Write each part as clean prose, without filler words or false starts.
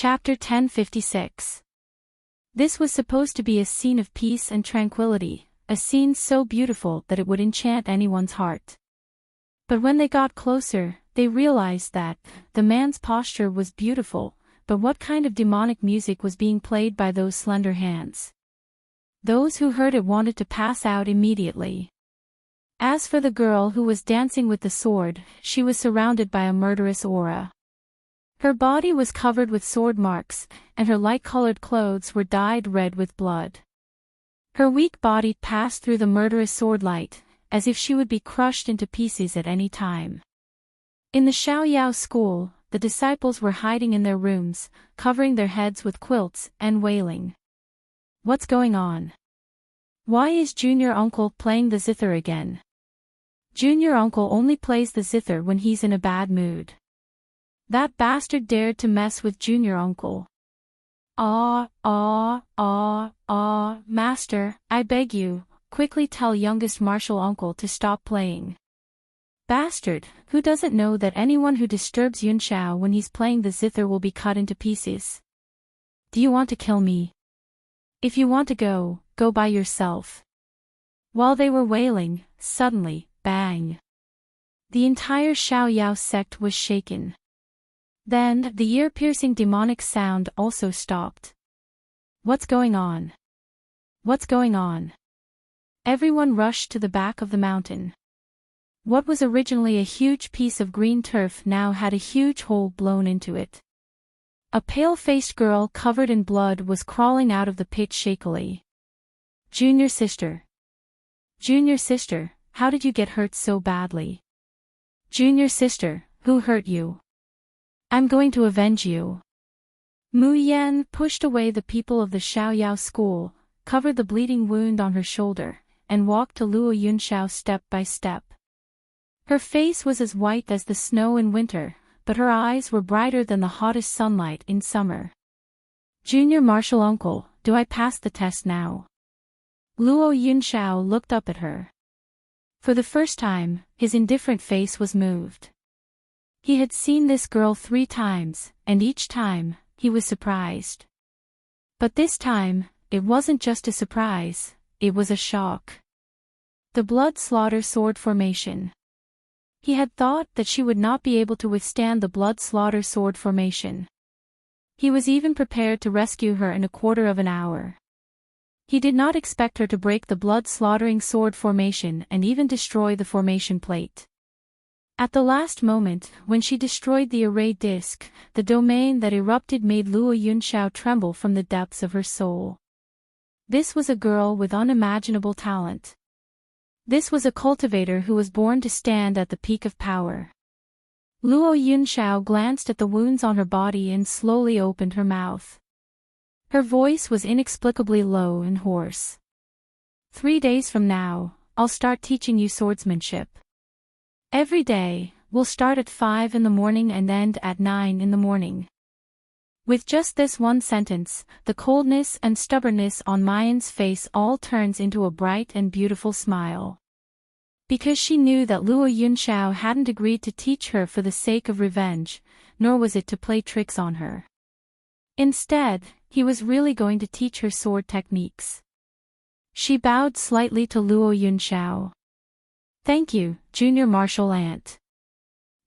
Chapter 1056. This was supposed to be a scene of peace and tranquility, a scene so beautiful that it would enchant anyone's heart. But when they got closer, they realized that the man's posture was beautiful, but what kind of demonic music was being played by those slender hands? Those who heard it wanted to pass out immediately. As for the girl who was dancing with the sword, she was surrounded by a murderous aura. Her body was covered with sword marks, and her light-colored clothes were dyed red with blood. Her weak body passed through the murderous sword light, as if she would be crushed into pieces at any time. In the Xiaoyao school, the disciples were hiding in their rooms, covering their heads with quilts and wailing. What's going on? Why is Junior Uncle playing the zither again? Junior Uncle only plays the zither when he's in a bad mood. That bastard dared to mess with Junior Uncle. Master, I beg you, quickly tell youngest martial uncle to stop playing. Bastard, who doesn't know that anyone who disturbs Yunxiao when he's playing the zither will be cut into pieces? Do you want to kill me? If you want to go, go by yourself. While they were wailing, suddenly, bang! The entire Xiaoyao sect was shaken. Then, the ear-piercing demonic sound also stopped. What's going on? What's going on? Everyone rushed to the back of the mountain. What was originally a huge piece of green turf now had a huge hole blown into it. A pale-faced girl covered in blood was crawling out of the pit shakily. Junior sister. Junior sister, how did you get hurt so badly? Junior sister, who hurt you? I'm going to avenge you. Mu Yan pushed away the people of the Xiaoyao school, covered the bleeding wound on her shoulder, and walked to Luo Yunxiao step by step. Her face was as white as the snow in winter, but her eyes were brighter than the hottest sunlight in summer. Junior martial uncle, do I pass the test now? Luo Yunxiao looked up at her. For the first time, his indifferent face was moved. He had seen this girl 3 times, and each time, he was surprised. But this time, it wasn't just a surprise, it was a shock. The blood slaughter sword formation. He had thought that she would not be able to withstand the blood slaughter sword formation. He was even prepared to rescue her in a quarter of an hour. He did not expect her to break the blood-slaughtering sword formation and even destroy the formation plate. At the last moment, when she destroyed the array disc, the domain that erupted made Luo Yunxiao tremble from the depths of her soul. This was a girl with unimaginable talent. This was a cultivator who was born to stand at the peak of power. Luo Yunxiao glanced at the wounds on her body and slowly opened her mouth. Her voice was inexplicably low and hoarse. 3 days from now, I'll start teaching you swordsmanship. Every day, we'll start at 5 in the morning and end at 9 in the morning. With just this one sentence, the coldness and stubbornness on Mayan's face all turns into a bright and beautiful smile. Because she knew that Luo Yunxiao hadn't agreed to teach her for the sake of revenge, nor was it to play tricks on her. Instead, he was really going to teach her sword techniques. She bowed slightly to Luo Yunxiao. Thank you, junior martial aunt.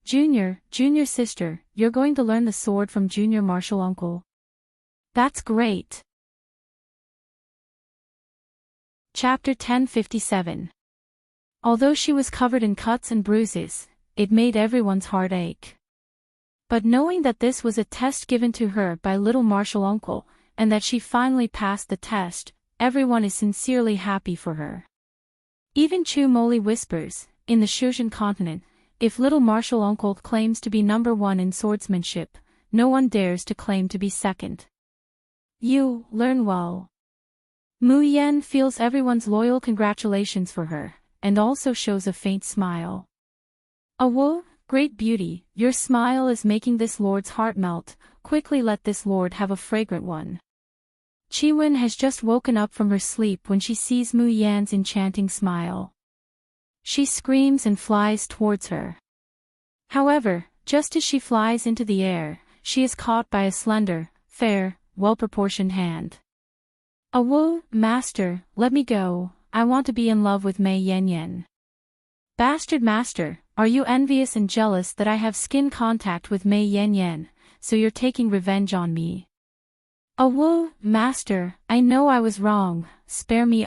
Junior sister, you're going to learn the sword from junior martial uncle. That's great. Chapter 1057. Although she was covered in cuts and bruises, it made everyone's heart ache. But knowing that this was a test given to her by little martial uncle, and that she finally passed the test, everyone is sincerely happy for her. Even Chu Moli whispers, in the Shuzhen continent, if little martial uncle claims to be number 1 in swordsmanship, no one dares to claim to be second. You learn well. Mu Yan feels everyone's loyal congratulations for her, and also shows a faint smile. Awo, great beauty, your smile is making this lord's heart melt, quickly let this lord have a fragrant one. Chiwen has just woken up from her sleep when she sees Mu Yan's enchanting smile. She screams and flies towards her. However, just as she flies into the air, she is caught by a slender, fair, well-proportioned hand. "Whoa, master, let me go, I want to be in love with Mei Yan." "Bastard master, are you envious and jealous that I have skin contact with Mei Yan, so you're taking revenge on me?" "Whoa, master, I know I was wrong, spare me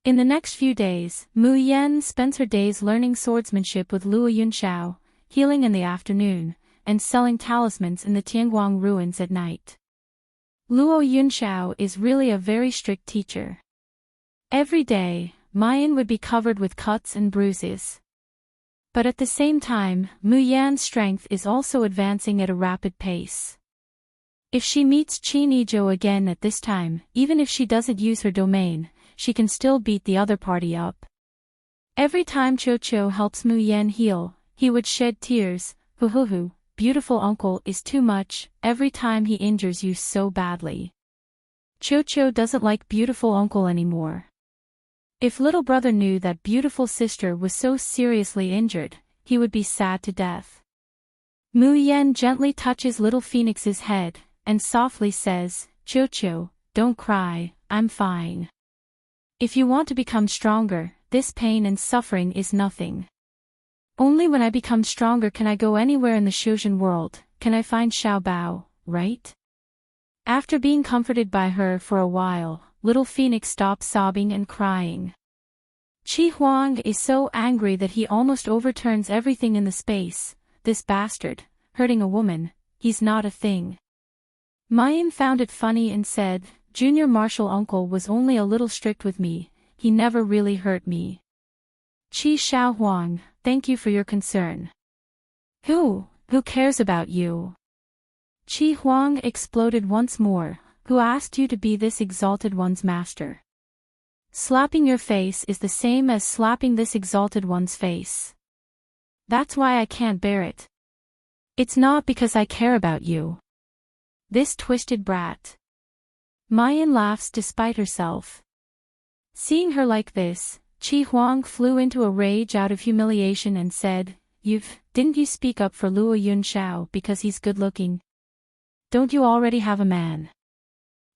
In the next few days, Mu Yan spends her days learning swordsmanship with Luo Yunxiao, healing in the afternoon, and selling talismans in the Tianguang ruins at night. Luo Yunxiao is really a very strict teacher. Every day, Mayan would be covered with cuts and bruises. But at the same time, Mu Yan's strength is also advancing at a rapid pace. If she meets Qin Yizhou again at this time, even if she doesn't use her domain, she can still beat the other party up. Every time Qiu helps Mu Yan heal, he would shed tears. "Hoo, beautiful uncle is too much, every time he injures you so badly." Qiu doesn't like beautiful uncle anymore. If little brother knew that beautiful sister was so seriously injured, he would be sad to death. Mu Yan gently touches little Phoenix's head, and softly says, "Qiu, don't cry, I'm fine. If you want to become stronger, this pain and suffering is nothing. Only when I become stronger can I go anywhere in the Shuzhen world, can I find Xiaobao, right?" After being comforted by her for a while, little Phoenix stops sobbing and crying. Qi Huang is so angry that he almost overturns everything in the space. "This bastard, hurting a woman, he's not a thing." Mayan found it funny and said, "Junior martial uncle was only a little strict with me, he never really hurt me." Qi Xiao Huang, thank you for your concern. Who cares about you?" Qi Huang exploded once more. "Who asked you to be this exalted one's master? Slapping your face is the same as slapping this exalted one's face. That's why I can't bear it. It's not because I care about you. This twisted brat." Mayan laughs despite herself. Seeing her like this, Qi Huang flew into a rage out of humiliation and said, Didn't you speak up for Luo Yunxiao because he's good-looking? Don't you already have a man?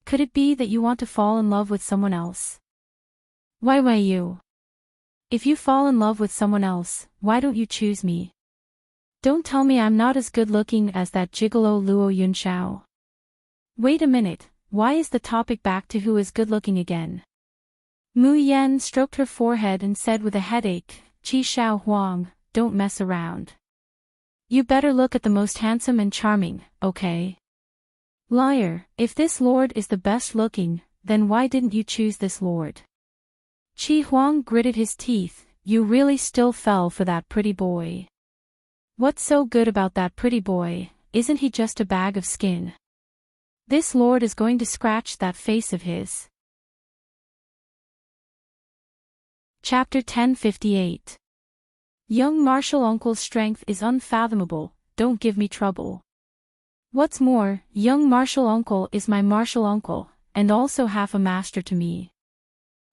Could it be that you want to fall in love with someone else? Why you? If you fall in love with someone else, why don't you choose me? Don't tell me I'm not as good-looking as that gigolo Luo Yunxiao. Wait a minute, why is the topic back to who is good-looking again? Mu Yan stroked her forehead and said with a headache, Qi Xiao Huang, don't mess around. You better look at the most handsome and charming, okay? Liar, if this lord is the best looking, then why didn't you choose this lord? Qi Huang gritted his teeth, you really still fell for that pretty boy. What's so good about that pretty boy, isn't he just a bag of skin? This lord is going to scratch that face of his. Chapter 1058. Young martial uncle's strength is unfathomable, don't give me trouble. What's more, young martial uncle is my martial uncle, and also half a master to me.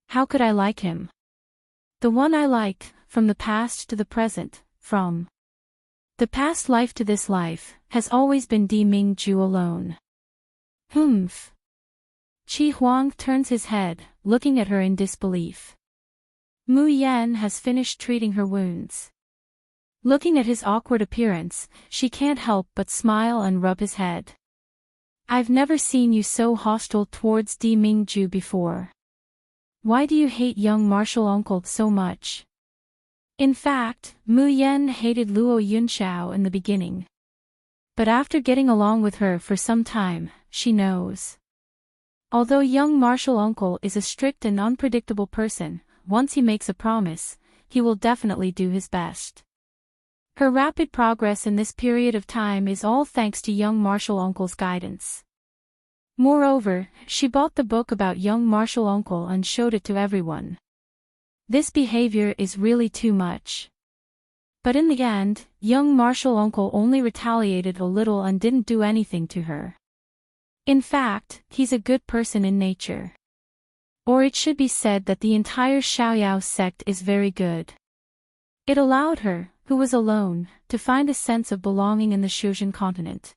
How could I like him? The one I like, from the past to the present, from the past life to this life, has always been Di Mingju alone. Humph. Qi Huang turns his head, looking at her in disbelief. Mu Yan has finished treating her wounds. Looking at his awkward appearance, she can't help but smile and rub his head. I've never seen you so hostile towards Di Mingju before. Why do you hate young martial uncle so much? In fact, Mu Yan hated Luo Yunxiao in the beginning. But after getting along with her for some time, she knows. Although young martial uncle is a strict and unpredictable person, once he makes a promise, he will definitely do his best. Her rapid progress in this period of time is all thanks to young martial uncle's guidance. Moreover, she bought the book about young martial uncle and showed it to everyone. This behavior is really too much. But in the end, young martial uncle only retaliated a little and didn't do anything to her. In fact, he's a good person in nature. Or it should be said that the entire Xiaoyao sect is very good. It allowed her, who was alone, to find a sense of belonging in the Shuzhen continent.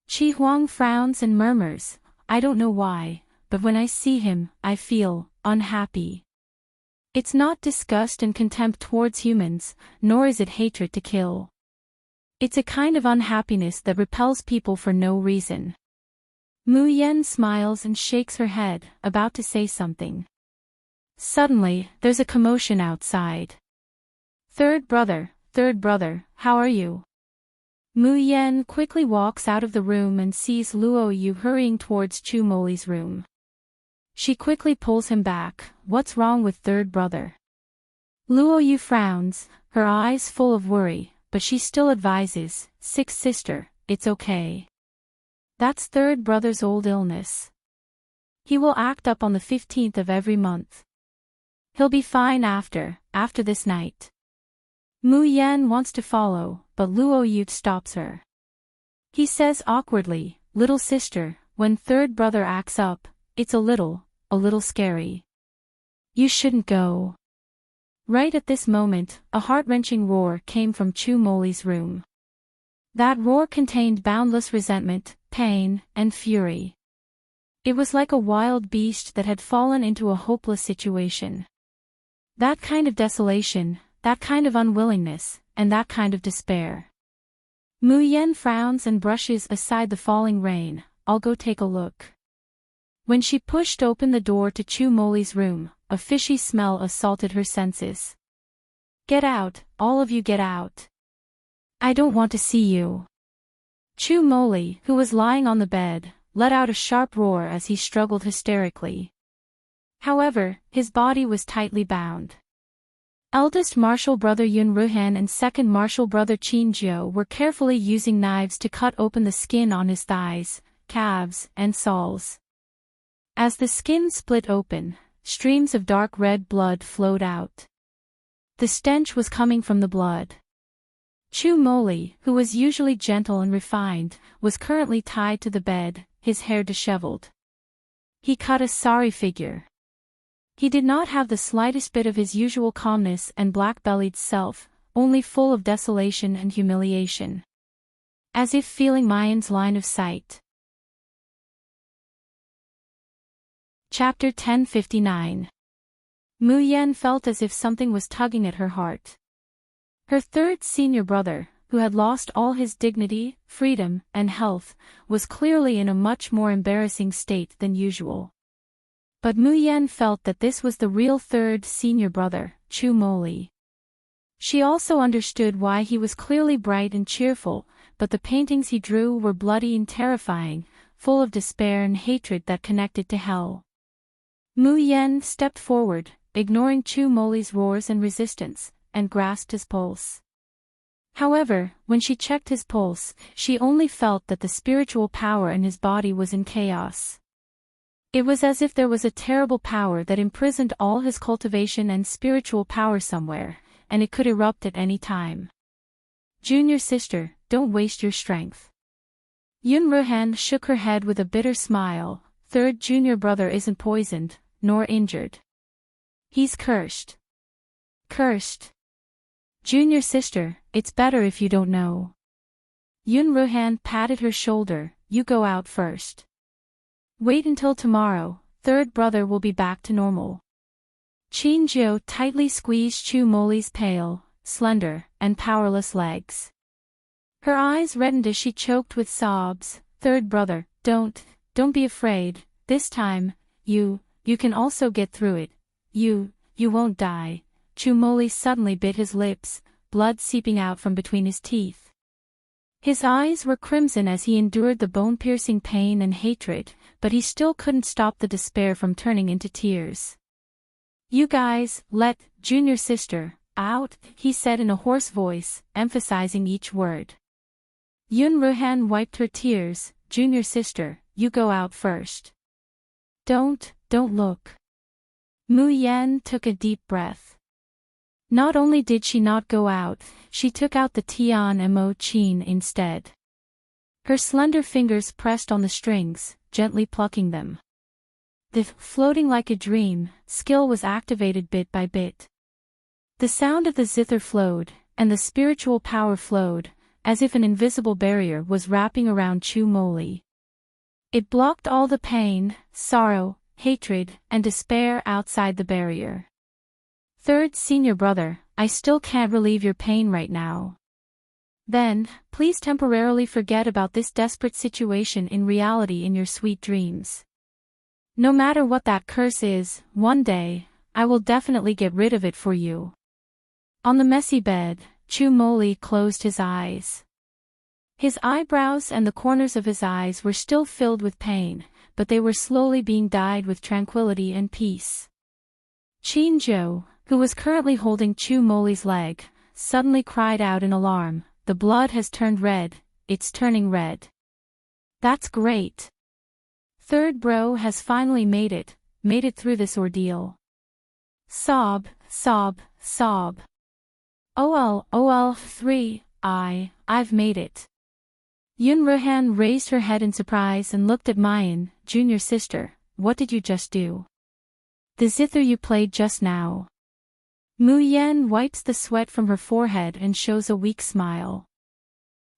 Chi Huang frowns and murmurs, I don't know why, but when I see him, I feel unhappy. It's not disgust and contempt towards humans, nor is it hatred to kill. It's a kind of unhappiness that repels people for no reason. Mu Yen smiles and shakes her head, about to say something. Suddenly, there's a commotion outside. Third brother, how are you? Mu Yen quickly walks out of the room and sees Luo Yu hurrying towards Chu Moli's room. She quickly pulls him back, what's wrong with third brother? Luo Yu frowns, her eyes full of worry, but she still advises, sixth sister, it's okay. That's third brother's old illness. He will act up on the 15th of every month. He'll be fine after this night. Mu Yan wants to follow, but Luo Yu stops her. He says awkwardly, little sister, when third brother acts up, it's a little scary. You shouldn't go. Right at this moment, a heart-wrenching roar came from Chu Moli's room. That roar contained boundless resentment, pain, and fury. It was like a wild beast that had fallen into a hopeless situation. That kind of desolation, that kind of unwillingness, and that kind of despair. Mu Yen frowns and brushes aside the falling rain, I'll go take a look. When she pushed open the door to Chu Moli's room, a fishy smell assaulted her senses. Get out, all of you get out. I don't want to see you. Chu Moli, who was lying on the bed, let out a sharp roar as he struggled hysterically. However, his body was tightly bound. Eldest martial brother Yun Ruhan and second martial brother Qin Jiu were carefully using knives to cut open the skin on his thighs, calves, and soles. As the skin split open, streams of dark red blood flowed out. The stench was coming from the blood. Chu Moli, who was usually gentle and refined, was currently tied to the bed, his hair disheveled. He cut a sorry figure. He did not have the slightest bit of his usual calmness and black-bellied self, only full of desolation and humiliation. As if feeling Mayan's line of sight. Chapter 1059. Mu Yan felt as if something was tugging at her heart. Her third senior brother, who had lost all his dignity, freedom, and health, was clearly in a much more embarrassing state than usual. But Mu Yan felt that this was the real third senior brother, Chu Moli. She also understood why he was clearly bright and cheerful, but the paintings he drew were bloody and terrifying, full of despair and hatred that connected to hell. Mu Yan stepped forward, ignoring Chu Moli's roars and resistance, and grasped his pulse. However, when she checked his pulse, she only felt that the spiritual power in his body was in chaos. It was as if there was a terrible power that imprisoned all his cultivation and spiritual power somewhere, and it could erupt at any time. Junior sister, don't waste your strength. Yun Ruhan shook her head with a bitter smile, third junior brother isn't poisoned, nor injured. He's cursed. Cursed. Junior sister, it's better if you don't know. Yun Ruhan patted her shoulder, you go out first. Wait until tomorrow, third brother will be back to normal. Qin Jiu tightly squeezed Chu Moli's pale, slender, and powerless legs. Her eyes reddened as she choked with sobs, third brother, don't be afraid, this time, you can also get through it, you won't die. Chu Moli suddenly bit his lips, blood seeping out from between his teeth. His eyes were crimson as he endured the bone-piercing pain and hatred, but he still couldn't stop the despair from turning into tears. You guys, let junior sister out, he said in a hoarse voice, emphasizing each word. Yun Ruhan wiped her tears, junior sister, you go out first. Don't look. Mu Yan took a deep breath. Not only did she not go out, she took out the Tian Mo Qin instead. Her slender fingers pressed on the strings, gently plucking them. The floating like a dream skill was activated bit by bit. The sound of the zither flowed, and the spiritual power flowed, as if an invisible barrier was wrapping around Chu Moli. It blocked all the pain, sorrow, hatred, and despair outside the barrier. Third senior brother, I still can't relieve your pain right now. Then, please temporarily forget about this desperate situation in reality in your sweet dreams. No matter what that curse is, one day, I will definitely get rid of it for you. On the messy bed, Chu Moli closed his eyes. His eyebrows and the corners of his eyes were still filled with pain, but they were slowly being dyed with tranquility and peace. Chin Jo, who was currently holding Chu Moli's leg, suddenly cried out in alarm, "The blood has turned red, it's turning red." That's great. Third bro has finally made it through this ordeal. Sob, sob, sob. OL, 3, I've made it. Yun Ruhan raised her head in surprise and looked at Mayan, junior sister, what did you just do? The zither you played just now. Mu Yen wipes the sweat from her forehead and shows a weak smile.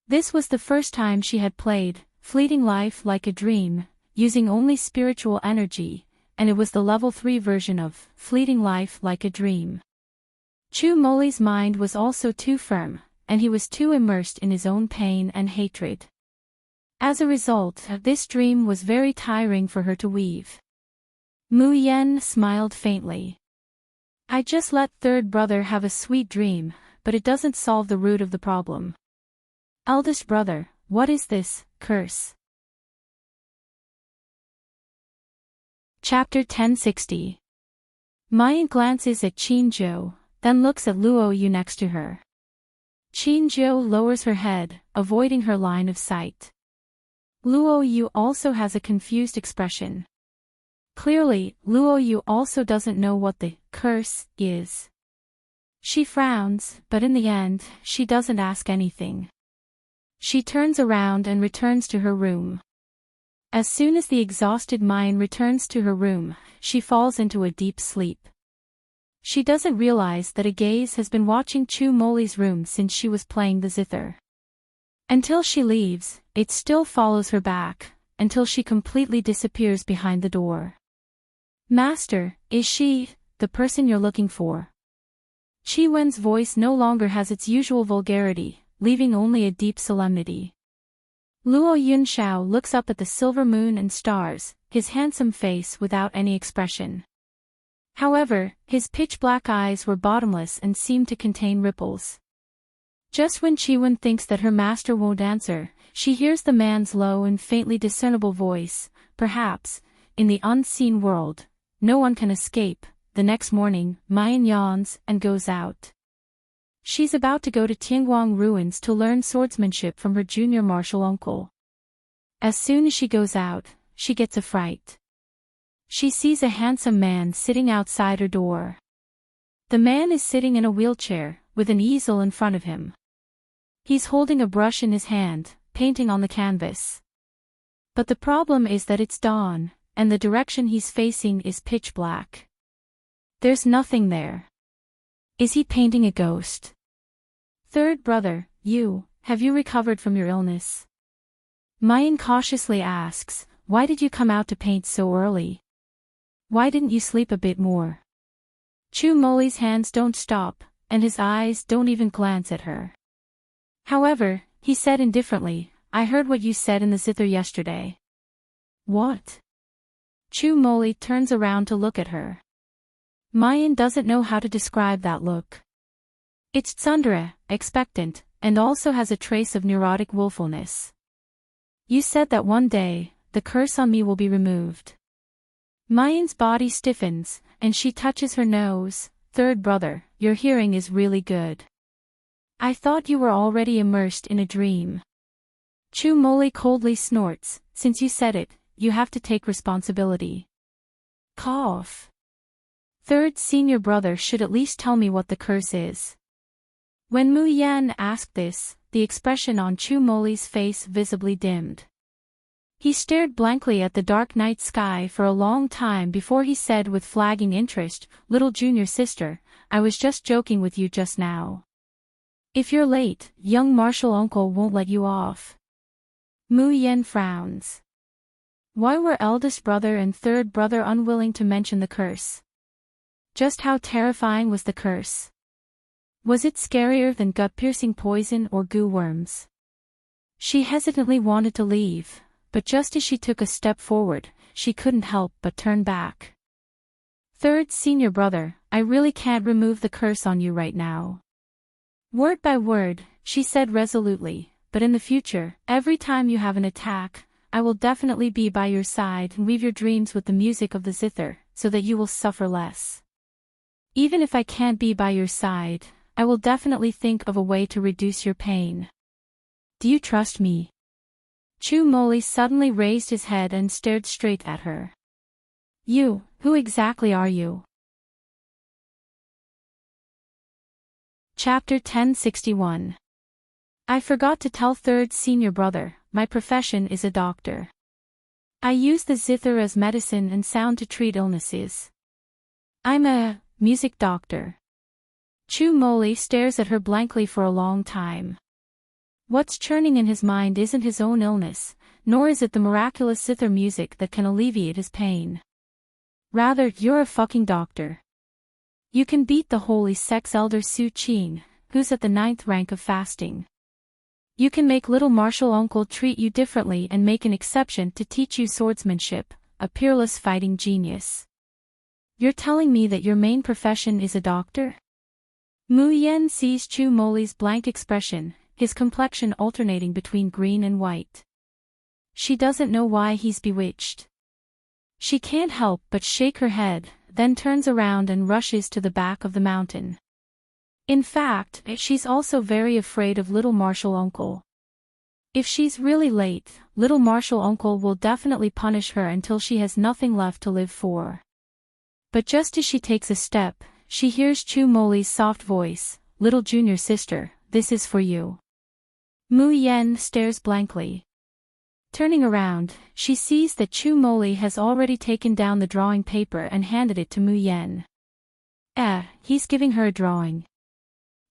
This was the first time she had played Fleeting Life Like a Dream, using only spiritual energy, and it was the level 3 version of Fleeting Life Like a Dream. Chu Moli's mind was also too firm, and he was too immersed in his own pain and hatred. As a result, this dream was very tiring for her to weave. Mu Yen smiled faintly. I just let third brother have a sweet dream, but it doesn't solve the root of the problem. Eldest brother, what is this curse? Chapter 1060. Mayan glances at Chin Jo, then looks at Luo Yu next to her. Chin Jo lowers her head, avoiding her line of sight. Luo Yu also has a confused expression. Clearly, Luo Yu also doesn't know what the curse is. She frowns, but in the end, she doesn't ask anything. She turns around and returns to her room. As soon as the exhausted Mayan returns to her room, she falls into a deep sleep. She doesn't realize that a gaze has been watching Chu Moli's room since she was playing the zither. Until she leaves, it still follows her back, until she completely disappears behind the door. Master, is she the person you're looking for? Chi Wen's voice no longer has its usual vulgarity, leaving only a deep solemnity. Luo Yunshao looks up at the silver moon and stars, his handsome face without any expression. However, his pitch-black eyes were bottomless and seemed to contain ripples. Just when Chi Wen thinks that her master won't answer, she hears the man's low and faintly discernible voice, perhaps, in the unseen world, no one can escape. The next morning, Mayan yawns and goes out. She's about to go to Tianguang ruins to learn swordsmanship from her junior martial uncle. As soon as she goes out, she gets a fright. She sees a handsome man sitting outside her door. The man is sitting in a wheelchair, with an easel in front of him. He's holding a brush in his hand, painting on the canvas. But the problem is that it's dawn, and the direction he's facing is pitch black. There's nothing there. Is he painting a ghost? Third brother, have you recovered from your illness? Mayan cautiously asks, why did you come out to paint so early? Why didn't you sleep a bit more? Chu Moli's hands don't stop, and his eyes don't even glance at her. However, he said indifferently, I heard what you said in the zither yesterday. What? Chu Moli turns around to look at her. Mayan doesn't know how to describe that look. It's tsundere, expectant, and also has a trace of neurotic willfulness. You said that one day, the curse on me will be removed. Mayan's body stiffens, and she touches her nose. Third brother, your hearing is really good. I thought you were already immersed in a dream. Chu Moli coldly snorts, since you said it, you have to take responsibility. Cough. Third senior brother should at least tell me what the curse is. When Mu Yan asked this, the expression on Chu Moli's face visibly dimmed. He stared blankly at the dark night sky for a long time before he said with flagging interest, little junior sister, I was just joking with you just now. If you're late, young Marshall uncle won't let you off. Mu Yen frowns. Why were eldest brother and third brother unwilling to mention the curse? Just how terrifying was the curse? Was it scarier than gut-piercing poison or goo worms? She hesitantly wanted to leave, but just as she took a step forward, she couldn't help but turn back. Third senior brother, I really can't remove the curse on you right now. Word by word, she said resolutely, but in the future, every time you have an attack, I will definitely be by your side and weave your dreams with the music of the zither, so that you will suffer less. Even if I can't be by your side, I will definitely think of a way to reduce your pain. Do you trust me? Chu Moli suddenly raised his head and stared straight at her. You, who exactly are you? Chapter 1061. I forgot to tell third senior brother, my profession is a doctor. I use the zither as medicine and sound to treat illnesses. I'm a music doctor. Chu Moli stares at her blankly for a long time. What's churning in his mind isn't his own illness, nor is it the miraculous zither music that can alleviate his pain. Rather, you're a fucking doctor. You can beat the holy sex elder Su Qing, who's at the 9th rank of fasting. You can make little Marshall uncle treat you differently and make an exception to teach you swordsmanship, a peerless fighting genius. You're telling me that your main profession is a doctor? Mu Yen sees Chu Moli's blank expression, his complexion alternating between green and white. She doesn't know why he's bewitched. She can't help but shake her head, then turns around and rushes to the back of the mountain. In fact, she's also very afraid of little Marshall uncle. If she's really late, little Marshall uncle will definitely punish her until she has nothing left to live for. But just as she takes a step, she hears Chu Moli's soft voice, little junior sister, this is for you. Mu Yen stares blankly. Turning around, she sees that Chu Moli has already taken down the drawing paper and handed it to Mu Yen. He's giving her a drawing.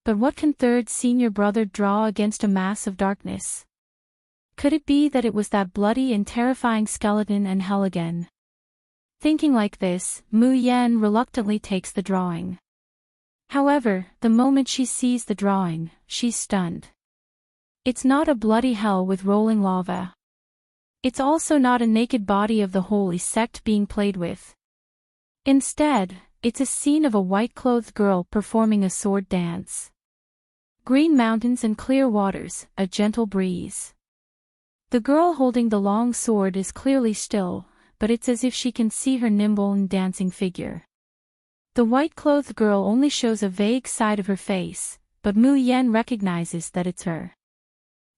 But what can third senior brother draw against a mass of darkness? Could it be that it was that bloody and terrifying skeleton and hell again? Thinking like this, Mu Yen reluctantly takes the drawing. However, the moment she sees the drawing, she's stunned. It's not a bloody hell with rolling lava. It's also not a naked body of the holy sect being played with. Instead, it's a scene of a white-clothed girl performing a sword dance. Green mountains and clear waters, a gentle breeze. The girl holding the long sword is clearly still, but it's as if she can see her nimble and dancing figure. The white-clothed girl only shows a vague side of her face, but Mu Yen recognizes that it's her.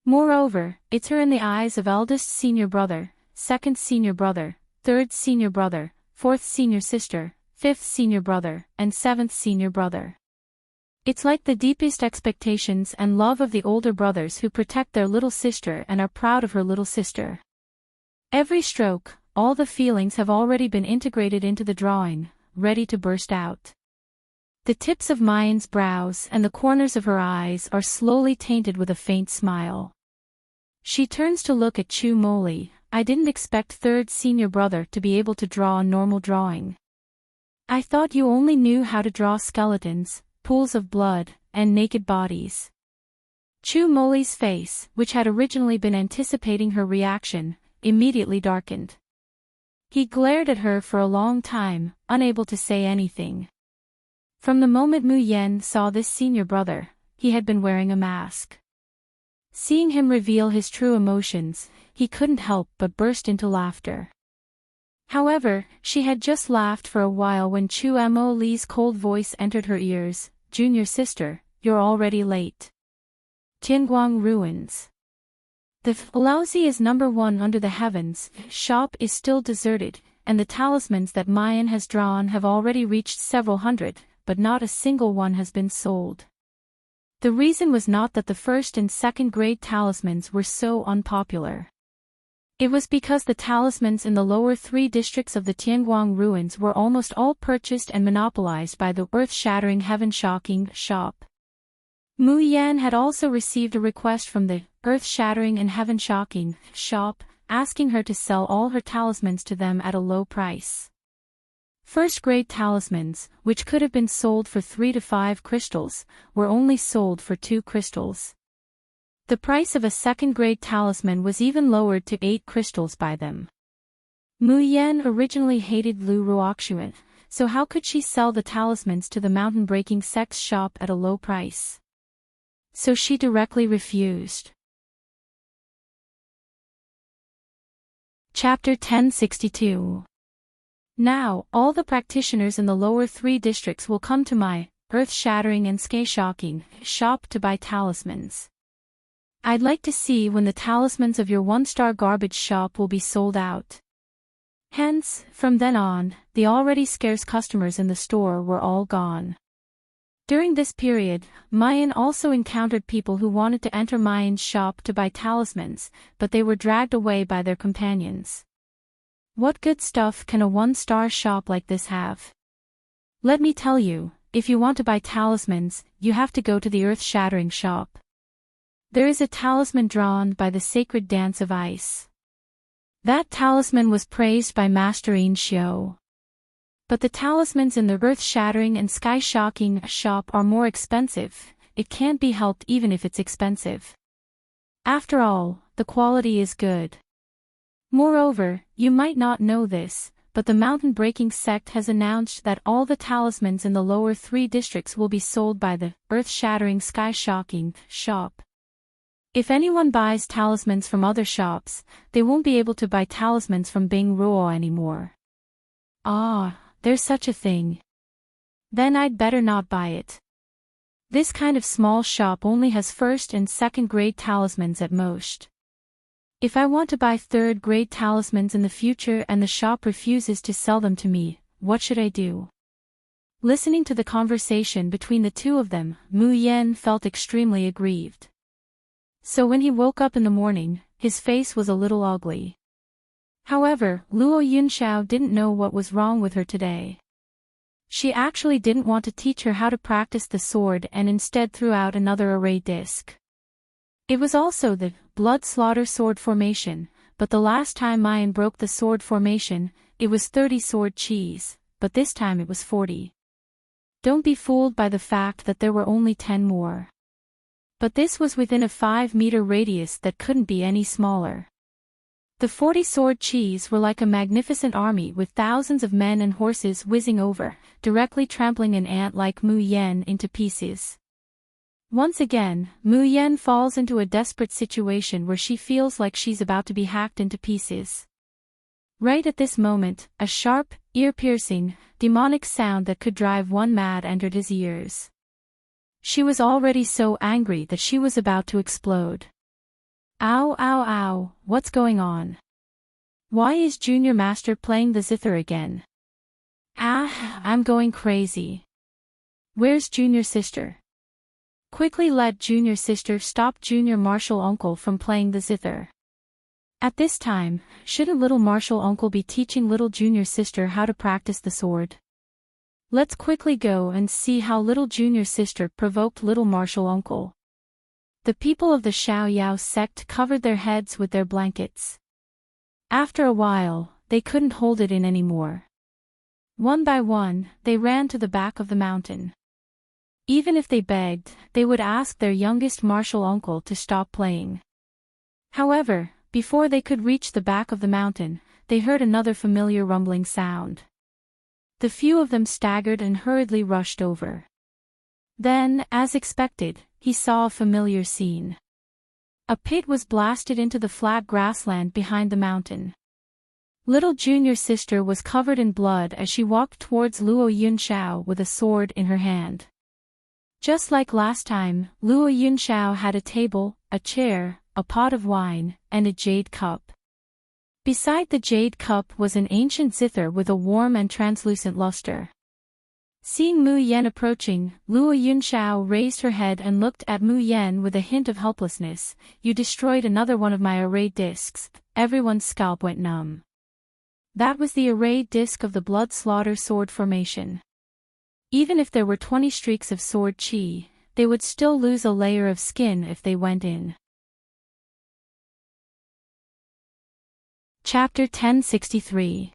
Moreover, it's her in the eyes of eldest senior brother, second senior brother, third senior brother, fourth senior sister, fifth senior brother, and seventh senior brother. It's like the deepest expectations and love of the older brothers who protect their little sister and are proud of her little sister. Every stroke, all the feelings have already been integrated into the drawing, ready to burst out. The tips of Mayan's brows and the corners of her eyes are slowly tainted with a faint smile. She turns to look at Chu Moli. I didn't expect third senior brother to be able to draw a normal drawing. I thought you only knew how to draw skeletons, pools of blood, and naked bodies. Chu Moli's face, which had originally been anticipating her reaction, immediately darkened. He glared at her for a long time, unable to say anything. From the moment Mu Yen saw this senior brother, he had been wearing a mask. Seeing him reveal his true emotions, he couldn't help but burst into laughter. However, she had just laughed for a while when Chu Mo Li's cold voice entered her ears, Junior sister, you're already late. Tianguang Ruins. The Laozi is #1 under the heavens, shop is still deserted, and the talismans that Mayan has drawn have already reached several hundred, but not a single one has been sold. The reason was not that the first and second grade talismans were so unpopular. It was because the talismans in the lower 3 districts of the Tianguang ruins were almost all purchased and monopolized by the earth-shattering heaven-shocking shop. Mu Yan had also received a request from the earth-shattering and heaven-shocking shop, asking her to sell all her talismans to them at a low price. First-grade talismans, which could have been sold for 3 to 5 crystals, were only sold for 2 crystals. The price of a second-grade talisman was even lowered to 8 crystals by them. Mu Yan originally hated Lu Ruoxuan, so how could she sell the talismans to the mountain-breaking sect's shop at a low price? So she directly refused. Chapter 1062. Now, all the practitioners in the lower 3 districts will come to my earth-shattering and sky-shocking shop to buy talismans. I'd like to see when the talismans of your 1-star garbage shop will be sold out. Hence, from then on, the already scarce customers in the store were all gone. During this period, Mayan also encountered people who wanted to enter Mayan's shop to buy talismans, but they were dragged away by their companions. What good stuff can a 1-star shop like this have? Let me tell you, if you want to buy talismans, you have to go to the earth-shattering shop. There is a talisman drawn by the sacred dance of ice. That talisman was praised by Master Yin Xiu. But the talismans in the earth-shattering and sky-shocking shop are more expensive. It can't be helped even if it's expensive. After all, the quality is good. Moreover, you might not know this, but the mountain-breaking sect has announced that all the talismans in the lower 3 districts will be sold by the earth-shattering sky-shocking shop. If anyone buys talismans from other shops, they won't be able to buy talismans from Bing Ruo anymore. Ah, there's such a thing. Then I'd better not buy it. This kind of small shop only has 1st and 2nd grade talismans at most. If I want to buy 3rd grade talismans in the future and the shop refuses to sell them to me, what should I do? Listening to the conversation between the two of them, Mu Yan felt extremely aggrieved. So when he woke up in the morning, his face was a little ugly. However, Luo Yunxiao didn't know what was wrong with her today. She actually didn't want to teach her how to practice the sword and instead threw out another array disc. It was also the blood slaughter sword formation, but the last time Mayan broke the sword formation, it was 30 sword cheese, but this time it was 40. Don't be fooled by the fact that there were only 10 more. But this was within a 5-meter radius that couldn't be any smaller. The 40 sword cheese were like a magnificent army with thousands of men and horses whizzing over, directly trampling an ant like Mu Yan into pieces. Once again, Mu Yan falls into a desperate situation where she feels like she's about to be hacked into pieces. Right at this moment, a sharp, ear-piercing, demonic sound that could drive one mad entered his ears. She was already so angry that she was about to explode. Ow, ow, ow, what's going on? Why is Junior Master playing the zither again? Ah, I'm going crazy. Where's Junior Sister? Quickly let Junior Sister stop Junior Martial Uncle from playing the zither. At this time, shouldn't Little Martial Uncle be teaching Little Junior Sister how to practice the sword? Let's quickly go and see how Little Junior Sister provoked Little Martial Uncle. The people of the Xiao Yao sect covered their heads with their blankets. After a while, they couldn't hold it in anymore. One by one, they ran to the back of the mountain. Even if they begged, they would ask their youngest martial uncle to stop playing. However, before they could reach the back of the mountain, they heard another familiar rumbling sound. The few of them staggered and hurriedly rushed over. Then, as expected, he saw a familiar scene. A pit was blasted into the flat grassland behind the mountain. Little Junior Sister was covered in blood as she walked towards Luo Yunxiao with a sword in her hand. Just like last time, Luo Yunxiao had a table, a chair, a pot of wine, and a jade cup. Beside the jade cup was an ancient zither with a warm and translucent luster. Seeing Mu Yan approaching, Luo Yunxiao raised her head and looked at Mu Yan with a hint of helplessness. You destroyed another one of my array discs. Everyone's scalp went numb. That was the array disc of the blood slaughter sword formation. Even if there were 20 streaks of sword chi, they would still lose a layer of skin if they went in. Chapter 1063.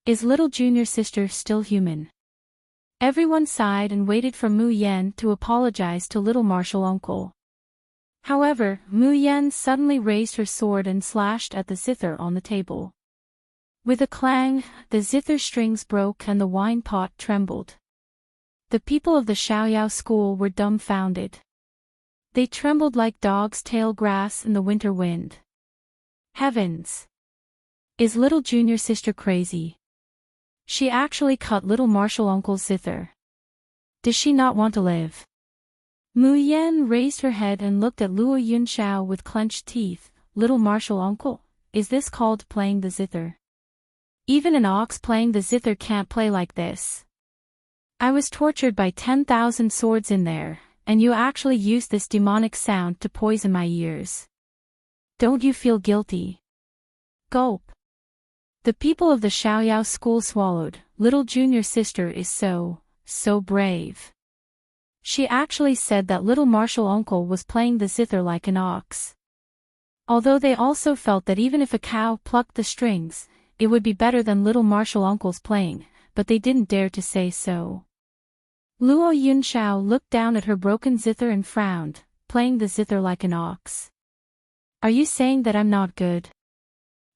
Is little junior sister still human? Everyone sighed and waited for Mu Yan to apologize to little martial uncle. However, Mu Yan suddenly raised her sword and slashed at the zither on the table. With a clang, the zither strings broke and the wine pot trembled. The people of the Xiaoyao school were dumbfounded. They trembled like dogs' tail grass in the winter wind. Heavens! Is little junior sister crazy? She actually cut little martial uncle's zither. Does she not want to live? Mu Yan raised her head and looked at Luo Yunxiao with clenched teeth. Little martial uncle, is this called playing the zither? Even an ox playing the zither can't play like this. I was tortured by 10,000 swords in there, and you actually used this demonic sound to poison my ears. Don't you feel guilty? Gulp. The people of the Xiaoyao school swallowed. Little junior sister is so brave. She actually said that little martial uncle was playing the zither like an ox. Although they also felt that even if a cow plucked the strings, it would be better than little martial uncle's playing, but they didn't dare to say so. Luo Yunxiao looked down at her broken zither and frowned, playing the zither like an ox. Are you saying that I'm not good?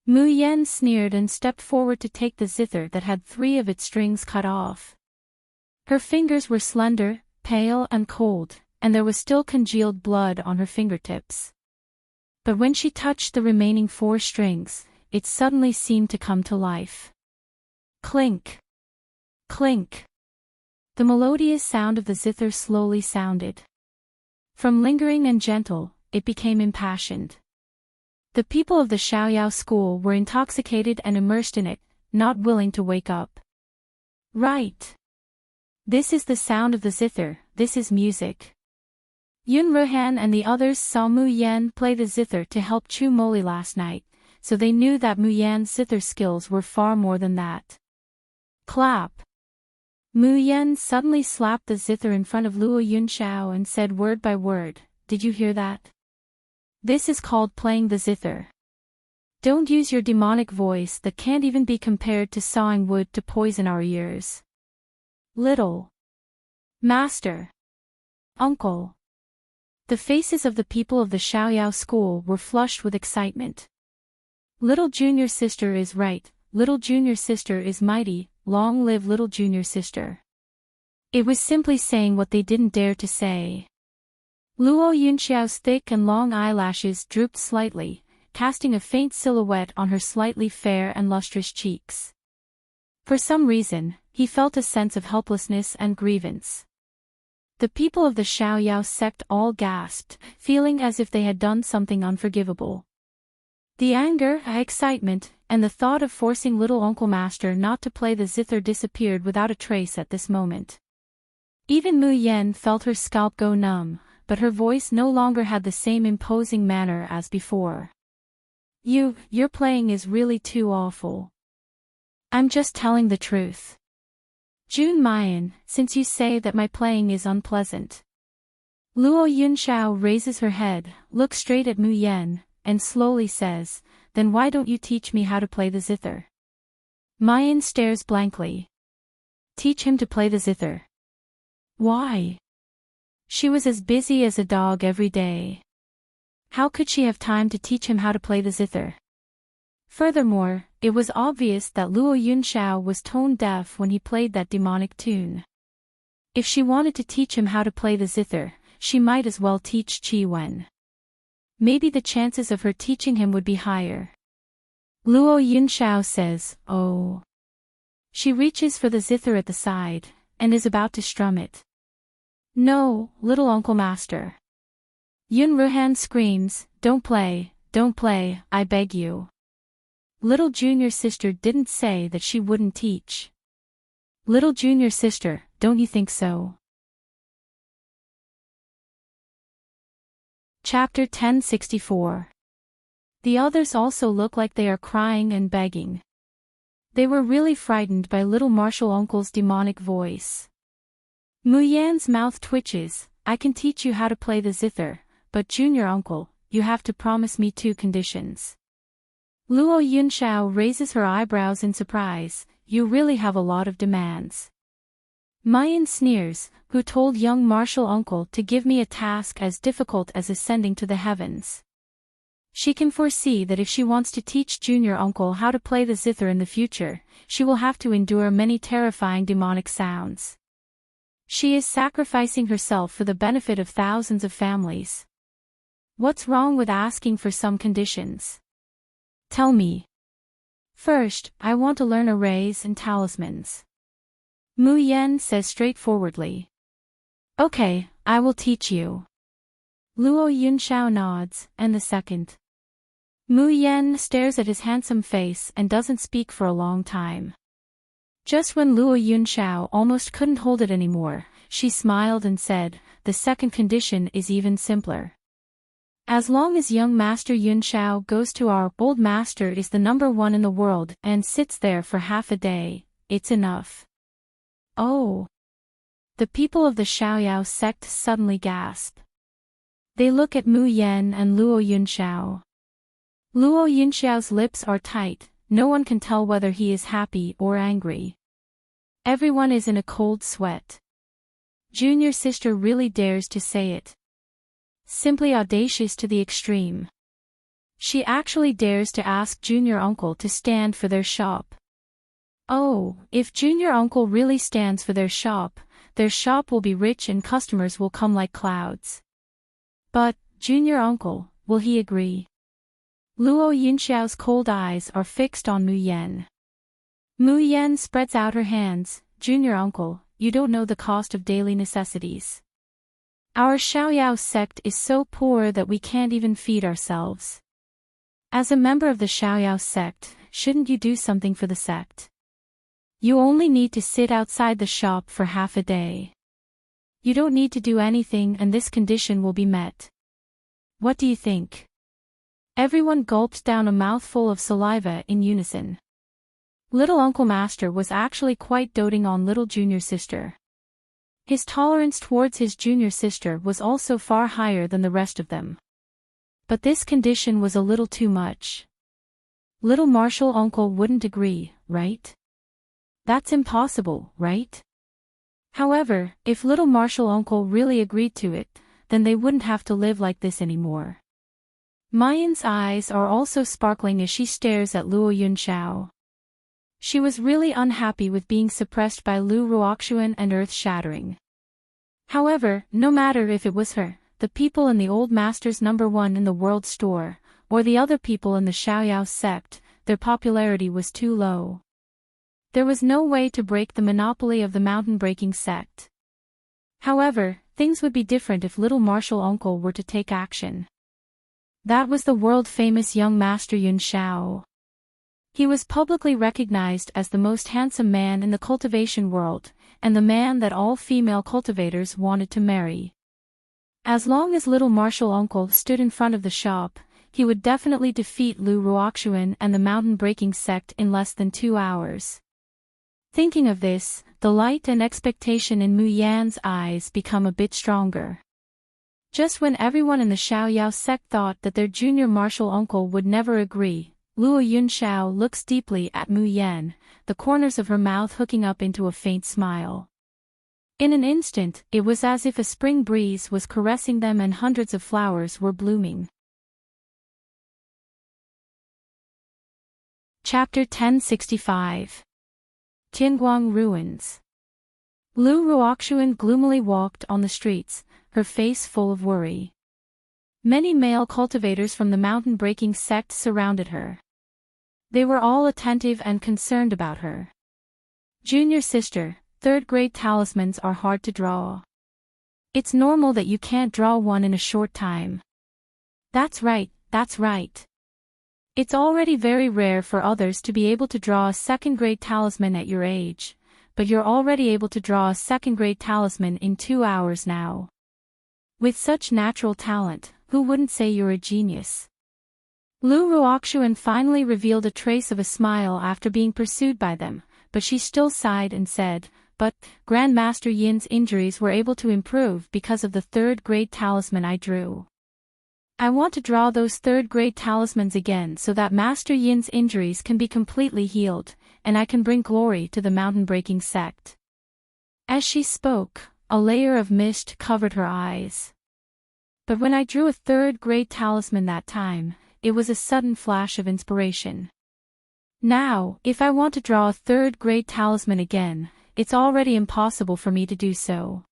Mu Yan sneered and stepped forward to take the zither that had 3 of its strings cut off. Her fingers were slender, pale and cold, and there was still congealed blood on her fingertips. But when she touched the remaining 4 strings, it suddenly seemed to come to life. Clink! Clink! The melodious sound of the zither slowly sounded. From lingering and gentle, it became impassioned. The people of the Xiaoyao school were intoxicated and immersed in it, not willing to wake up. Right. This is the sound of the zither, this is music. Yun Ruhan and the others saw Mu Yan play the zither to help Chu Moli last night, so they knew that Mu Yan's zither skills were far more than that. Clap. Mu Yan suddenly slapped the zither in front of Luo Yunxiao and said word by word, "Did you hear that? This is called playing the zither. Don't use your demonic voice that can't even be compared to sawing wood to poison our ears." Little Master, Uncle. The faces of the people of the Xiaoyao school were flushed with excitement. Little junior sister is right, little junior sister is mighty, long live little junior sister. It was simply saying what they didn't dare to say. Luo Yunxiao's thick and long eyelashes drooped slightly, casting a faint silhouette on her slightly fair and lustrous cheeks. For some reason, he felt a sense of helplessness and grievance. The people of the Xiaoyao sect all gasped, feeling as if they had done something unforgivable. The anger, excitement, and the thought of forcing little Uncle Master not to play the zither disappeared without a trace at this moment. Even Mu Yan felt her scalp go numb, but her voice no longer had the same imposing manner as before. Your playing is really too awful. I'm just telling the truth. Jun Mayan, since you say that my playing is unpleasant. Luo Yunxiao raises her head, looks straight at Mu Yan, and slowly says, "Then why don't you teach me how to play the zither?" Mayan stares blankly. Teach him to play the zither. Why? She was as busy as a dog every day. How could she have time to teach him how to play the zither? Furthermore, it was obvious that Luo Yunxiao was tone deaf when he played that demonic tune. If she wanted to teach him how to play the zither, she might as well teach Qi Wen. Maybe the chances of her teaching him would be higher. Luo Yunxiao says, "Oh." She reaches for the zither at the side, and is about to strum it. "No, little Uncle Master." Yun Ruhan screams, don't play, I beg you." Little junior sister didn't say that she wouldn't teach. Little junior sister, don't you think so? Chapter 1064. The others also look like they are crying and begging. They were really frightened by little martial uncle's demonic voice. Mu Yan's mouth twitches, I can teach you how to play the zither, but junior uncle, you have to promise me 2 conditions. Luo Yunxiao raises her eyebrows in surprise. You really have a lot of demands. Mayan sneers, who told young martial uncle to give me a task as difficult as ascending to the heavens. She can foresee that if she wants to teach junior uncle how to play the zither in the future, she will have to endure many terrifying demonic sounds. She is sacrificing herself for the benefit of thousands of families. What's wrong with asking for some conditions? Tell me. First, I want to learn arrays and talismans. Mu Yan says straightforwardly. Okay, I will teach you. Luo Yunxiao nods, and the second. Mu Yan stares at his handsome face and doesn't speak for a long time. Just when Luo Yunxiao almost couldn't hold it anymore, she smiled and said, the second condition is even simpler. As long as young Master Yunxiao goes to our old master is the #1 in the world and sits there for half a day, it's enough. Oh! The people of the Xiaoyao sect suddenly gasp. They look at Mu Yan and Luo Yunxiao. Luo Yunxiao's lips are tight, no one can tell whether he is happy or angry. Everyone is in a cold sweat. Junior sister really dares to say it. Simply audacious to the extreme. She actually dares to ask junior uncle to stand for their shop. Oh, if junior uncle really stands for their shop will be rich and customers will come like clouds. But, junior uncle, will he agree? Luo Yunxiao's cold eyes are fixed on Mu Yan. Mu Yan spreads out her hands. Junior uncle, you don't know the cost of daily necessities. Our Xiaoyao sect is so poor that we can't even feed ourselves. As a member of the Xiaoyao sect, shouldn't you do something for the sect? You only need to sit outside the shop for half a day. You don't need to do anything and this condition will be met. What do you think? Everyone gulped down a mouthful of saliva in unison. Little Uncle Master was actually quite doting on little junior sister. His tolerance towards his junior sister was also far higher than the rest of them. But this condition was a little too much. Little martial uncle wouldn't agree, right? That's impossible, right? However, if little martial uncle really agreed to it, then they wouldn't have to live like this anymore. Mayan's eyes are also sparkling as she stares at Luo Yunxiao. She was really unhappy with being suppressed by Lu Ruoxuan and earth-shattering. However, no matter if it was her, the people in the old master's #1 in the world store, or the other people in the Xiaoyao sect, their popularity was too low. There was no way to break the monopoly of the mountain-breaking sect. However, things would be different if little martial uncle were to take action. That was the world-famous young master Yunxiao. He was publicly recognized as the most handsome man in the cultivation world, and the man that all female cultivators wanted to marry. As long as little martial uncle stood in front of the shop, he would definitely defeat Lu Ruoxuan and the mountain-breaking sect in less than 2 hours. Thinking of this, the light and expectation in Mu Yan's eyes become a bit stronger. Just when everyone in the Xiaoyao sect thought that their junior martial uncle would never agree, Luo Yunxiao looks deeply at Mu Yan, the corners of her mouth hooking up into a faint smile. In an instant, it was as if a spring breeze was caressing them and hundreds of flowers were blooming. Chapter 1065. Tianguang Ruins. Lu Ruoxuan gloomily walked on the streets, her face full of worry. Many male cultivators from the mountain-breaking sect surrounded her. They were all attentive and concerned about her. Junior sister, 3rd grade talismans are hard to draw. It's normal that you can't draw one in a short time. That's right, that's right. It's already very rare for others to be able to draw a 2nd grade talisman at your age, but you're already able to draw a 2nd grade talisman in 2 hours now. With such natural talent, who wouldn't say you're a genius? Lu Ruoxuan finally revealed a trace of a smile after being pursued by them, but she still sighed and said, but Grandmaster Yin's injuries were able to improve because of the third-grade talisman I drew. I want to draw those third-grade talismans again so that Master Yin's injuries can be completely healed, and I can bring glory to the mountain-breaking sect. As she spoke, a layer of mist covered her eyes. But when I drew a third-grade talisman that time, it was a sudden flash of inspiration. Now, if I want to draw a third-grade talisman again, it's already impossible for me to do so.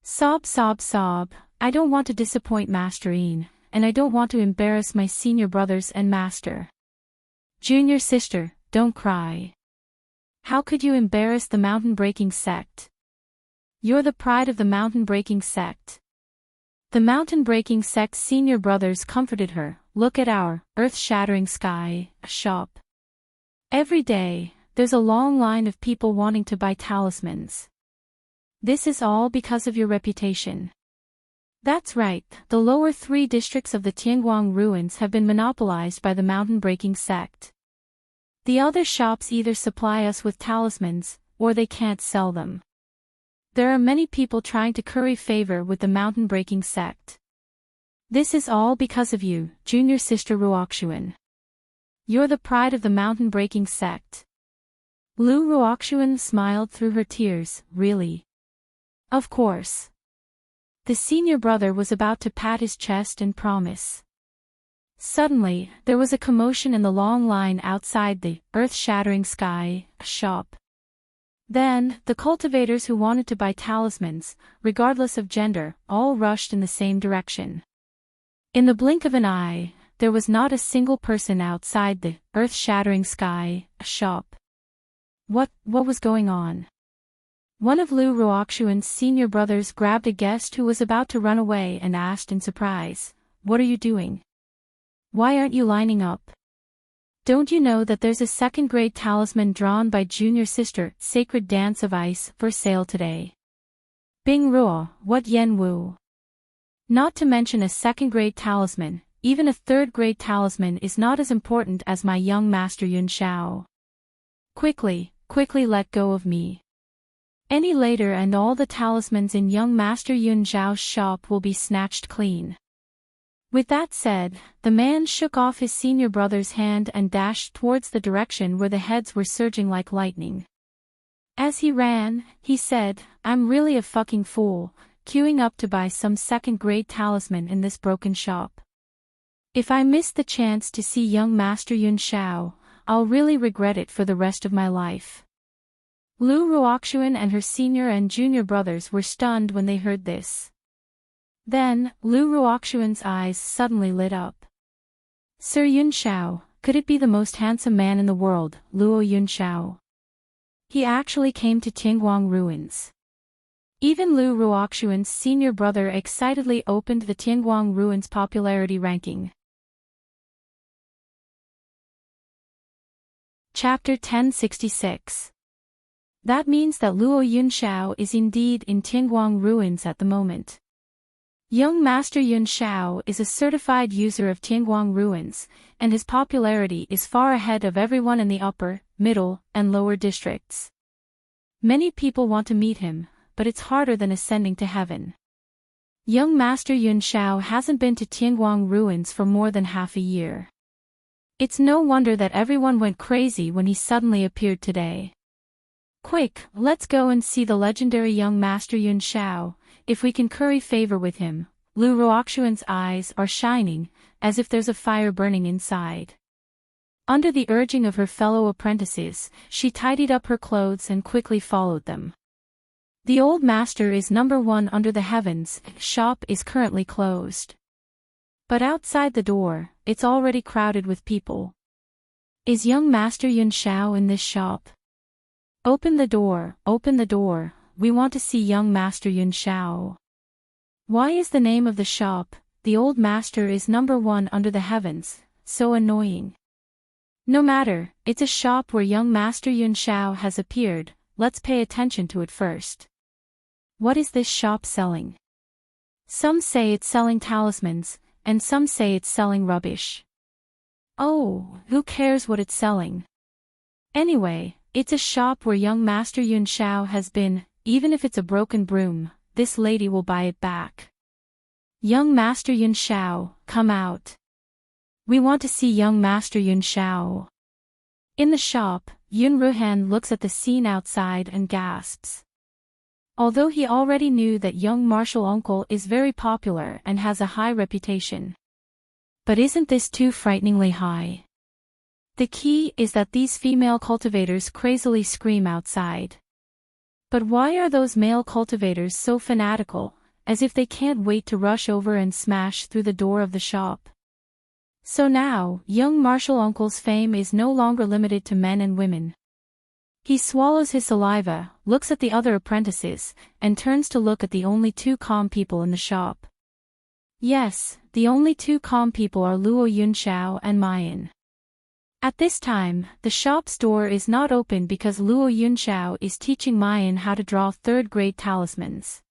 Sob, sob, sob. I don't want to disappoint Master Yin, and I don't want to embarrass my senior brothers and master. Junior sister, don't cry. How could you embarrass the mountain-breaking sect? You're the pride of the mountain-breaking sect. The mountain-breaking sect's senior brothers comforted her. Look at our earth-shattering sky shop. Every day, there's a long line of people wanting to buy talismans. This is all because of your reputation. That's right, the lower 3 districts of the Tianguang ruins have been monopolized by the mountain-breaking sect. The other shops either supply us with talismans, or they can't sell them. There are many people trying to curry favor with the mountain-breaking sect. This is all because of you, junior sister Ruoxuan. You're the pride of the mountain-breaking sect. Lu Ruoxuan smiled through her tears. Really? Of course. The senior brother was about to pat his chest and promise. Suddenly, there was a commotion in the long line outside the earth-shattering sky shop. Then, the cultivators who wanted to buy talismans, regardless of gender, all rushed in the same direction. In the blink of an eye, there was not a single person outside the earth-shattering sky shop. What was going on? One of Lu Ruoxuan's senior brothers grabbed a guest who was about to run away and asked in surprise, "What are you doing? Why aren't you lining up? Don't you know that there's a second-grade talisman drawn by junior sister, Sacred Dance of Ice, for sale today? Bing Ruo, what yen wu? Not to mention a second-grade talisman, even a third-grade talisman is not as important as my young master Yun Shao. Quickly let go of me. Any later and all the talismans in young master Yun Zhao's shop will be snatched clean." With that said, the man shook off his senior brother's hand and dashed towards the direction where the heads were surging like lightning. As he ran, he said, "I'm really a fucking fool, queuing up to buy some second-grade talisman in this broken shop. If I miss the chance to see young master Yun Shao, I'll really regret it for the rest of my life." Lu Ruoxuan and her senior and junior brothers were stunned when they heard this. Then, Lu Ruoxuan's eyes suddenly lit up. "Sir Yun Shao, could it be the most handsome man in the world, Luo Yun Shao? He actually came to Tianguang ruins." Even Lu Ruoxuan's senior brother excitedly opened the Tianguang ruins popularity ranking. Chapter 1066. That means that Luo Yun Shao is indeed in Tianguang ruins at the moment. Young Master Yun Shao is a certified user of Tianguang ruins, and his popularity is far ahead of everyone in the upper, middle, and lower districts. Many people want to meet him, but it's harder than ascending to heaven. Young Master Yun Shao hasn't been to Tianguang ruins for more than half a year. It's no wonder that everyone went crazy when he suddenly appeared today. Quick, let's go and see the legendary young Master Yun Shao. If we can curry favor with him. Lu Ruoxuan's eyes are shining, as if there's a fire burning inside. Under the urging of her fellow apprentices, she tidied up her clothes and quickly followed them. The old master is number 1 under the heavens, shop is currently closed. But outside the door, it's already crowded with people. Is young Master Yun Shao in this shop? Open the door, we want to see young Master Yun Shao. Why is the name of the shop, the old master is number 1 under the heavens, so annoying? No matter, it's a shop where young Master Yun Shao has appeared, let's pay attention to it first. What is this shop selling? Some say it's selling talismans, and some say it's selling rubbish. Oh, who cares what it's selling? Anyway, It's a shop where young Master Yun Xiao has been. Even if it's a broken broom, this lady will buy it back. Young Master Yun Xiao, come out. We want to see young Master Yun Xiao. In the shop, Yun Ruhan looks at the scene outside and gasps. Although he already knew that young martial uncle is very popular and has a high reputation. But isn't this too frighteningly high? The key is that these female cultivators crazily scream outside. But why are those male cultivators so fanatical, as if they can't wait to rush over and smash through the door of the shop? So now, young martial uncle's fame is no longer limited to men and women. He swallows his saliva, looks at the other apprentices, and turns to look at the only two calm people in the shop. Yes, the only two calm people are Luo Yunxiao and Mayan. At this time, the shop's door is not open because Luo Yunxiao is teaching Mayan how to draw third-grade talismans.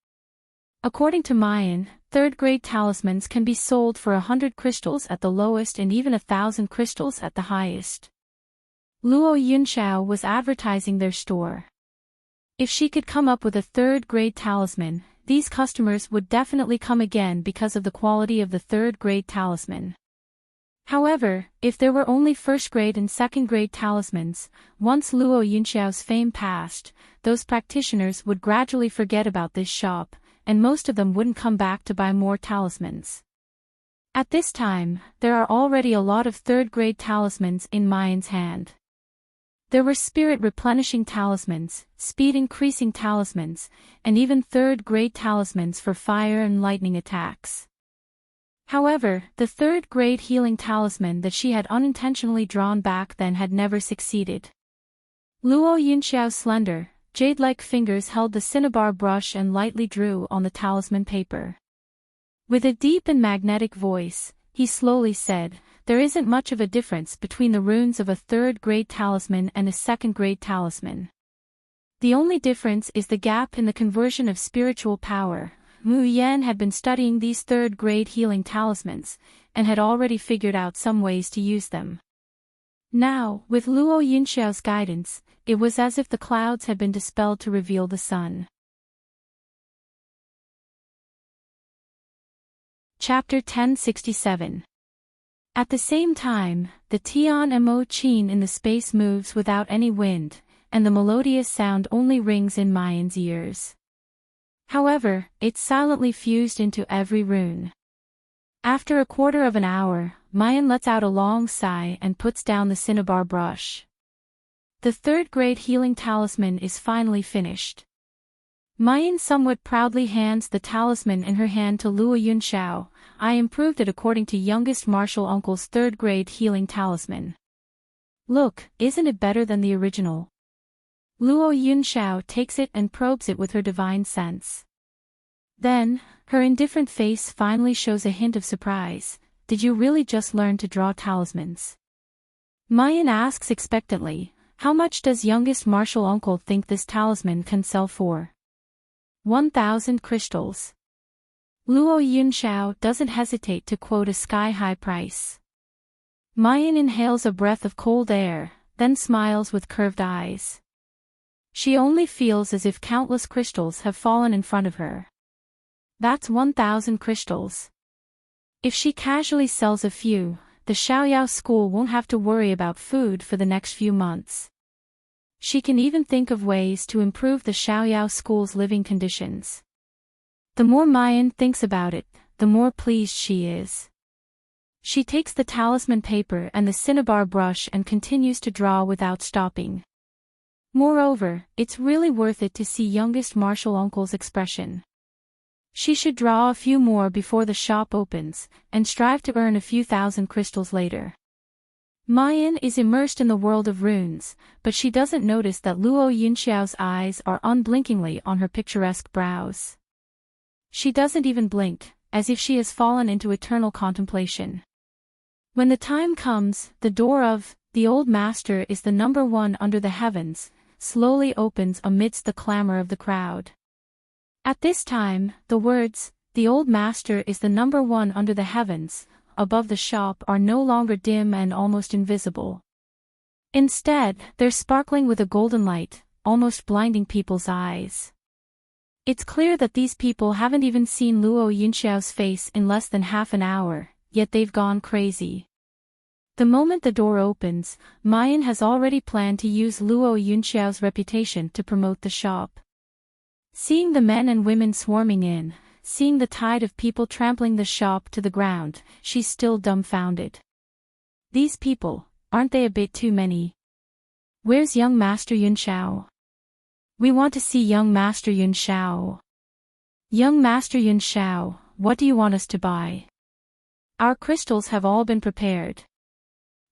According to Mayan, third-grade talismans can be sold for 100 crystals at the lowest and even 1,000 crystals at the highest. Luo Yunxiao was advertising their store. If she could come up with a third-grade talisman, these customers would definitely come again because of the quality of the third-grade talisman. However, if there were only first-grade and second-grade talismans, once Luo Yunxiao's fame passed, those practitioners would gradually forget about this shop, and most of them wouldn't come back to buy more talismans. At this time, there are already a lot of third-grade talismans in Mayan's hand. There were spirit-replenishing talismans, speed-increasing talismans, and even third-grade talismans for fire and lightning attacks. However, the third-grade healing talisman that she had unintentionally drawn back then had never succeeded. Luo Yunxiao's slender, jade-like fingers held the cinnabar brush and lightly drew on the talisman paper. With a deep and magnetic voice, he slowly said, "There isn't much of a difference between the runes of a third-grade talisman and a second-grade talisman. The only difference is the gap in the conversion of spiritual power." Mu Yan had been studying these third-grade healing talismans, and had already figured out some ways to use them. Now, with Luo Yunxiao's guidance, it was as if the clouds had been dispelled to reveal the sun. Chapter 1067. At the same time, the Tian Mo Qin in the space moves without any wind, and the melodious sound only rings in Mayan's ears. However, it's silently fused into every rune. After a quarter of an hour, Mayan lets out a long sigh and puts down the cinnabar brush. The third-grade healing talisman is finally finished. Mayan somewhat proudly hands the talisman in her hand to Luo Yunxiao. "I improved it according to youngest martial uncle's third-grade healing talisman. Look, isn't it better than the original?" Luo Yunxiao takes it and probes it with her divine sense. Then, her indifferent face finally shows a hint of surprise. "Did you really just learn to draw talismans?" Mayan asks expectantly, "How much does youngest martial uncle think this talisman can sell for?" 1,000 crystals. Luo Yunxiao doesn't hesitate to quote a sky-high price. Mayan inhales a breath of cold air, then smiles with curved eyes. She only feels as if countless crystals have fallen in front of her. That's 1,000 crystals. If she casually sells a few, the Xiaoyao school won't have to worry about food for the next few months. She can even think of ways to improve the Xiaoyao school's living conditions. The more Mayan thinks about it, the more pleased she is. She takes the talisman paper and the cinnabar brush and continues to draw without stopping. Moreover, it's really worth it to see youngest martial uncle's expression. She should draw a few more before the shop opens, and strive to earn a few thousand crystals later. Mayan is immersed in the world of runes, but she doesn't notice that Luo Yunxiao's eyes are unblinkingly on her picturesque brows. She doesn't even blink, as if she has fallen into eternal contemplation. When the time comes, the door of "the old master is the number one under the heavens" slowly opens amidst the clamor of the crowd. At this time, the words, "the old master is the number one under the heavens," above the shop are no longer dim and almost invisible. Instead, they're sparkling with a golden light, almost blinding people's eyes. It's clear that these people haven't even seen Luo Yunxiao's face in less than half an hour, yet they've gone crazy. The moment the door opens, Mayan has already planned to use Luo Yunxiao's reputation to promote the shop. Seeing the men and women swarming in, seeing the tide of people trampling the shop to the ground, she's still dumbfounded. These people, aren't they a bit too many? Where's young Master Yunxiao? We want to see young Master Yunxiao. Young Master Yunxiao, what do you want us to buy? Our crystals have all been prepared.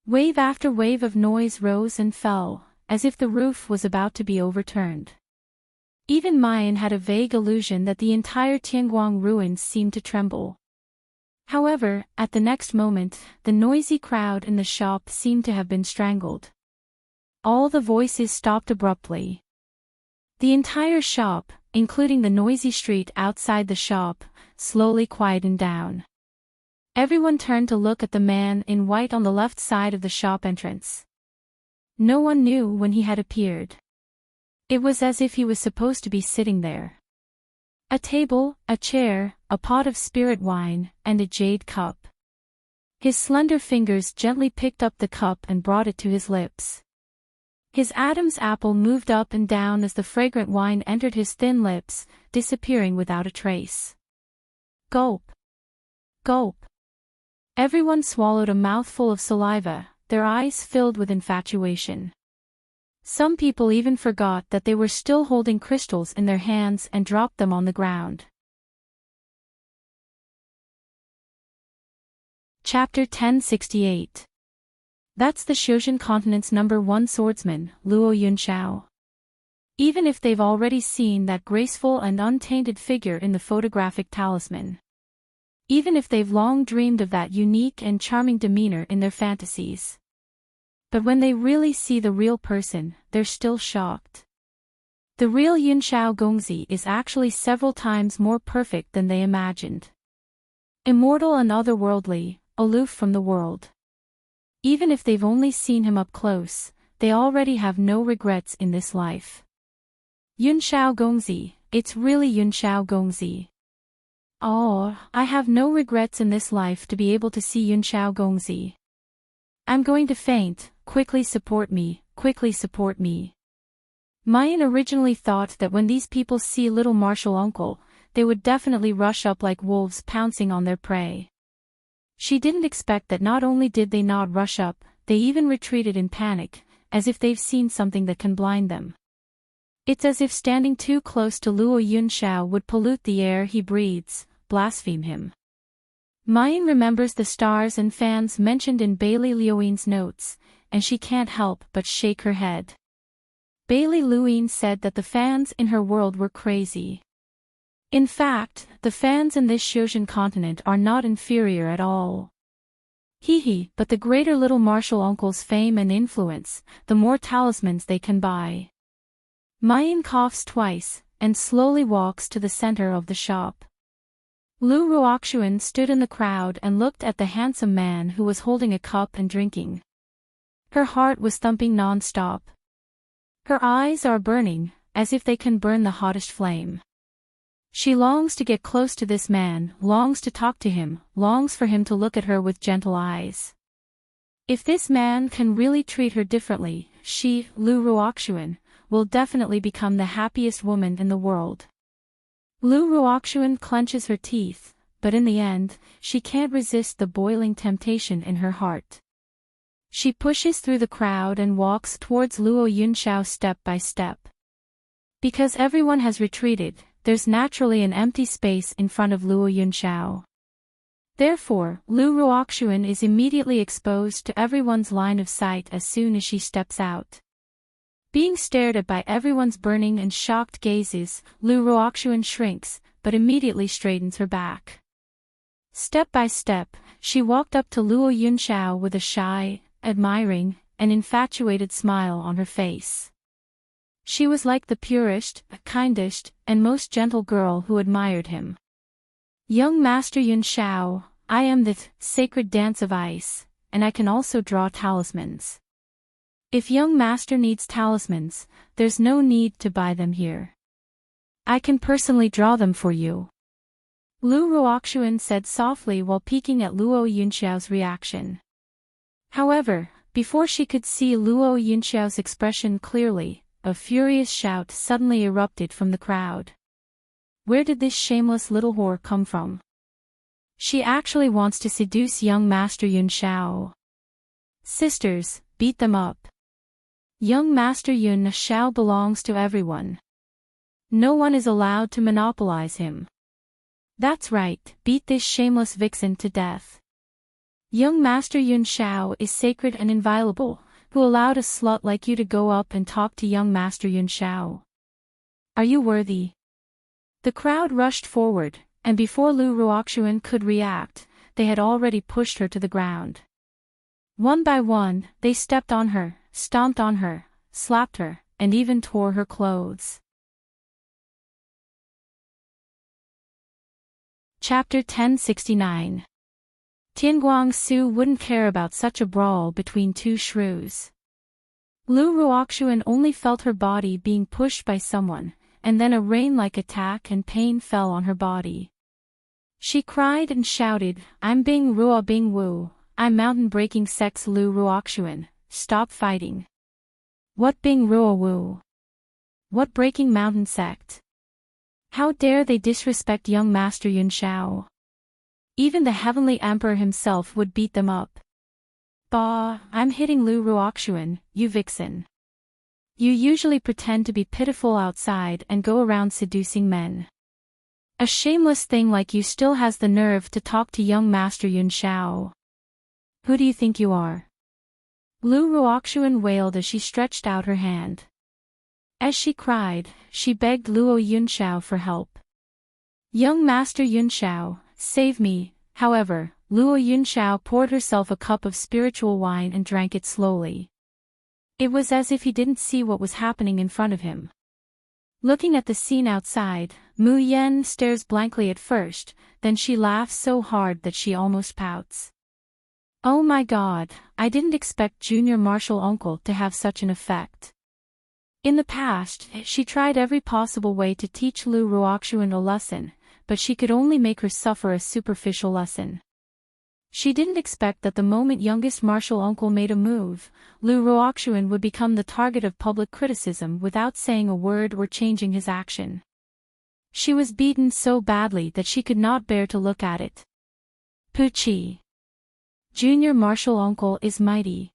Wave after wave of noise rose and fell, as if the roof was about to be overturned. Even Mayan had a vague illusion that the entire Tianguang ruins seemed to tremble. However, at the next moment, the noisy crowd in the shop seemed to have been strangled. All the voices stopped abruptly. The entire shop, including the noisy street outside the shop, slowly quietened down. Everyone turned to look at the man in white on the left side of the shop entrance. No one knew when he had appeared. It was as if he was supposed to be sitting there. A table, a chair, a pot of spirit wine, and a jade cup. His slender fingers gently picked up the cup and brought it to his lips. His Adam's apple moved up and down as the fragrant wine entered his thin lips, disappearing without a trace. Gulp. Gulp. Everyone swallowed a mouthful of saliva, their eyes filled with infatuation. Some people even forgot that they were still holding crystals in their hands and dropped them on the ground. Chapter 1068. That's the Xiuzhen continent's #1 swordsman, Luo Yunxiao. Even if they've already seen that graceful and untainted figure in the photographic talisman. Even if they've long dreamed of that unique and charming demeanor in their fantasies. But when they really see the real person, they're still shocked. The real Yunxiao Gongzi is actually several times more perfect than they imagined. Immortal and otherworldly, aloof from the world. Even if they've only seen him up close, they already have no regrets in this life. Yunxiao Gongzi, it's really Yunxiao Gongzi. Oh, I have no regrets in this life to be able to see Yunxiao Gongzi. I'm going to faint, quickly support me, quickly support me. Mayan originally thought that when these people see little martial uncle, they would definitely rush up like wolves pouncing on their prey. She didn't expect that not only did they not rush up, they even retreated in panic, as if they've seen something that can blind them. It's as if standing too close to Luo Yunxiao would pollute the air he breathes, blaspheme him. Mayan remembers the stars and fans mentioned in Bailey Liuin's notes, and she can't help but shake her head. Bailey Liuin said that the fans in her world were crazy. In fact, the fans in this Xiuzhen continent are not inferior at all. Hee, but the greater little martial uncle's fame and influence, the more talismans they can buy. Mayan coughs twice, and slowly walks to the center of the shop. Lu Ruoxuan stood in the crowd and looked at the handsome man who was holding a cup and drinking. Her heart was thumping non-stop. Her eyes are burning, as if they can burn the hottest flame. She longs to get close to this man, longs to talk to him, longs for him to look at her with gentle eyes. If this man can really treat her differently, she, Lu Ruoxuan, will definitely become the happiest woman in the world. Lu Ruoxuan clenches her teeth, but in the end, she can't resist the boiling temptation in her heart. She pushes through the crowd and walks towards Luo Yunxiao step by step. Because everyone has retreated, there's naturally an empty space in front of Luo Yunxiao. Therefore, Lu Ruoxuan is immediately exposed to everyone's line of sight as soon as she steps out. Being stared at by everyone's burning and shocked gazes, Lu Ruoxuan shrinks, but immediately straightens her back. Step by step, she walked up to Luo Yunxiao with a shy, admiring, and infatuated smile on her face. She was like the purest, kindest, and most gentle girl who admired him. Young Master Yunxiao, I am the sacred dance of ice, and I can also draw talismans. If young master needs talismans, there's no need to buy them here. I can personally draw them for you. Lu Ruoxuan said softly while peeking at Luo Yunxiao's reaction. However, before she could see Luo Yunxiao's expression clearly, a furious shout suddenly erupted from the crowd. Where did this shameless little whore come from? She actually wants to seduce young Master Yunxiao. Sisters, beat them up. Young Master Yunxiao belongs to everyone. No one is allowed to monopolize him. That's right, beat this shameless vixen to death. Young Master Yunxiao is sacred and inviolable. Who allowed a slut like you to go up and talk to young Master Yunxiao? Are you worthy? The crowd rushed forward, and before Lu Ruoxuan could react, they had already pushed her to the ground. One by one, they stepped on her, stomped on her, slapped her, and even tore her clothes. Chapter 1069. Tianguang Su wouldn't care about such a brawl between two shrews. Lu Ruoxuan only felt her body being pushed by someone, and then a rain-like attack and pain fell on her body. She cried and shouted, I'm Bing Ruo Bing Wu, I'm mountain-breaking sex Lu Ruoxuan, stop fighting. What Bing Ruo Wu? What breaking mountain sect? How dare they disrespect young Master Yunxiao? Even the Heavenly Emperor himself would beat them up. Bah, I'm hitting Lu Ruoxuan, you vixen. You usually pretend to be pitiful outside and go around seducing men. A shameless thing like you still has the nerve to talk to young Master Yunxiao. Who do you think you are? Lu Ruoxuan wailed as she stretched out her hand. As she cried, she begged Luo Yunxiao for help. Young Master Yunxiao, save me. However, Luo Yunxiao poured herself a cup of spiritual wine and drank it slowly. It was as if he didn't see what was happening in front of him. Looking at the scene outside, Mu Yan stares blankly at first, then she laughs so hard that she almost pouts. Oh my god, I didn't expect Junior Martial Uncle to have such an effect. In the past, she tried every possible way to teach Lu Ruoxuan a lesson, but she could only make her suffer a superficial lesson. She didn't expect that the moment youngest Martial Uncle made a move, Lu Ruoxuan would become the target of public criticism without saying a word or changing his action. She was beaten so badly that she could not bear to look at it. Puchi. Junior Martial Uncle is mighty.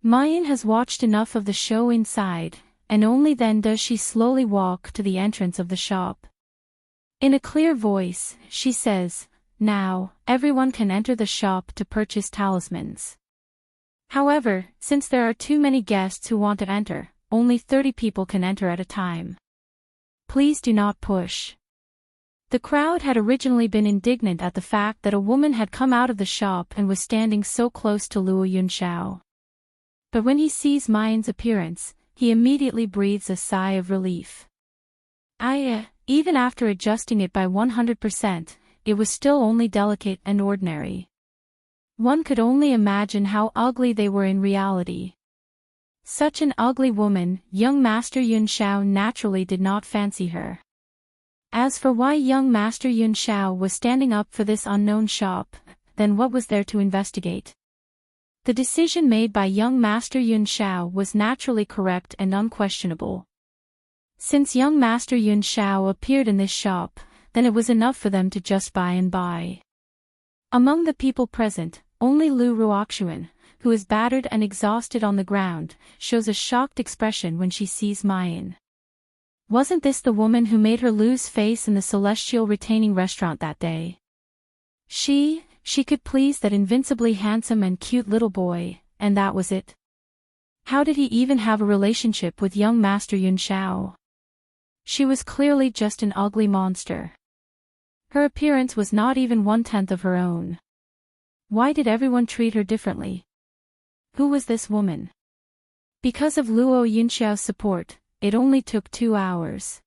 Mayan has watched enough of the show inside, and only then does she slowly walk to the entrance of the shop. In a clear voice, she says, now, everyone can enter the shop to purchase talismans. However, since there are too many guests who want to enter, only 30 people can enter at a time. Please do not push. The crowd had originally been indignant at the fact that a woman had come out of the shop and was standing so close to Luo Yunxiao. But when he sees Mayan's appearance, he immediately breathes a sigh of relief. Even after adjusting it by 100%, it was still only delicate and ordinary. One could only imagine how ugly they were in reality. Such an ugly woman, young Master Yunxiao naturally did not fancy her. As for why young Master Yunxiao was standing up for this unknown shop, then what was there to investigate? The decision made by young Master Yunxiao was naturally correct and unquestionable. Since young Master Yunxiao appeared in this shop, then it was enough for them to just buy and buy. Among the people present, only Lu Ruoxuan, who is battered and exhausted on the ground, shows a shocked expression when she sees Mayan. Wasn't this the woman who made her lose face in the Celestial Retaining Restaurant that day? She could please that invincibly handsome and cute little boy, and that was it. How did he even have a relationship with young Master Yunxiao? She was clearly just an ugly monster. Her appearance was not even 1/10 of her own. Why did everyone treat her differently? Who was this woman? Because of Luo Yunxiao's support, it only took 2 hours.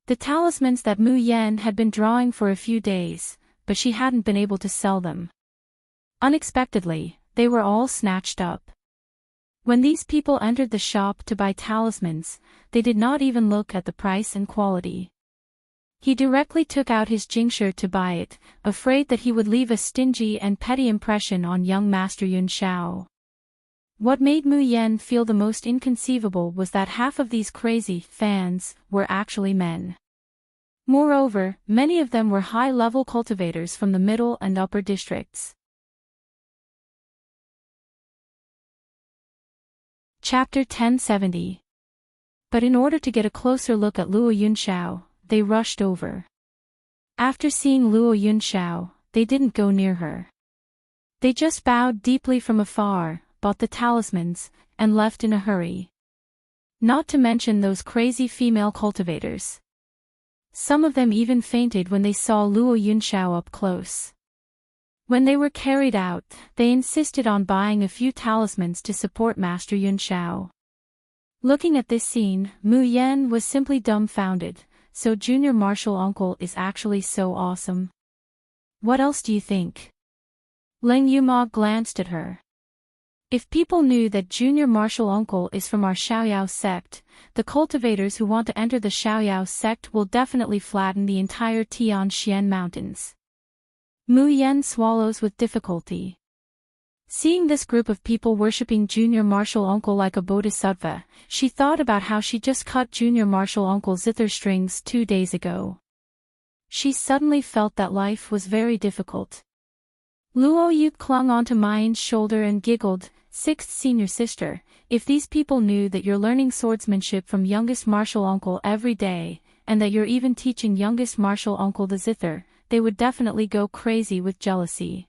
The talismans that Mu Yan had been drawing for a few days, but she hadn't been able to sell them. Unexpectedly, they were all snatched up. When these people entered the shop to buy talismans, they did not even look at the price and quality. He directly took out his jingsher to buy it, afraid that he would leave a stingy and petty impression on young Master Yun Xiao. What made Mu Yen feel the most inconceivable was that half of these crazy fans were actually men. Moreover, many of them were high-level cultivators from the middle and upper districts. Chapter 1070. But in order to get a closer look at Luo Yunxiao, they rushed over. After seeing Luo Yunxiao, they didn't go near her. They just bowed deeply from afar, bought the talismans, and left in a hurry. Not to mention those crazy female cultivators. Some of them even fainted when they saw Luo Yunxiao up close. When they were carried out, they insisted on buying a few talismans to support Master Yunxiao. Looking at this scene, Mu Yen was simply dumbfounded. So Junior Martial Uncle is actually so awesome. What else do you think? Leng Yuma glanced at her. If people knew that Junior Martial Uncle is from our Xiaoyao sect, the cultivators who want to enter the Xiaoyao sect will definitely flatten the entire Tianxian mountains. Mu Yen swallows with difficulty. Seeing this group of people worshipping Junior Martial Uncle like a bodhisattva, she thought about how she just cut Junior Martial Uncle's zither strings 2 days ago. She suddenly felt that life was very difficult. Luo Yu clung onto Mayan's shoulder and giggled, "Sixth senior sister, if these people knew that you're learning swordsmanship from youngest martial uncle every day, and that you're even teaching youngest martial uncle the zither, they would definitely go crazy with jealousy."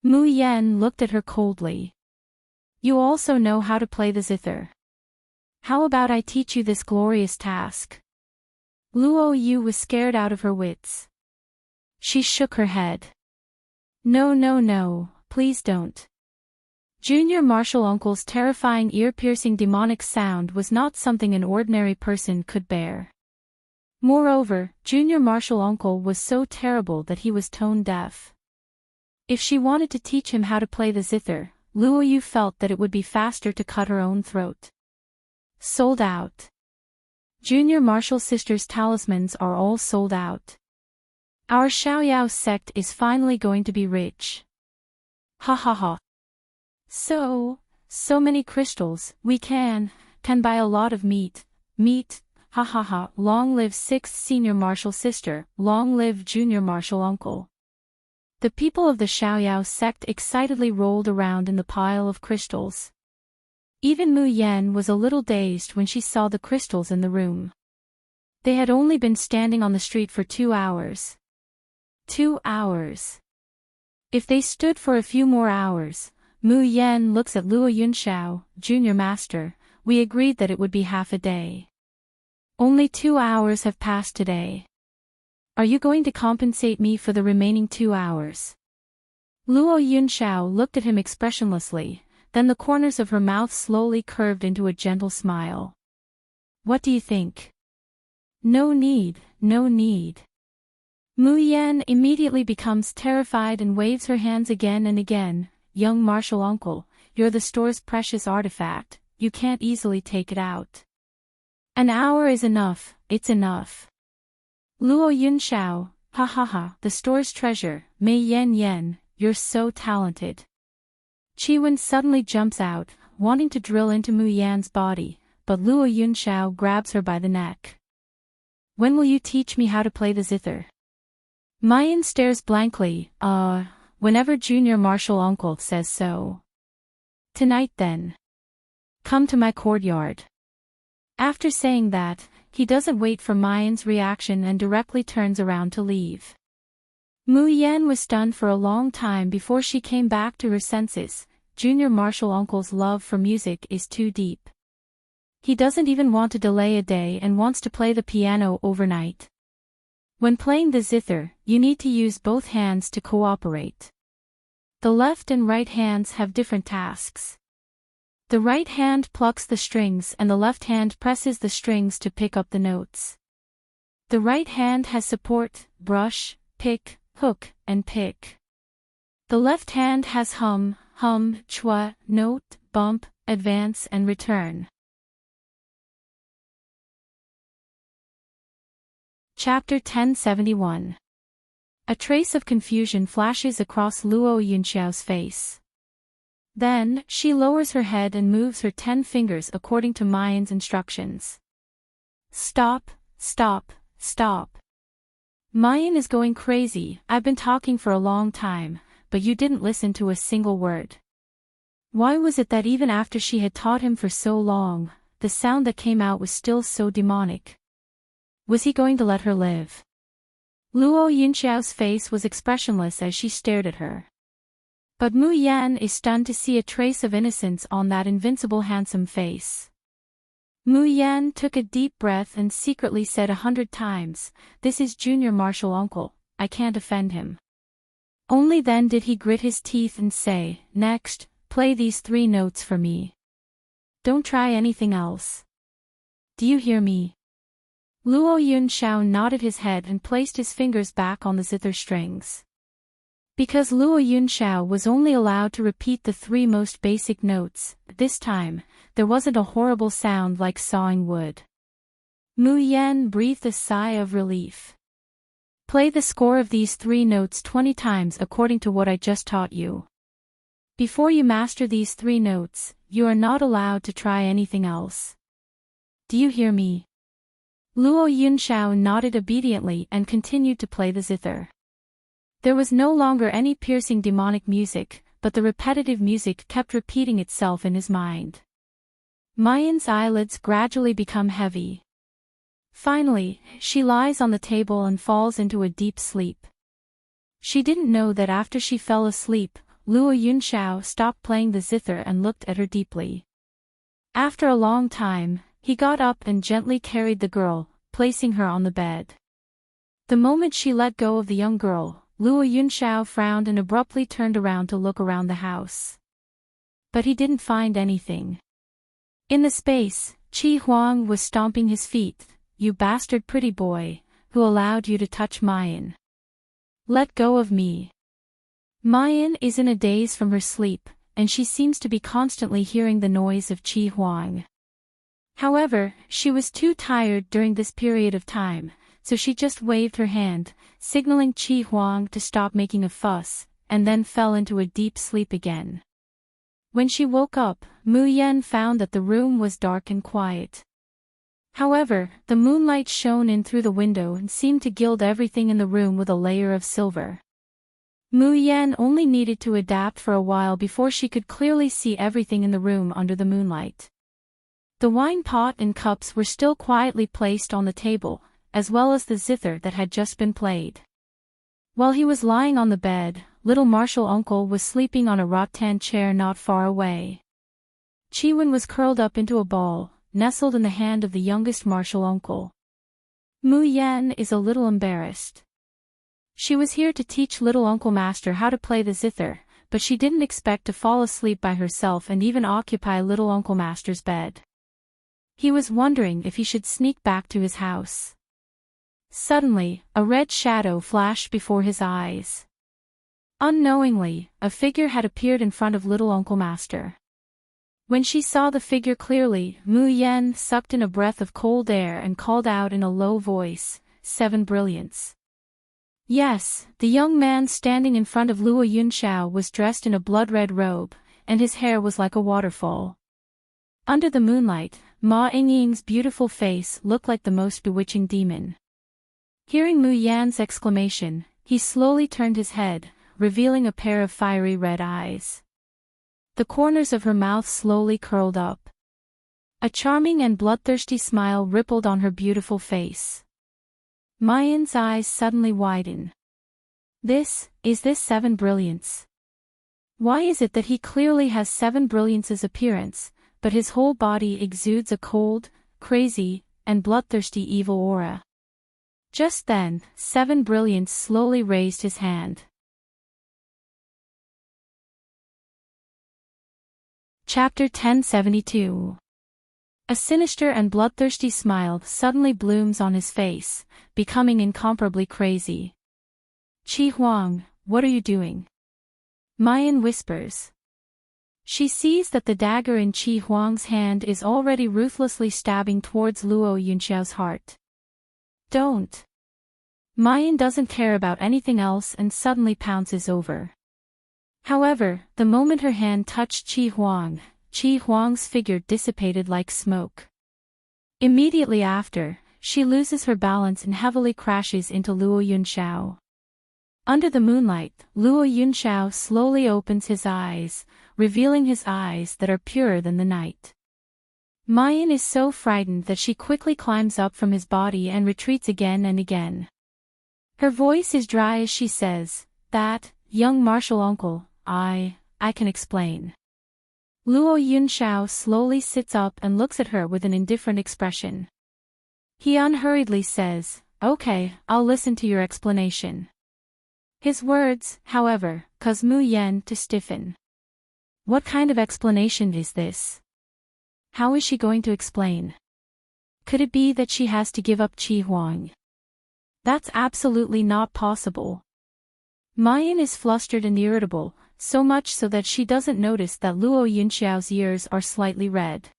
Mu Yen looked at her coldly. "You also know how to play the zither. How about I teach you this glorious task?" Luo Yu was scared out of her wits. She shook her head. "No, no, no, please don't." Junior Martial Uncle's terrifying ear-piercing demonic sound was not something an ordinary person could bear. Moreover, Junior Martial Uncle was so terrible that he was tone-deaf. If she wanted to teach him how to play the zither, Luo Yu felt that it would be faster to cut her own throat. Sold out. Junior Martial Sisters' talismans are all sold out. Our Xiaoyao sect is finally going to be rich. Ha ha ha. So many crystals, we can buy a lot of meat, ha ha ha. Long live 6th Senior Martial Sister, long live Junior Martial Uncle. The people of the Xiaoyao sect excitedly rolled around in the pile of crystals. Even Mu Yen was a little dazed when she saw the crystals in the room. They had only been standing on the street for 2 hours. 2 hours. If they stood for a few more hours, Mu Yen looks at Luo Yunxiao, Junior Master, we agreed that it would be half a day. Only 2 hours have passed today. Are you going to compensate me for the remaining 2 hours? Luo Yunxiao looked at him expressionlessly, then the corners of her mouth slowly curved into a gentle smile. What do you think? No need, no need. Mu Yen immediately becomes terrified and waves her hands again and again. Young Martial Uncle, you're the store's precious artifact, you can't easily take it out. An hour is enough, it's enough. Luo Yunxiao, ha ha ha, the store's treasure, Mei Yen Yen, you're so talented. Chiwen suddenly jumps out, wanting to drill into Mu Yan's body, but Luo Yunxiao grabs her by the neck. When will you teach me how to play the zither? Mayan stares blankly, whenever Junior Martial Uncle says so. Tonight then. Come to my courtyard. After saying that, he doesn't wait for Mayan's reaction and directly turns around to leave. Mu Yen was stunned for a long time before she came back to her senses. Junior Martial Uncle's love for music is too deep. He doesn't even want to delay a day and wants to play the piano overnight. When playing the zither, you need to use both hands to cooperate. The left and right hands have different tasks. The right hand plucks the strings and the left hand presses the strings to pick up the notes. The right hand has support, brush, pick, hook, and pick. The left hand has hum, chua, note, bump, advance and return. Chapter 1071. A trace of confusion flashes across Luo Yunxiao's face. Then, she lowers her head and moves her 10 fingers according to Mayan's instructions. Stop, stop, stop. Mayan is going crazy. I've been talking for a long time, but you didn't listen to a single word. Why was it that even after she had taught him for so long, the sound that came out was still so demonic? Was he going to let her live? Luo Yunxiao's face was expressionless as she stared at her. But Mu Yan is stunned to see a trace of innocence on that invincible handsome face. Mu Yan took a deep breath and secretly said 100 times, "This is Junior Martial Uncle, I can't offend him." Only then did he grit his teeth and say, "Next, play these 3 notes for me. Don't try anything else. Do you hear me?" Luo Yunxiao nodded his head and placed his fingers back on the zither strings. Because Luo Yunxiao was only allowed to repeat the 3 most basic notes, this time, there wasn't a horrible sound like sawing wood. Mu Yan breathed a sigh of relief. Play the score of these 3 notes 20 times according to what I just taught you. Before you master these 3 notes, you are not allowed to try anything else. Do you hear me? Luo Yunxiao nodded obediently and continued to play the zither. There was no longer any piercing demonic music, but the repetitive music kept repeating itself in his mind. Mayan's eyelids gradually become heavy. Finally, she lies on the table and falls into a deep sleep. She didn't know that after she fell asleep, Luo Yunxiao stopped playing the zither and looked at her deeply. After a long time, he got up and gently carried the girl, placing her on the bed. The moment she let go of the young girl, Luo Yunxiao frowned and abruptly turned around to look around the house. But he didn't find anything. In the space, Qi Huang was stomping his feet. "You bastard pretty boy, who allowed you to touch Mayan? Let go of me." Mayan is in a daze from her sleep, and she seems to be constantly hearing the noise of Qi Huang. However, she was too tired during this period of time, so she just waved her hand, signaling Qi Huang to stop making a fuss, and then fell into a deep sleep again. When she woke up, Mu Yan found that the room was dark and quiet. However, the moonlight shone in through the window and seemed to gild everything in the room with a layer of silver. Mu Yan only needed to adapt for a while before she could clearly see everything in the room under the moonlight. The wine pot and cups were still quietly placed on the table, as well as the zither that had just been played. While he was lying on the bed, little martial uncle was sleeping on a rattan chair not far away. Chiwen was curled up into a ball, nestled in the hand of the youngest martial uncle. Mu Yan is a little embarrassed. She was here to teach little Uncle Master how to play the zither, but she didn't expect to fall asleep by herself and even occupy little Uncle Master's bed. He was wondering if he should sneak back to his house. Suddenly, a red shadow flashed before his eyes. Unknowingly, a figure had appeared in front of little Uncle Master. When she saw the figure clearly, Mu Yan sucked in a breath of cold air and called out in a low voice, 7 brilliants. Yes, the young man standing in front of Luo Yunxiao was dressed in a blood-red robe, and his hair was like a waterfall. Under the moonlight, Ma Yingying's beautiful face looked like the most bewitching demon. Hearing Mu Yan's exclamation, he slowly turned his head, revealing a pair of fiery red eyes. The corners of her mouth slowly curled up. A charming and bloodthirsty smile rippled on her beautiful face. Mayan's eyes suddenly widened. Is this 7 brilliants? Why is it that he clearly has 7 brilliants' appearance, but his whole body exudes a cold, crazy, and bloodthirsty evil aura? Just then, 7 brilliants slowly raised his hand. Chapter 1072. A sinister and bloodthirsty smile suddenly blooms on his face, becoming incomparably crazy. Qi Huang, what are you doing? Mayan whispers. She sees that the dagger in Qi Huang's hand is already ruthlessly stabbing towards Luo Yunxiao's heart. Don't. Mayan doesn't care about anything else and suddenly pounces over. However, the moment her hand touched Qi Huang's figure dissipated like smoke. Immediately after, she loses her balance and heavily crashes into Luo Yunxiao. Under the moonlight, Luo Yunxiao slowly opens his eyes, revealing his eyes that are purer than the night. Mayan is so frightened that she quickly climbs up from his body and retreats again and again. Her voice is dry as she says, "That, young martial uncle, I can explain." Luo Yunxiao slowly sits up and looks at her with an indifferent expression. He unhurriedly says, "Okay, I'll listen to your explanation." His words, however, cause Mu Yan to stiffen. What kind of explanation is this? How is she going to explain? Could it be that she has to give up Qi Huang? That's absolutely not possible. Mayan is flustered and irritable, so much so that she doesn't notice that Luo Yunxiao's ears are slightly red.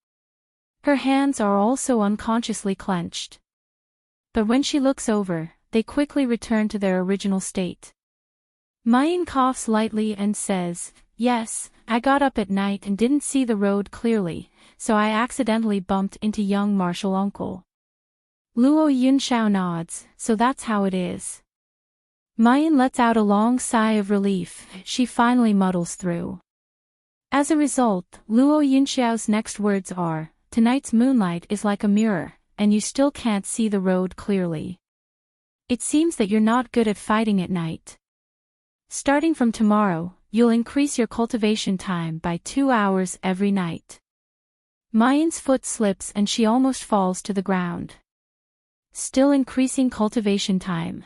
Her hands are also unconsciously clenched. But when she looks over, they quickly return to their original state. Mayan coughs lightly and says, "Yes, I got up at night and didn't see the road clearly, so I accidentally bumped into young martial uncle." Luo Yunxiao nods, "So that's how it is." Mayan lets out a long sigh of relief. She finally muddles through. As a result, Luo Yunxiao's next words are, "Tonight's moonlight is like a mirror, and you still can't see the road clearly. It seems that you're not good at fighting at night. Starting from tomorrow, you'll increase your cultivation time by 2 hours every night." Mayan's foot slips and she almost falls to the ground. Still increasing cultivation time.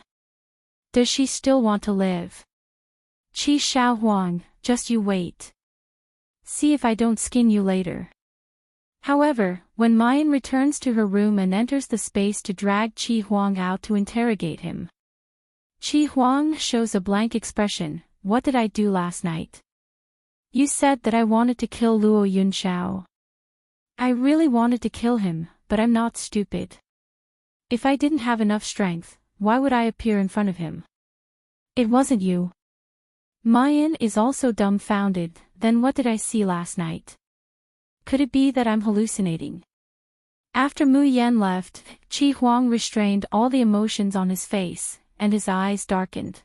Does she still want to live? Qi Huang, just you wait. See if I don't skin you later. However, when Mayan returns to her room and enters the space to drag Qi Huang out to interrogate him, Qi Huang shows a blank expression. "What did I do last night? You said that I wanted to kill Luo Yunxiao. I really wanted to kill him, but I'm not stupid. If I didn't have enough strength, why would I appear in front of him? It wasn't you." Mayan is also dumbfounded. Then what did I see last night? Could it be that I'm hallucinating? After Mu Yan left, Qi Huang restrained all the emotions on his face, and his eyes darkened.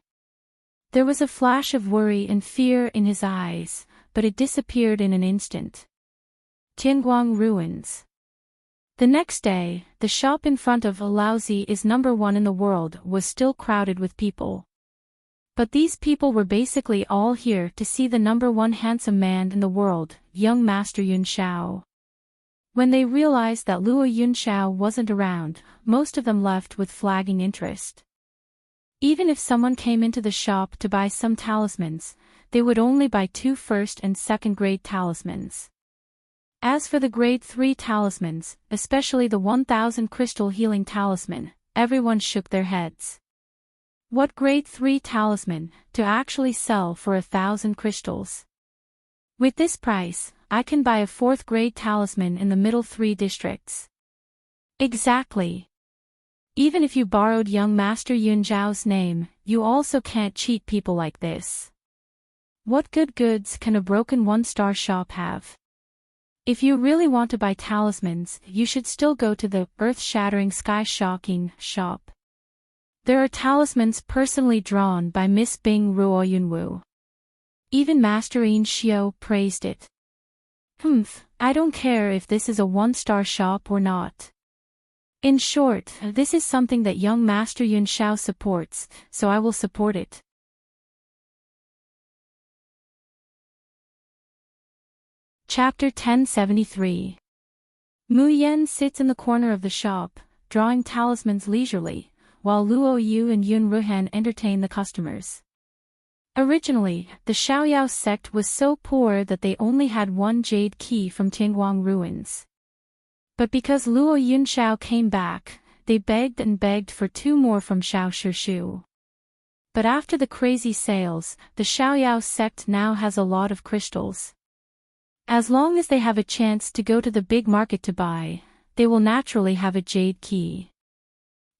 There was a flash of worry and fear in his eyes, but it disappeared in an instant. Tianguang Ruins. The next day, the shop in front of Alaozi is #1 in the world was still crowded with people. But these people were basically all here to see the #1 handsome man in the world, young Master Yunxiao. When they realized that Luo Yunxiao wasn't around, most of them left with flagging interest. Even if someone came into the shop to buy some talismans, they would only buy 2 first and second grade talismans. As for the grade 3 talismans, especially the 1000 crystal healing talisman, everyone shook their heads. What grade 3 talisman to actually sell for 1000 crystals? With this price, I can buy a 4th grade talisman in the middle 3 districts. Exactly. Even if you borrowed young Master Yunjiao's name, you also can't cheat people like this. What good goods can a broken 1-star shop have? If you really want to buy talismans, you should still go to the earth-shattering, sky-shocking shop. There are talismans personally drawn by Miss Bing Ruoyunwu. Even Master Yin Xiao praised it. I don't care if this is a 1-star shop or not. In short, this is something that young Master Yun Xiao supports, so I will support it. Chapter 1073. Mu Yan sits in the corner of the shop, drawing talismans leisurely, while Luo Yu and Yun Ruhan entertain the customers. Originally, the Xiaoyao sect was so poor that they only had 1 jade key from Tianguang Ruins. But because Luo Yunxiao came back, they begged and begged for 2 more from Xiao Shishu. But after the crazy sales, the Xiaoyao sect now has a lot of crystals. As long as they have a chance to go to the big market to buy, they will naturally have a jade key.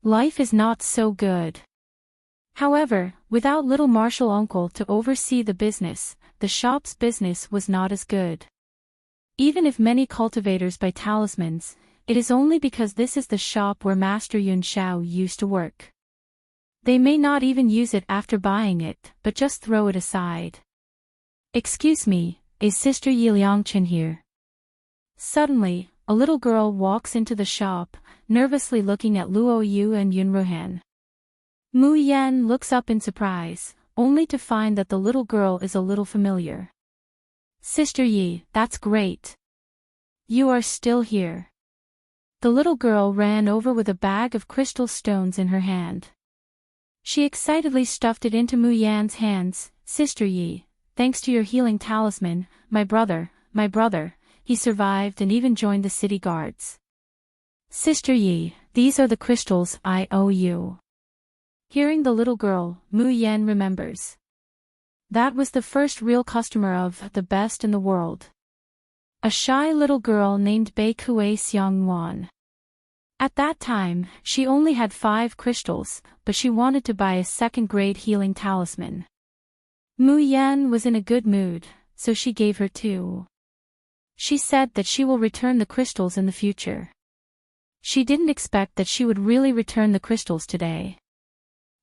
Life is not so good. However, without little Marshall uncle to oversee the business, the shop's business was not as good. Even if many cultivators buy talismans, it is only because this is the shop where Master Yun Xiao used to work. They may not even use it after buying it, but just throw it aside. Excuse me, is Sister Yi Liangchen here? Suddenly, a little girl walks into the shop, nervously looking at Luo Yu and Yun Ruhan. Mu Yan looks up in surprise, only to find that the little girl is a little familiar. Sister Yi, that's great. You are still here. The little girl ran over with a bag of crystal stones in her hand. She excitedly stuffed it into Mu Yan's hands. Sister Yi, thanks to your healing talisman, my brother, he survived and even joined the city guards. Sister Yi, these are the crystals I owe you. Hearing the little girl, Mu Yan remembers. That was the first real customer of the best in the world. A shy little girl named Bei Kuei Xiangwan. At that time, she only had 5 crystals, but she wanted to buy a second-grade healing talisman. Mu Yan was in a good mood, so she gave her 2. She said that she will return the crystals in the future. She didn't expect that she would really return the crystals today.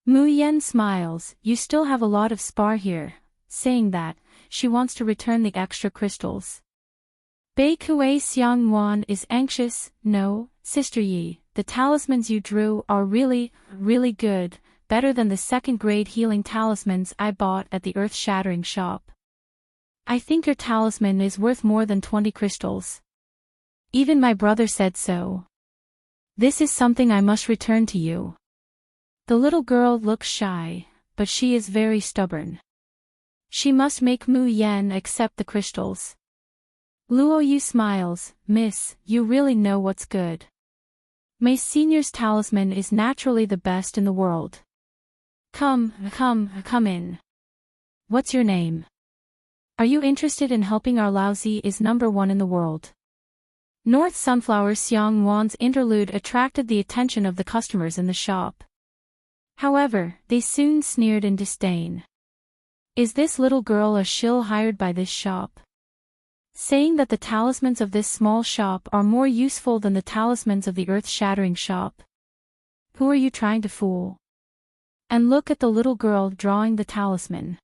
Mu Yan smiles. You still have a lot of spar here, saying that, she wants to return the extra crystals. Bei Kuei Xiangwan is anxious. No, Sister Yi, the talismans you drew are really good, better than the second-grade healing talismans I bought at the earth-shattering shop. I think your talisman is worth more than 20 crystals. Even my brother said so. This is something I must return to you. The little girl looks shy, but she is very stubborn. She must make Mu Yan accept the crystals. Luo Yu smiles. Miss, you really know what's good. My senior's talisman is naturally the best in the world. Come in. What's your name? Are you interested in helping our Laozi is #1 in the world? North Sunflower Xiangwan's interlude attracted the attention of the customers in the shop. However, they soon sneered in disdain. Is this little girl a shill hired by this shop? Saying that the talismans of this small shop are more useful than the talismans of the earth-shattering shop. Who are you trying to fool? And look at the little girl drawing the talisman.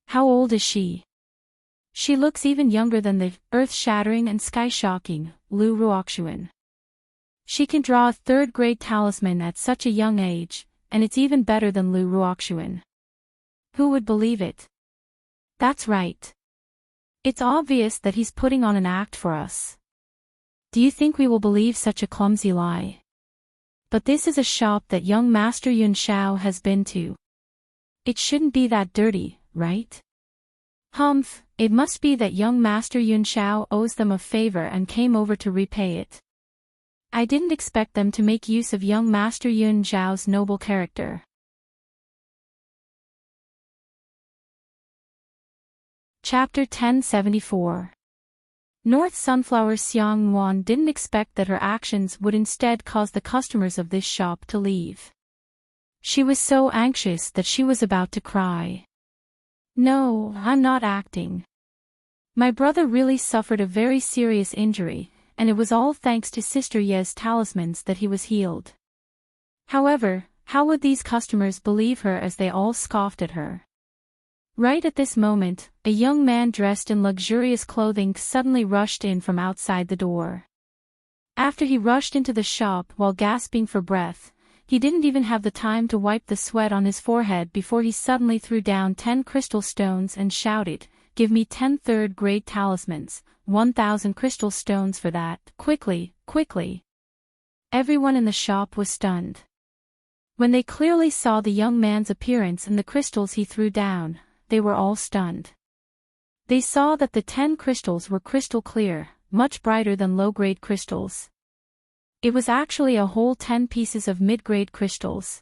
How old is she? She looks even younger than the earth-shattering and sky-shocking Lu Ruoxuan. She can draw a 3rd-grade talisman at such a young age, and it's even better than Lu Ruoxuan. Who would believe it? That's right. It's obvious that he's putting on an act for us. Do you think we will believe such a clumsy lie? But this is a shop that young Master Yun Xiao has been to. It shouldn't be that dirty, right? Humph, it must be that young Master Yun Xiao owes them a favor and came over to repay it. I didn't expect them to make use of young Master Yun Xiao's noble character. Chapter 1074. North Sunflower Xiangwan didn't expect that her actions would instead cause the customers of this shop to leave. She was so anxious that she was about to cry. No, I'm not acting. My brother really suffered a very serious injury, and it was all thanks to Sister Ye's talismans that he was healed. However, how would these customers believe her as they all scoffed at her? Right at this moment, a young man dressed in luxurious clothing suddenly rushed in from outside the door. After he rushed into the shop while gasping for breath, he didn't even have the time to wipe the sweat on his forehead before he suddenly threw down 10 crystal stones and shouted, "Give me 10 3rd-grade talismans, 1,000 crystal stones for that, quickly, quickly." Everyone in the shop was stunned. When they clearly saw the young man's appearance and the crystals he threw down, they were all stunned. They saw that the 10 crystals were crystal clear, much brighter than low-grade crystals. It was actually a whole 10 pieces of mid-grade crystals.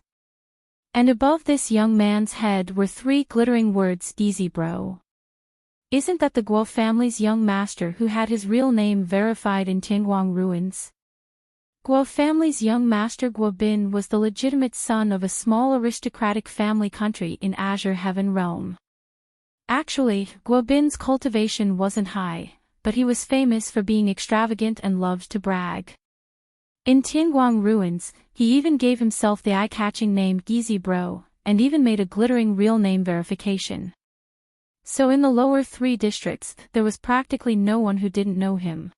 And above this young man's head were 3 glittering words, "Easy bro." Isn't that the Guo family's young master who had his real name verified in Tianguang ruins? Guo family's young master Guo Bin was the legitimate son of a small aristocratic family country in Azure Heaven Realm. Actually, Guo Bin's cultivation wasn't high, but he was famous for being extravagant and loved to brag. In Tianguang ruins, he even gave himself the eye-catching name Easy Bro, and even made a glittering real name verification. So in the lower 3 districts, there was practically no one who didn't know him.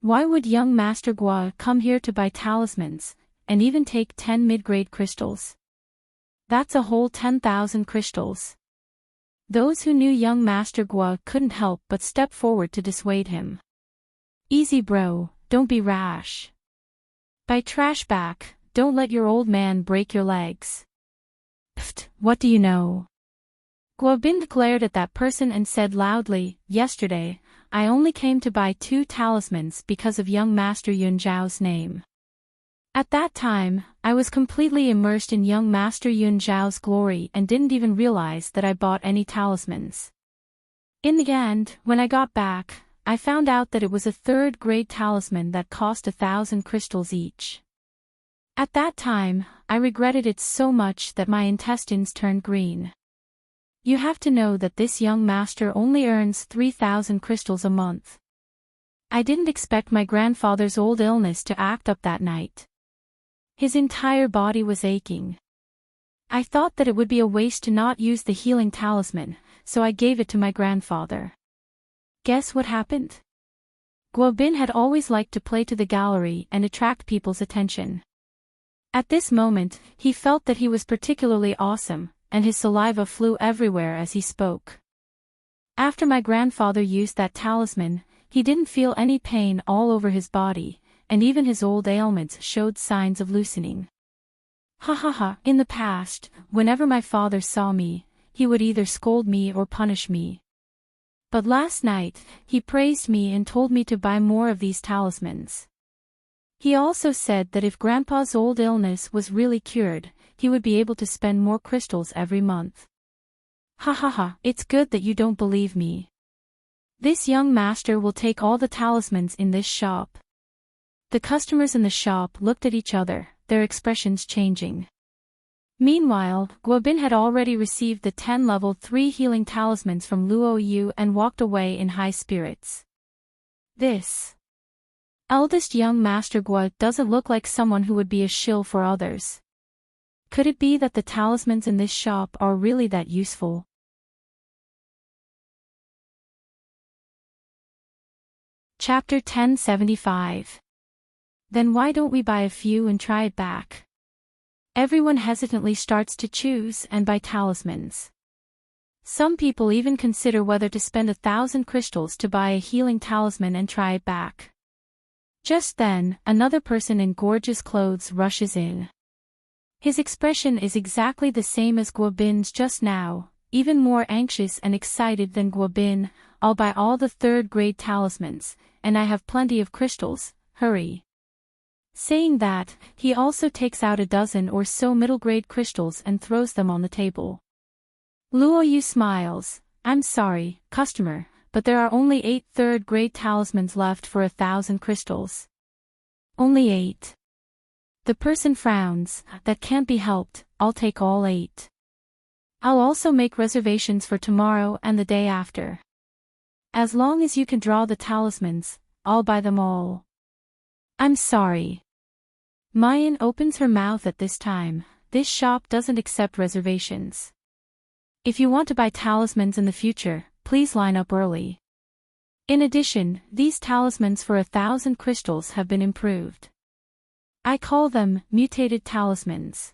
Why would young Master Guo come here to buy talismans, and even take 10 mid-grade crystals? That's a whole 10,000 crystals. Those who knew young Master Guo couldn't help but step forward to dissuade him. Easy bro, don't be rash. Buy trash back, don't let your old man break your legs. Pfft, what do you know? Guo Bin glared at that person and said loudly, yesterday, I only came to buy 2 talismans because of young Master Yun Zhao's name. At that time, I was completely immersed in young Master Yun Zhao's glory and didn't even realize that I bought any talismans. In the end, when I got back, I found out that it was a 3rd-grade talisman that cost 1,000 crystals each. At that time, I regretted it so much that my intestines turned green. You have to know that this young master only earns 3,000 crystals a month. I didn't expect my grandfather's old illness to act up that night. His entire body was aching. I thought that it would be a waste to not use the healing talisman, so I gave it to my grandfather. Guess what happened? Guo Bin had always liked to play to the gallery and attract people's attention. At this moment, he felt that he was particularly awesome, and his saliva flew everywhere as he spoke. After my grandfather used that talisman, he didn't feel any pain all over his body, and even his old ailments showed signs of loosening. Ha ha ha, in the past, whenever my father saw me, he would either scold me or punish me. But last night, he praised me and told me to buy more of these talismans. He also said that if Grandpa's old illness was really cured, he would be able to spend more crystals every month. Ha ha ha, it's good that you don't believe me. This young master will take all the talismans in this shop. The customers in the shop looked at each other, their expressions changing. Meanwhile, Guo Bin had already received the 10 level 3 healing talismans from Luo Yu and walked away in high spirits. This eldest young master Guo doesn't look like someone who would be a shill for others. Could it be that the talismans in this shop are really that useful? Chapter 1075. Then why don't we buy a few and try it back? Everyone hesitantly starts to choose and buy talismans. Some people even consider whether to spend 1,000 crystals to buy a healing talisman and try it back. Just then, another person in gorgeous clothes rushes in. His expression is exactly the same as Guo Bin's just now, even more anxious and excited than Guo Bin. I'll buy all the 3rd-grade talismans, and I have plenty of crystals, hurry. Saying that, he also takes out a dozen or so middle-grade crystals and throws them on the table. Luo Yu smiles, I'm sorry, customer, but there are only 8 3rd-grade talismans left for 1,000 crystals. Only 8. The person frowns, that can't be helped, I'll take all 8. I'll also make reservations for tomorrow and the day after. As long as you can draw the talismans, I'll buy them all. I'm sorry. Mayan opens her mouth at this time. This shop doesn't accept reservations. If you want to buy talismans in the future, please line up early. In addition, these talismans for 1,000 crystals have been improved. I call them mutated talismans.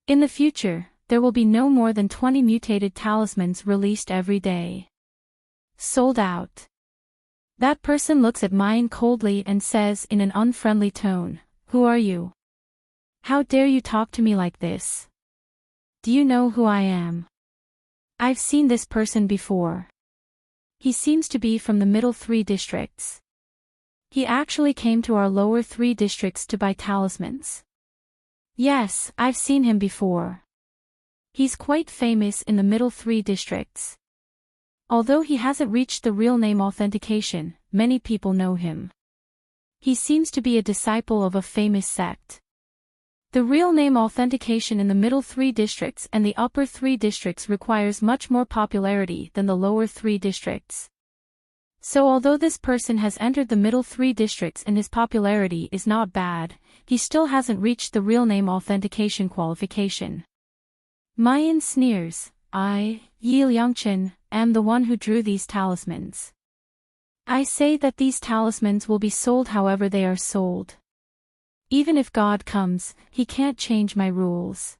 In the future, there will be no more than 20 mutated talismans released every day. Sold out. That person looks at Mayan coldly and says in an unfriendly tone, Who are you? How dare you talk to me like this? Do you know who I am? I've seen this person before. He seems to be from the middle 3 districts. He actually came to our lower 3 districts to buy talismans. Yes, I've seen him before. He's quite famous in the middle 3 districts. Although he hasn't reached the real name authentication, many people know him. He seems to be a disciple of a famous sect. The real name authentication in the middle 3 districts and the upper 3 districts requires much more popularity than the lower 3 districts. So although this person has entered the middle 3 districts and his popularity is not bad, he still hasn't reached the real name authentication qualification. Mayan sneers, I, Yi Liangchen, am the one who drew these talismans. I say that these talismans will be sold however they are sold. Even if God comes, he can't change my rules.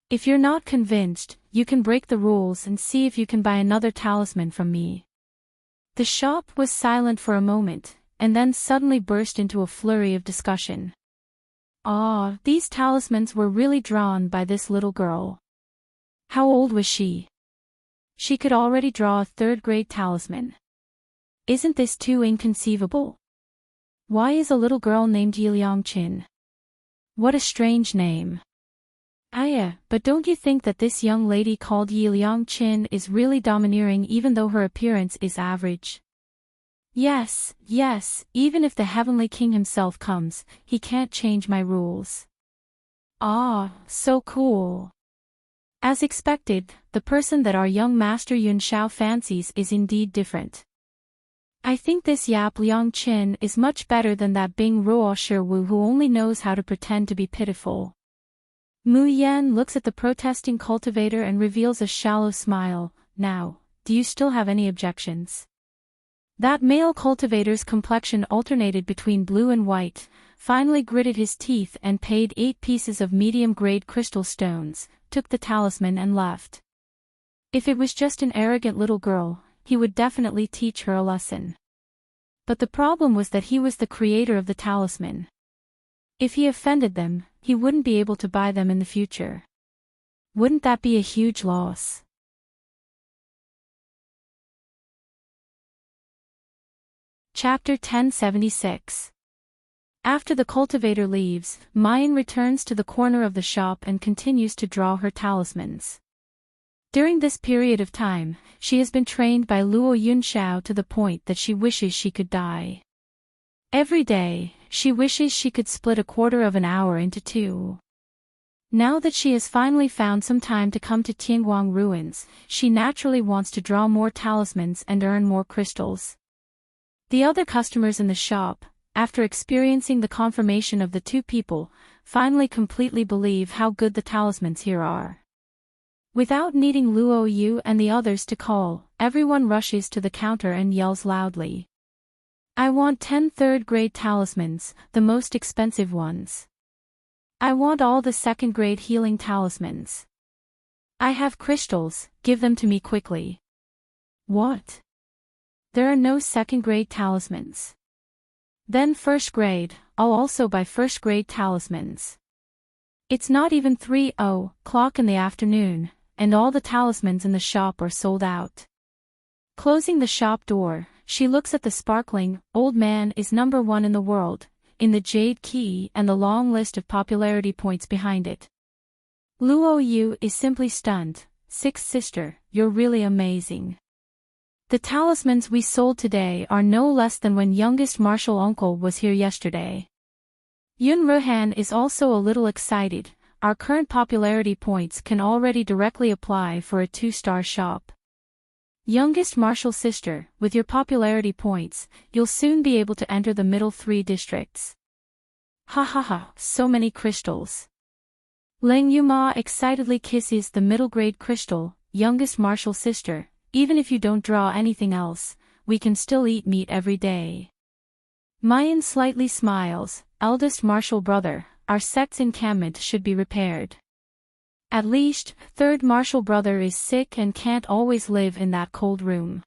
If you're not convinced, you can break the rules and see if you can buy another talisman from me. The shop was silent for a moment, and then suddenly burst into a flurry of discussion. Ah, these talismans were really drawn by this little girl. How old was she? She could already draw a 3rd-grade talisman. Isn't this too inconceivable? Why is a little girl named Yi Liangchen? What a strange name. But don't you think that this young lady called Yi Liangchen is really domineering even though her appearance is average? Yes, even if the Heavenly King himself comes, he can't change my rules. Ah, so cool. As expected, the person that our young master Yun Xiao fancies is indeed different. I think this Yap Liangchen is much better than that Bing Ruo Shiwu who only knows how to pretend to be pitiful. Mu Yan looks at the protesting cultivator and reveals a shallow smile. Now, do you still have any objections? That male cultivator's complexion alternated between blue and white, finally gritted his teeth and paid 8 pieces of medium-grade crystal stones, took the talisman and left. If it was just an arrogant little girl, he would definitely teach her a lesson. But the problem was that he was the creator of the talisman. If he offended them, he wouldn't be able to buy them in the future. Wouldn't that be a huge loss? Chapter 1076. After the cultivator leaves, Mayan returns to the corner of the shop and continues to draw her talismans. During this period of time, she has been trained by Luo Yunxiao to the point that she wishes she could die. Every day, she wishes she could split a quarter of an hour into 2. Now that she has finally found some time to come to Tianguang ruins, she naturally wants to draw more talismans and earn more crystals. The other customers in the shop, after experiencing the confirmation of the 2 people, finally completely believe how good the talismans here are. Without needing Luo Yu and the others to call, everyone rushes to the counter and yells loudly. I want 10 3rd-grade talismans, the most expensive ones. I want all the 2nd-grade healing talismans. I have crystals, give them to me quickly. What? There are no 2nd-grade talismans. Then 1st grade, I'll also buy 1st-grade talismans. It's not even 3:00 in the afternoon, and all the talismans in the shop are sold out. Closing the shop door, she looks at the sparkling, old man is number 1 in the world, in the jade key and the long list of popularity points behind it. Luo Yu is simply stunned. 6th sister, you're really amazing. The talismans we sold today are no less than when youngest martial uncle was here yesterday. Yun Ruhan is also a little excited. Our current popularity points can already directly apply for a 2-star shop. Youngest martial sister, with your popularity points, you'll soon be able to enter the middle 3 districts. Ha, so many crystals. Leng Yuma excitedly kisses the middle grade crystal. Youngest martial sister, even if you don't draw anything else, we can still eat meat every day. Mayan slightly smiles. Eldest martial brother, our sect's encampment should be repaired. At least, 3rd martial brother is sick and can't always live in that cold room.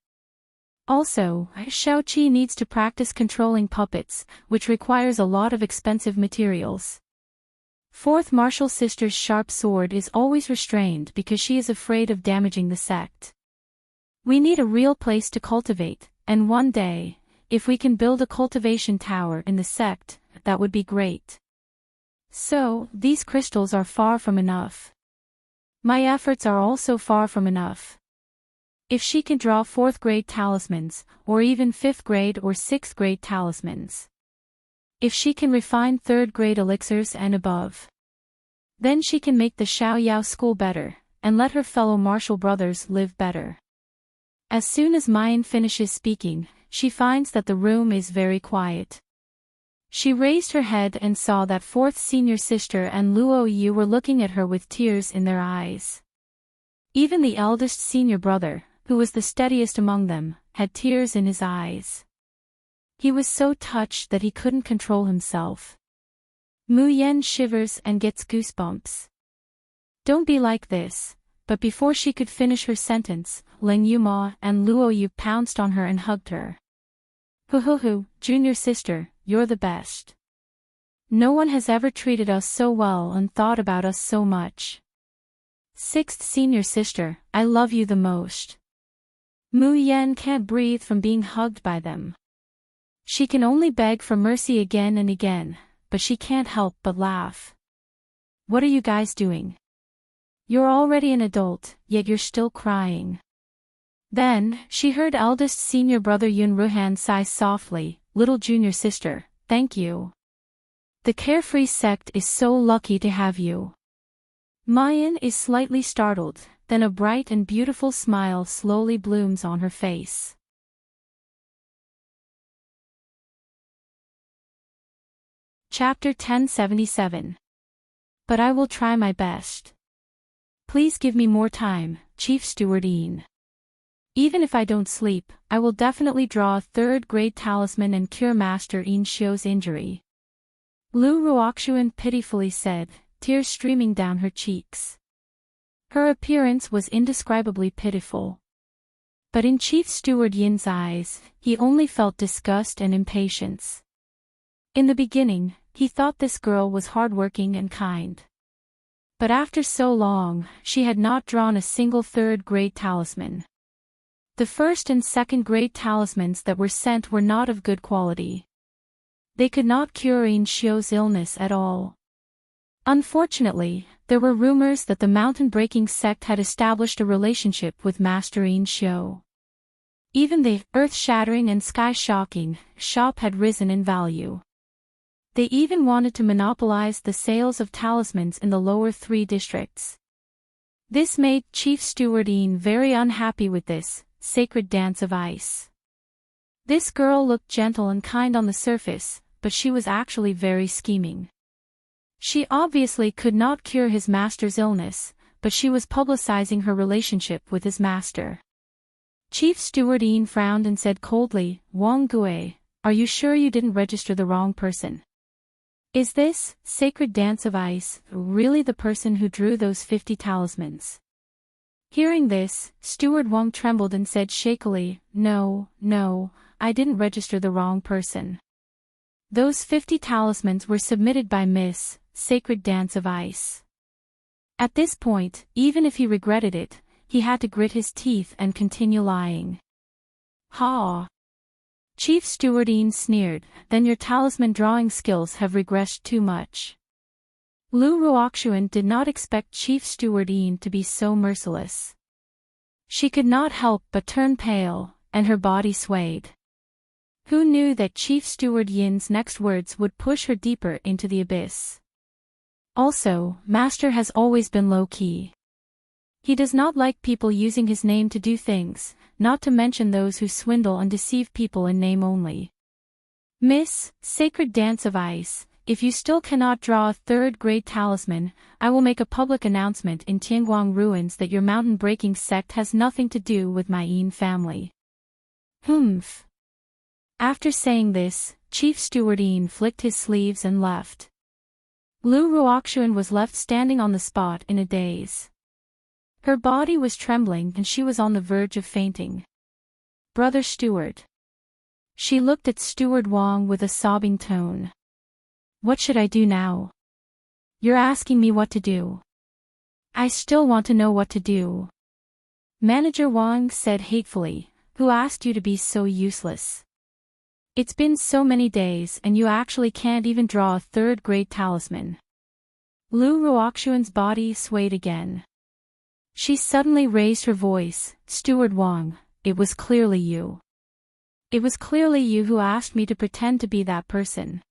Also, Xiaoqi needs to practice controlling puppets, which requires a lot of expensive materials. 4th martial sister's sharp sword is always restrained because she is afraid of damaging the sect. We need a real place to cultivate, and one day, if we can build a cultivation tower in the sect, that would be great. So, these crystals are far from enough. My efforts are also far from enough. If she can draw 4th grade talismans, or even 5th grade or 6th grade talismans. If she can refine 3rd grade elixirs and above. Then she can make the Xiaoyao school better, and let her fellow martial brothers live better. As soon as Mayan finishes speaking, she finds that the room is very quiet. She raised her head and saw that 4th senior sister and Luo Yu were looking at her with tears in their eyes. Even the eldest senior brother, who was the steadiest among them, had tears in his eyes. He was so touched that he couldn't control himself. Mu Yen shivers and gets goosebumps. Don't be like this, but before she could finish her sentence, Ling Yuma and Luo Yu pounced on her and hugged her. Hoo, junior sister, you're the best. No one has ever treated us so well and thought about us so much. 6th senior sister, I love you the most. Mu Yen can't breathe from being hugged by them. She can only beg for mercy again and again, but she can't help but laugh. What are you guys doing? You're already an adult, yet you're still crying. Then, she heard eldest senior brother Yun Ruhan sigh softly, little junior sister, thank you. The carefree sect is so lucky to have you. Mayan is slightly startled, then a bright and beautiful smile slowly blooms on her face. Chapter 1077. But I will try my best. Please give me more time, Chief Steward Ian. Even if I don't sleep, I will definitely draw a 3rd grade talisman and cure Master Yin Xiu's injury. Lu Ruoxuan pitifully said, tears streaming down her cheeks. Her appearance was indescribably pitiful. But in Chief Steward Yin's eyes, he only felt disgust and impatience. In the beginning, he thought this girl was hardworking and kind. But after so long, she had not drawn a single 3rd grade talisman. The 1st and 2nd grade talismans that were sent were not of good quality. They could not cure Yin Xiu's illness at all. Unfortunately, there were rumors that the mountain-breaking sect had established a relationship with Master Yin Xiu. Even the earth-shattering and sky-shocking shop had risen in value. They even wanted to monopolize the sales of talismans in the lower 3 districts. This made Chief Steward Yin very unhappy with this sacred dance of ice. This girl looked gentle and kind on the surface, but she was actually very scheming. She obviously could not cure his master's illness, but she was publicizing her relationship with his master. Chief Steward Yin frowned and said coldly, Wang Gue, are you sure you didn't register the wrong person? Is this sacred dance of ice really the person who drew those 50 talismans? Hearing this, Steward Wang trembled and said shakily, No, I didn't register the wrong person. Those 50 talismans were submitted by Miss Sacred Dance of Ice. At this point, even if he regretted it, he had to grit his teeth and continue lying. Ha! Chief Steward Yin sneered, then your talisman drawing skills have regressed too much. Lu Ruoxuan did not expect Chief Steward Yin to be so merciless. She could not help but turn pale, and her body swayed. Who knew that Chief Steward Yin's next words would push her deeper into the abyss? Also, Master has always been low-key. He does not like people using his name to do things, not to mention those who swindle and deceive people in name only. Miss Sacred Dance of Ice, if you still cannot draw a 3rd grade talisman, I will make a public announcement in Tianguang Ruins that your mountain-breaking sect has nothing to do with my Yin family. Humph. After saying this, Chief Steward Yin flicked his sleeves and left. Lu Ruoxuan was left standing on the spot in a daze. Her body was trembling and she was on the verge of fainting. Brother Steward. She looked at Steward Wang with a sobbing tone. What should I do now? You're asking me what to do. I still want to know what to do. Manager Wang said hatefully, who asked you to be so useless? It's been so many days and you actually can't even draw a 3rd grade talisman. Lu Ruoxuan's body swayed again. She suddenly raised her voice. Steward Wang, it was clearly you. It was clearly you who asked me to pretend to be that person.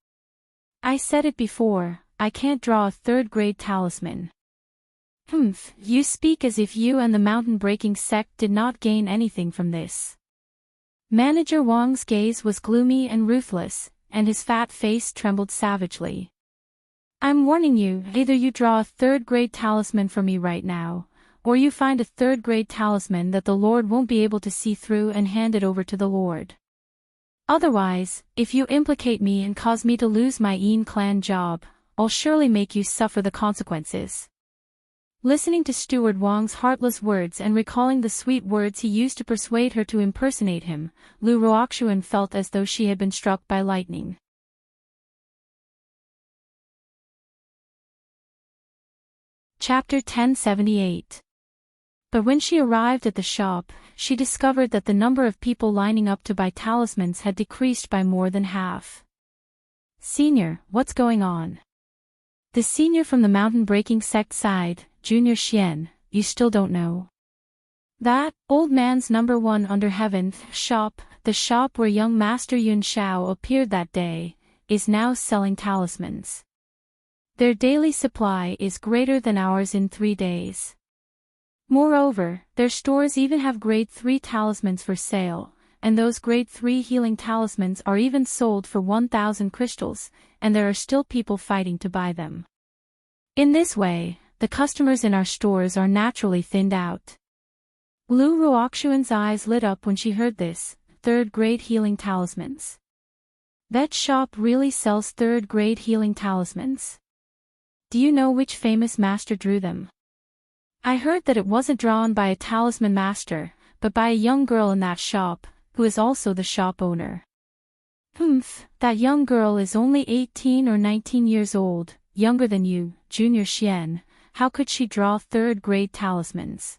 I said it before, I can't draw a third-grade talisman. Humph, you speak as if you and the mountain-breaking sect did not gain anything from this. Manager Wang's gaze was gloomy and ruthless, and his fat face trembled savagely. I'm warning you, either you draw a third-grade talisman for me right now, or you find a third-grade talisman that the Lord won't be able to see through and hand it over to the Lord. Otherwise, if you implicate me and cause me to lose my Yin clan job, I'll surely make you suffer the consequences. Listening to Steward Wang's heartless words and recalling the sweet words he used to persuade her to impersonate him, Lu Ruoxuan felt as though she had been struck by lightning. Chapter 1078. But when she arrived at the shop, she discovered that the number of people lining up to buy talismans had decreased by more than half. Senior, what's going on? The senior from the mountain-breaking sect sighed. Junior Xian, you still don't know. That, old man's number one under heaven shop, the shop where young Master Yun Xiao appeared that day, is now selling talismans. Their daily supply is greater than ours in 3 days. Moreover, their stores even have grade 3 talismans for sale, and those grade 3 healing talismans are even sold for 1,000 crystals, and there are still people fighting to buy them. In this way, the customers in our stores are naturally thinned out. Lu Ruoxuan's eyes lit up when she heard this, third-grade healing talismans. That shop really sells third-grade healing talismans. Do you know which famous master drew them? I heard that it wasn't drawn by a talisman master, but by a young girl in that shop, who is also the shop owner. Humph, that young girl is only 18 or 19 years old, younger than you, Junior Xian. How could she draw third-grade talismans?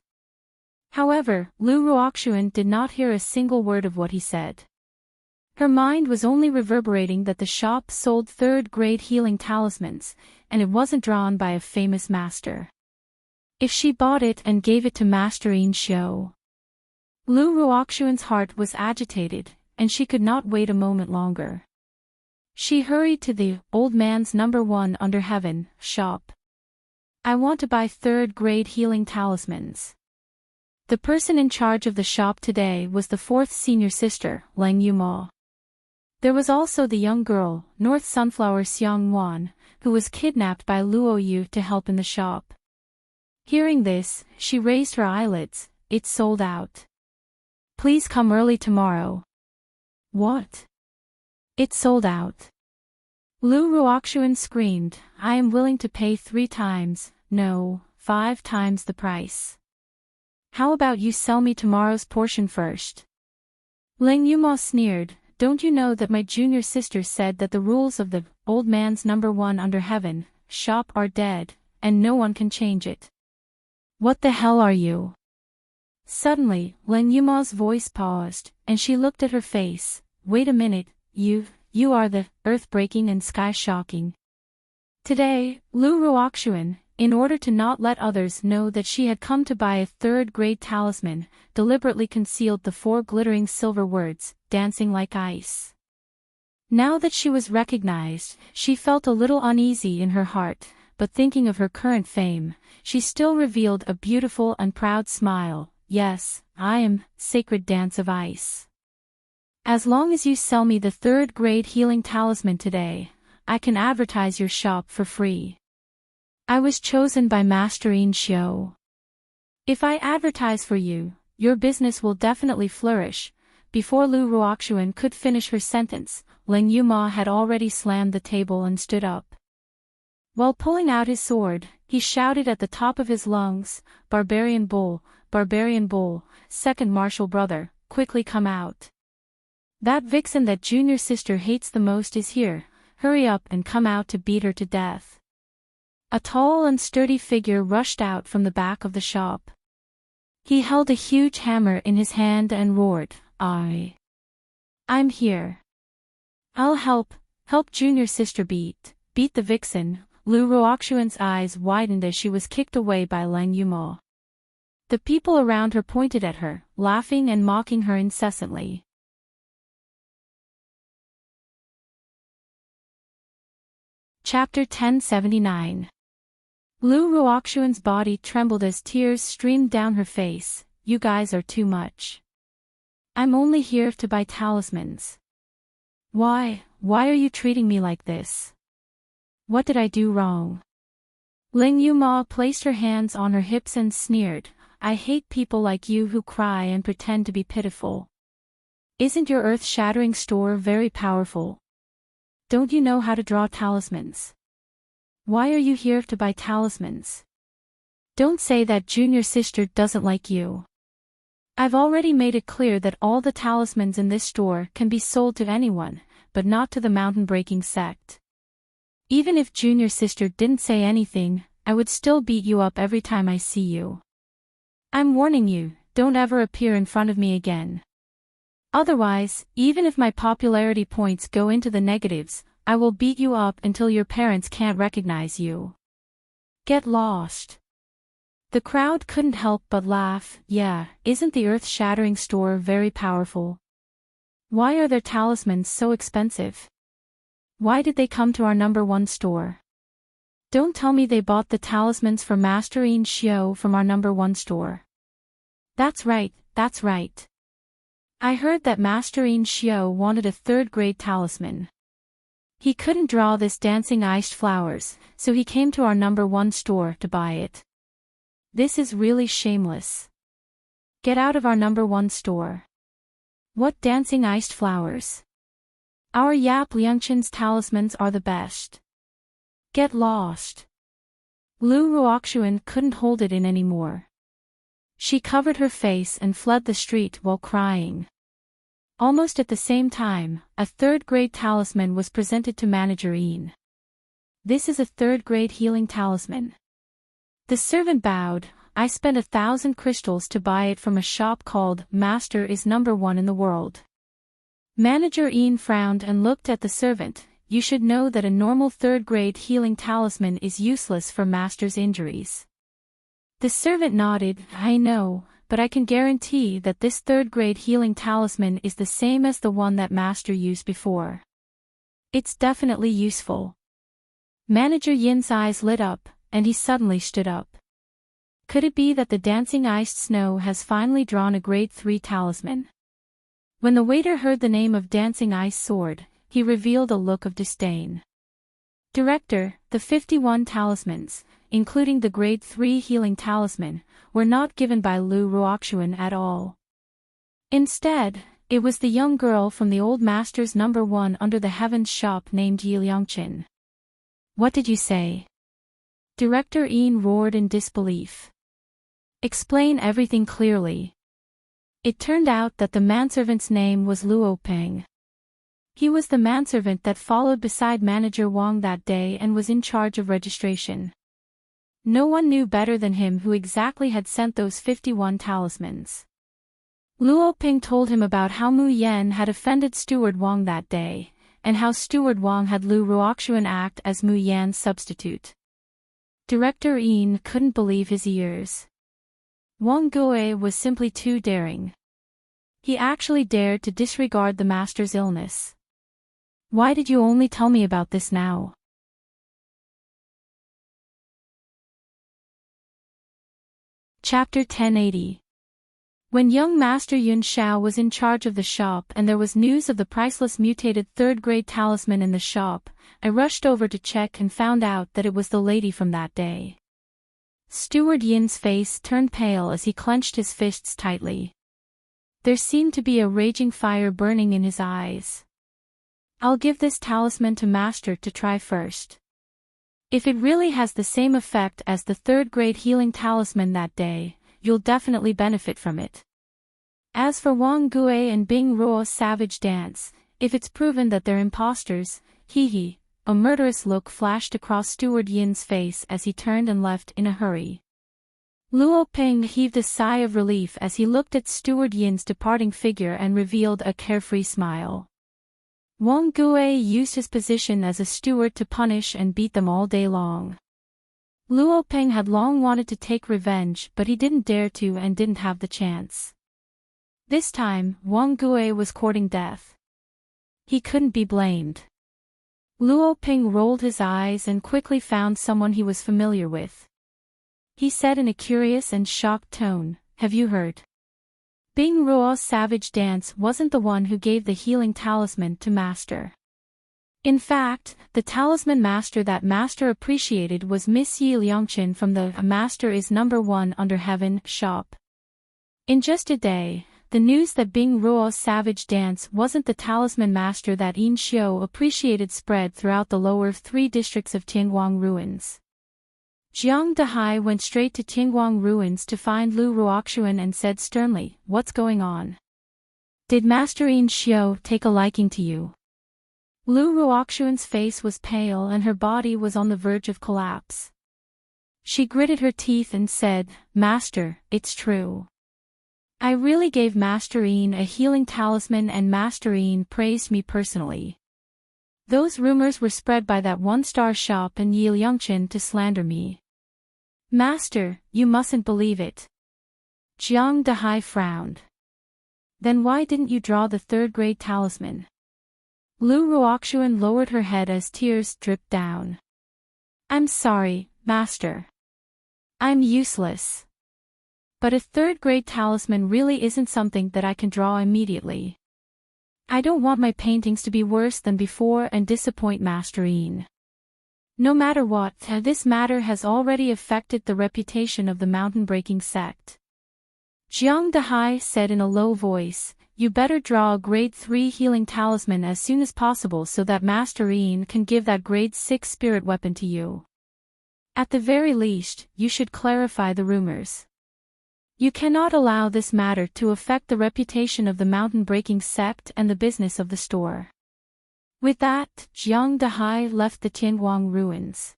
However, Lu Ruoxuan did not hear a single word of what he said. Her mind was only reverberating that the shop sold third-grade healing talismans, and it wasn't drawn by a famous master. If she bought it and gave it to Master Yin Xiao. Lu Ruoxuan's heart was agitated, and she could not wait a moment longer. She hurried to the old man's number one under heaven shop. I want to buy third-grade healing talismans. The person in charge of the shop today was the 4th senior sister, Lang Yuma. There was also the young girl, North Sunflower Xiang Wan, who was kidnapped by Luo Yu to help in the shop. Hearing this, she raised her eyelids. It's sold out. Please come early tomorrow. What? It's sold out. Lu Ruoxuan screamed, I am willing to pay 3 times, no, 5 times the price. How about you sell me tomorrow's portion first? Ling Yuma sneered, don't you know that my junior sister said that the rules of the old man's number one under heaven shop are dead, and no one can change it. What the hell are you? Suddenly, Ling Yuma's voice paused, and she looked at her face. Wait a minute, you are the earth-breaking and sky-shocking. Today, Lu Ruoxuan, in order to not let others know that she had come to buy a third-grade talisman, deliberately concealed the 4 glittering silver words, dancing like ice. Now that she was recognized, she felt a little uneasy in her heart, but thinking of her current fame, she still revealed a beautiful and proud smile. Yes, I am, Sacred Dance of Ice. As long as you sell me the third-grade healing talisman today, I can advertise your shop for free. I was chosen by Master Yin Xiao. If I advertise for you, your business will definitely flourish. Before Lu Ruoxuan could finish her sentence, Ling Yuma had already slammed the table and stood up. While pulling out his sword, he shouted at the top of his lungs, Barbarian Bull, second martial brother, quickly come out. That vixen that junior sister hates the most is here, hurry up and come out to beat her to death. A tall and sturdy figure rushed out from the back of the shop. He held a huge hammer in his hand and roared, I'm here. I'll help junior sister beat the vixen. Lu Ruoxuan's eyes widened as she was kicked away by Lang Yuma. The people around her pointed at her, laughing and mocking her incessantly. Chapter 1079. Lu Ruoxuan's body trembled as tears streamed down her face. You guys are too much. I'm only here to buy talismans. Why are you treating me like this? What did I do wrong? Ling Yuma placed her hands on her hips and sneered, I hate people like you who cry and pretend to be pitiful. Isn't your earth-shattering store very powerful? Don't you know how to draw talismans? Why are you here to buy talismans? Don't say that junior sister doesn't like you. I've already made it clear that all the talismans in this store can be sold to anyone, but not to the mountain-breaking sect. Even if junior sister didn't say anything, I would still beat you up every time I see you. I'm warning you, don't ever appear in front of me again. Otherwise, even if my popularity points go into the negatives, I will beat you up until your parents can't recognize you. Get lost. The crowd couldn't help but laugh. Yeah, isn't the earth-shattering store very powerful? Why are their talismans so expensive? Why did they come to our #1 store? Don't tell me they bought the talismans for Master Yin Xiao from our #1 store. That's right. I heard that Master Yin Xiao wanted a 3rd-grade talisman. He couldn't draw this dancing iced flowers, so he came to our #1 store to buy it. This is really shameless. Get out of our #1 store. What dancing iced flowers? Our Yap Liangchen's talismans are the best. Get lost. Lu Ruoxuan couldn't hold it in anymore. She covered her face and fled the street while crying. Almost at the same time, a 3rd-grade talisman was presented to Manager Yin. This is a 3rd-grade healing talisman. The servant bowed. I spent 1,000 crystals to buy it from a shop called Master is #1 in the world. Manager Yin frowned and looked at the servant. You should know that a normal 3rd-grade healing talisman is useless for Master's injuries. The servant nodded. I know, but I can guarantee that this 3rd-grade healing talisman is the same as the one that Master used before. It's definitely useful. Manager Yin's eyes lit up, and he suddenly stood up. Could it be that the dancing iced snow has finally drawn a grade 3 talisman? When the waiter heard the name of Dancing Ice Sword, he revealed a look of disdain. Director, the 51 talismans, including the grade 3 healing talisman, were not given by Lu Ruoxuan at all. Instead, it was the young girl from the old master's #1 under the heavens shop named Yi Liangqin. What did you say? Director Yin roared in disbelief. Explain everything clearly. It turned out that the manservant's name was Luo Peng. He was the manservant that followed beside Manager Wang that day and was in charge of registration. No one knew better than him who exactly had sent those 51 talismans. Luo Peng told him about how Mu Yan had offended Steward Wang that day, and how Steward Wang had Lu Ruoxuan act as Mu Yan's substitute. Director Yin couldn't believe his ears. Wang Gue was simply too daring. He actually dared to disregard the master's illness. Why did you only tell me about this now? Chapter 1080. When young Master Yun Xiao was in charge of the shop and there was news of the priceless mutated 3rd-grade talisman in the shop, I rushed over to check and found out that it was the lady from that day. Steward Yin's face turned pale as he clenched his fists tightly. There seemed to be a raging fire burning in his eyes. I'll give this talisman to Master to try first. If it really has the same effect as the 3rd-grade healing talisman that day, you'll definitely benefit from it. As for Wang Gue and Bing Ruo's savage dance, if it's proven that they're imposters, hee, a murderous look flashed across Steward Yin's face as he turned and left in a hurry. Luo Peng heaved a sigh of relief as he looked at Steward Yin's departing figure and revealed a carefree smile. Wang Gue used his position as a steward to punish and beat them all day long. Luo Peng had long wanted to take revenge, but he didn't dare to and didn't have the chance. This time, Wang Gui was courting death. He couldn't be blamed. Luo Peng rolled his eyes and quickly found someone he was familiar with. He said in a curious and shocked tone, "Have you heard? Bing Ruo's savage dance wasn't the one who gave the healing talisman to Master. In fact, the talisman master that Master appreciated was Miss Yi Liangchen from the Master is Number 1 Under Heaven shop." In just a day, the news that Bing Ruo's savage dance wasn't the talisman master that Yin Xiu appreciated spread throughout the lower 3 districts of Tianguang ruins. Jiang Dehai went straight to Tianguang ruins to find Lu Ruoxuan and said sternly, "What's going on? Did Master Yin Xiu take a liking to you?" Lu Ruoxuan's face was pale and her body was on the verge of collapse. She gritted her teeth and said, "Master, it's true. I really gave Master Yin a healing talisman and Master Yin praised me personally. Those rumors were spread by that one-star shop and Yi Liangchen to slander me. Master, you mustn't believe it." Jiang Dehai frowned. "Then why didn't you draw the 3rd-grade talisman?" Lu Ruoxuan lowered her head as tears dripped down. "I'm sorry, Master. I'm useless. But a 3rd-grade talisman really isn't something that I can draw immediately. I don't want my paintings to be worse than before and disappoint Master Yin. No matter what, this matter has already affected the reputation of the mountain-breaking sect." Jiang Dehai said in a low voice, "You better draw a grade 3 healing talisman as soon as possible so that Master Yin can give that grade 6 spirit weapon to you. At the very least, you should clarify the rumors. You cannot allow this matter to affect the reputation of the mountain-breaking sect and the business of the store." With that, Jiang Dehai left the Tianguang ruins.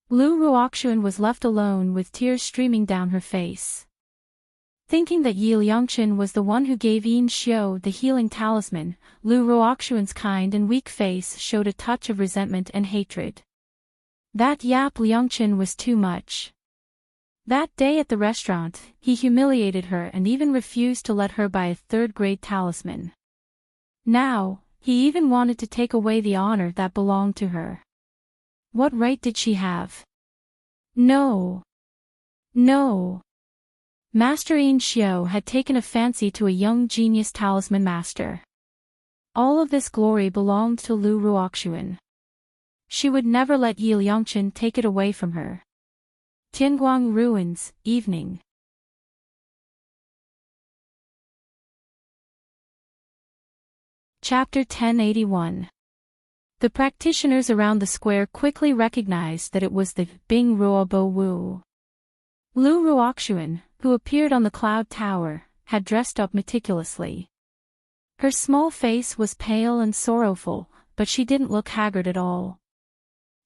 Lu Ruoxuan was left alone with tears streaming down her face. Thinking that Yi Liangchen was the one who gave Yin Xiu the healing talisman, Lu Ruoxuan's kind and weak face showed a touch of resentment and hatred. That Yap Liangchen was too much. That day at the restaurant, he humiliated her and even refused to let her buy a 3rd-grade talisman. Now, he even wanted to take away the honor that belonged to her. What right did she have? No. No. Master Yin Xiu had taken a fancy to a young genius talisman master. All of this glory belonged to Lu Ruoxuan. She would never let Yi Liangchen take it away from her. Tianguang ruins, evening. Chapter 1081. The practitioners around the square quickly recognized that it was the Bing Ruo Bo Wu. Lu Ruoxuan, who appeared on the cloud tower, had dressed up meticulously. Her small face was pale and sorrowful, but she didn't look haggard at all.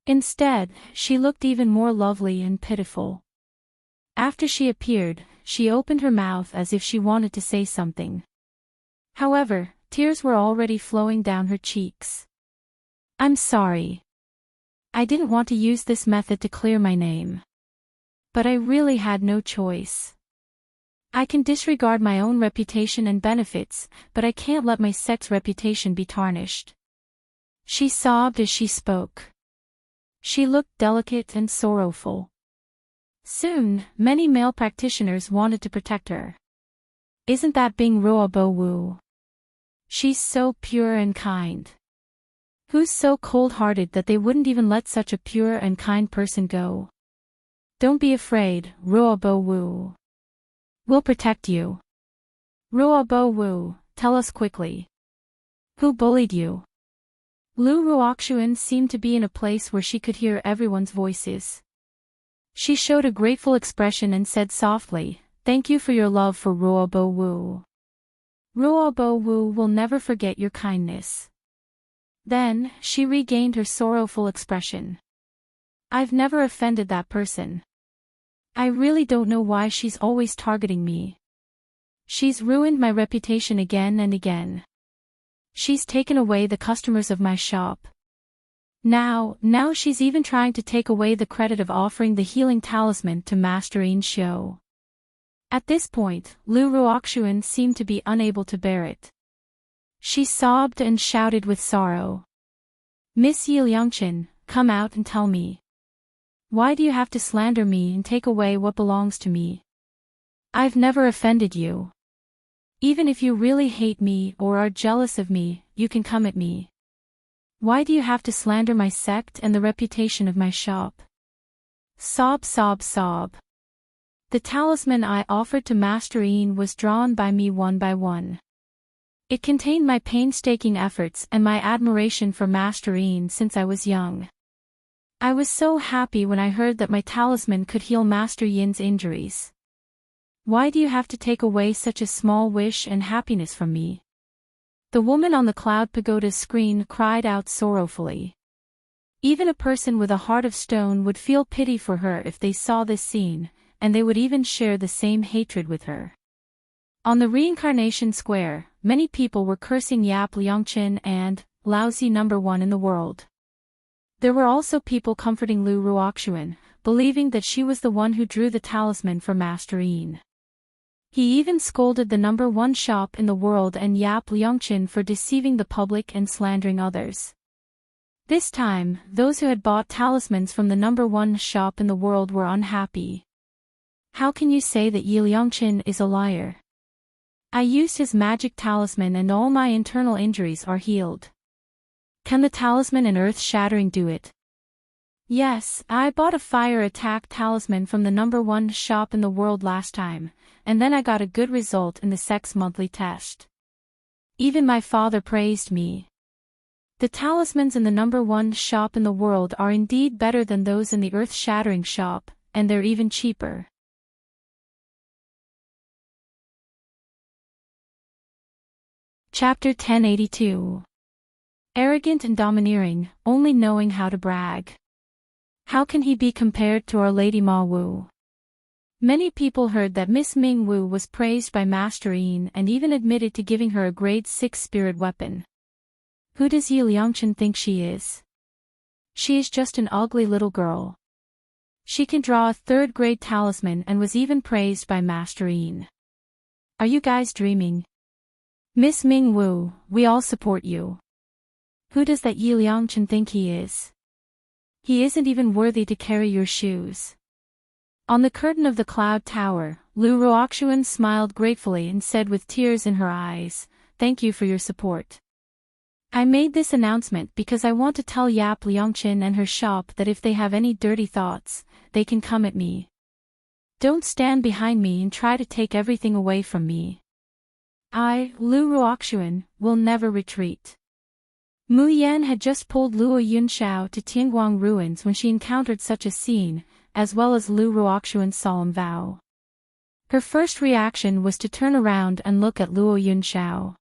Instead, she looked even more lovely and pitiful. After she appeared, she opened her mouth as if she wanted to say something. However, tears were already flowing down her cheeks. "I'm sorry. I didn't want to use this method to clear my name. But I really had no choice. I can disregard my own reputation and benefits, but I can't let my sect's reputation be tarnished." She sobbed as she spoke. She looked delicate and sorrowful. Soon, many male practitioners wanted to protect her. "Isn't that Bing Ruo Bo Wu? She's so pure and kind. Who's so cold-hearted that they wouldn't even let such a pure and kind person go? Don't be afraid, Ruo Bo Wu. We'll protect you. Ruo Bo Wu, tell us quickly. Who bullied you?" Lu Ruoxuan seemed to be in a place where she could hear everyone's voices. She showed a grateful expression and said softly, "Thank you for your love for Ruo Bo Wu. Ruo Bo Wu will never forget your kindness." Then, she regained her sorrowful expression. "I've never offended that person. I really don't know why she's always targeting me. She's ruined my reputation again and again. She's taken away the customers of my shop. Now she's even trying to take away the credit of offering the healing talisman to Master Yin Shou. At this point, Lu Ruoxuan seemed to be unable to bear it. She sobbed and shouted with sorrow. Miss Yi Liangchen, come out and tell me. Why do you have to slander me and take away what belongs to me? I've never offended you. Even if you really hate me or are jealous of me, you can come at me. Why do you have to slander my sect and the reputation of my shop? Sob, sob, sob. The talisman I offered to Master Yin was drawn by me one by one. It contained my painstaking efforts and my admiration for Master Yin since I was young. I was so happy when I heard that my talisman could heal Master Yin's injuries. Why do you have to take away such a small wish and happiness from me? The woman on the cloud pagoda's screen cried out sorrowfully. Even a person with a heart of stone would feel pity for her if they saw this scene, and they would even share the same hatred with her. On the reincarnation square, many people were cursing Yap Liangchen and lousy number one in the world. There were also people comforting Lu Ruoxuan, believing that she was the one who drew the talisman for Master Yin. He even scolded the number one shop in the world and Yap Liangchen for deceiving the public and slandering others. This time, those who had bought talismans from the number one shop in the world were unhappy. How can you say that Yi Liangchen is a liar? I used his magic talisman and all my internal injuries are healed. Can the talisman and earth-shattering do it? Yes, I bought a fire attack talisman from the number one shop in the world last time, and then I got a good result in the sex monthly test. Even my father praised me. The talismans in the number one shop in the world are indeed better than those in the earth-shattering shop, and they're even cheaper. Chapter 1082. Arrogant and domineering, only knowing how to brag. How can he be compared to Our Lady Ma Wu? Many people heard that Miss Ming Wu was praised by Master Yin and even admitted to giving her a grade 6 spirit weapon. Who does Yi Liangchen think she is? She is just an ugly little girl. She can draw a 3rd grade talisman and was even praised by Master Yin. Are you guys dreaming? Miss Ming Wu, we all support you. Who does that Yi Liangchen think he is? He isn't even worthy to carry your shoes. On the curtain of the cloud tower, Lu Ruoxuan smiled gratefully and said with tears in her eyes, "Thank you for your support. I made this announcement because I want to tell Yap Liangchen and her shop that if they have any dirty thoughts, they can come at me. Don't stand behind me and try to take everything away from me. I, Lu Ruoxuan, will never retreat." Mu Yan had just pulled Luo Yunxiao to Tianguang ruins when she encountered such a scene, as well as Lu Ruoxuan's solemn vow. Her first reaction was to turn around and look at Luo Yunxiao.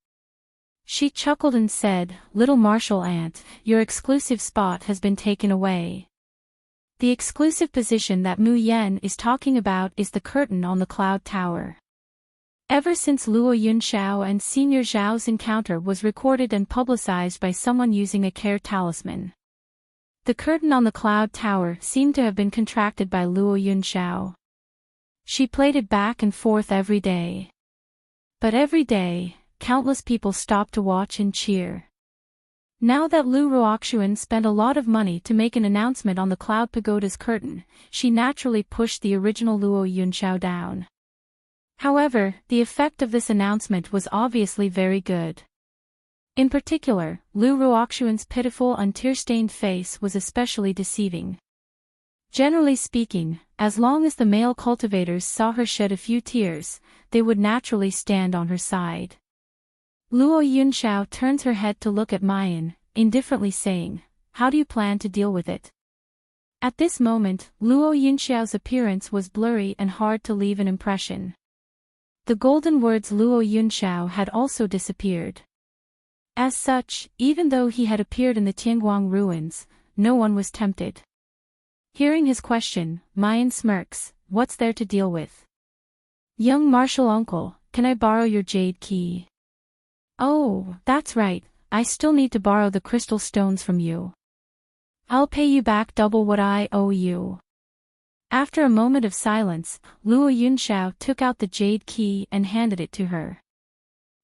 She chuckled and said, "Little martial ant, your exclusive spot has been taken away." The exclusive position that Mu Yan is talking about is the curtain on the cloud tower. Ever since Luo Yunxiao and Senior Zhao's encounter was recorded and publicized by someone using a care talisman. The curtain on the cloud tower seemed to have been contracted by Luo Yunxiao. She played it back and forth every day. But every day, countless people stopped to watch and cheer. Now that Lu Ruoxuan spent a lot of money to make an announcement on the cloud pagoda's curtain, she naturally pushed the original Luo Yunxiao down. However, the effect of this announcement was obviously very good. In particular, Lu Ruoxuan's pitiful and tear-stained face was especially deceiving. Generally speaking, as long as the male cultivators saw her shed a few tears, they would naturally stand on her side. Luo Yunxiao turns her head to look at Mayan, indifferently saying, "How do you plan to deal with it?" At this moment, Luo Yunxiao's appearance was blurry and hard to leave an impression. The golden words Luo Yunxiao had also disappeared. As such, even though he had appeared in the Tianguang ruins, no one was tempted. Hearing his question, Mayan smirks, "What's there to deal with? Young martial uncle, can I borrow your jade key?" "Oh, that's right, I still need to borrow the crystal stones from you." I'll pay you back double what I owe you. After a moment of silence, Luo Yunxiao took out the jade key and handed it to her.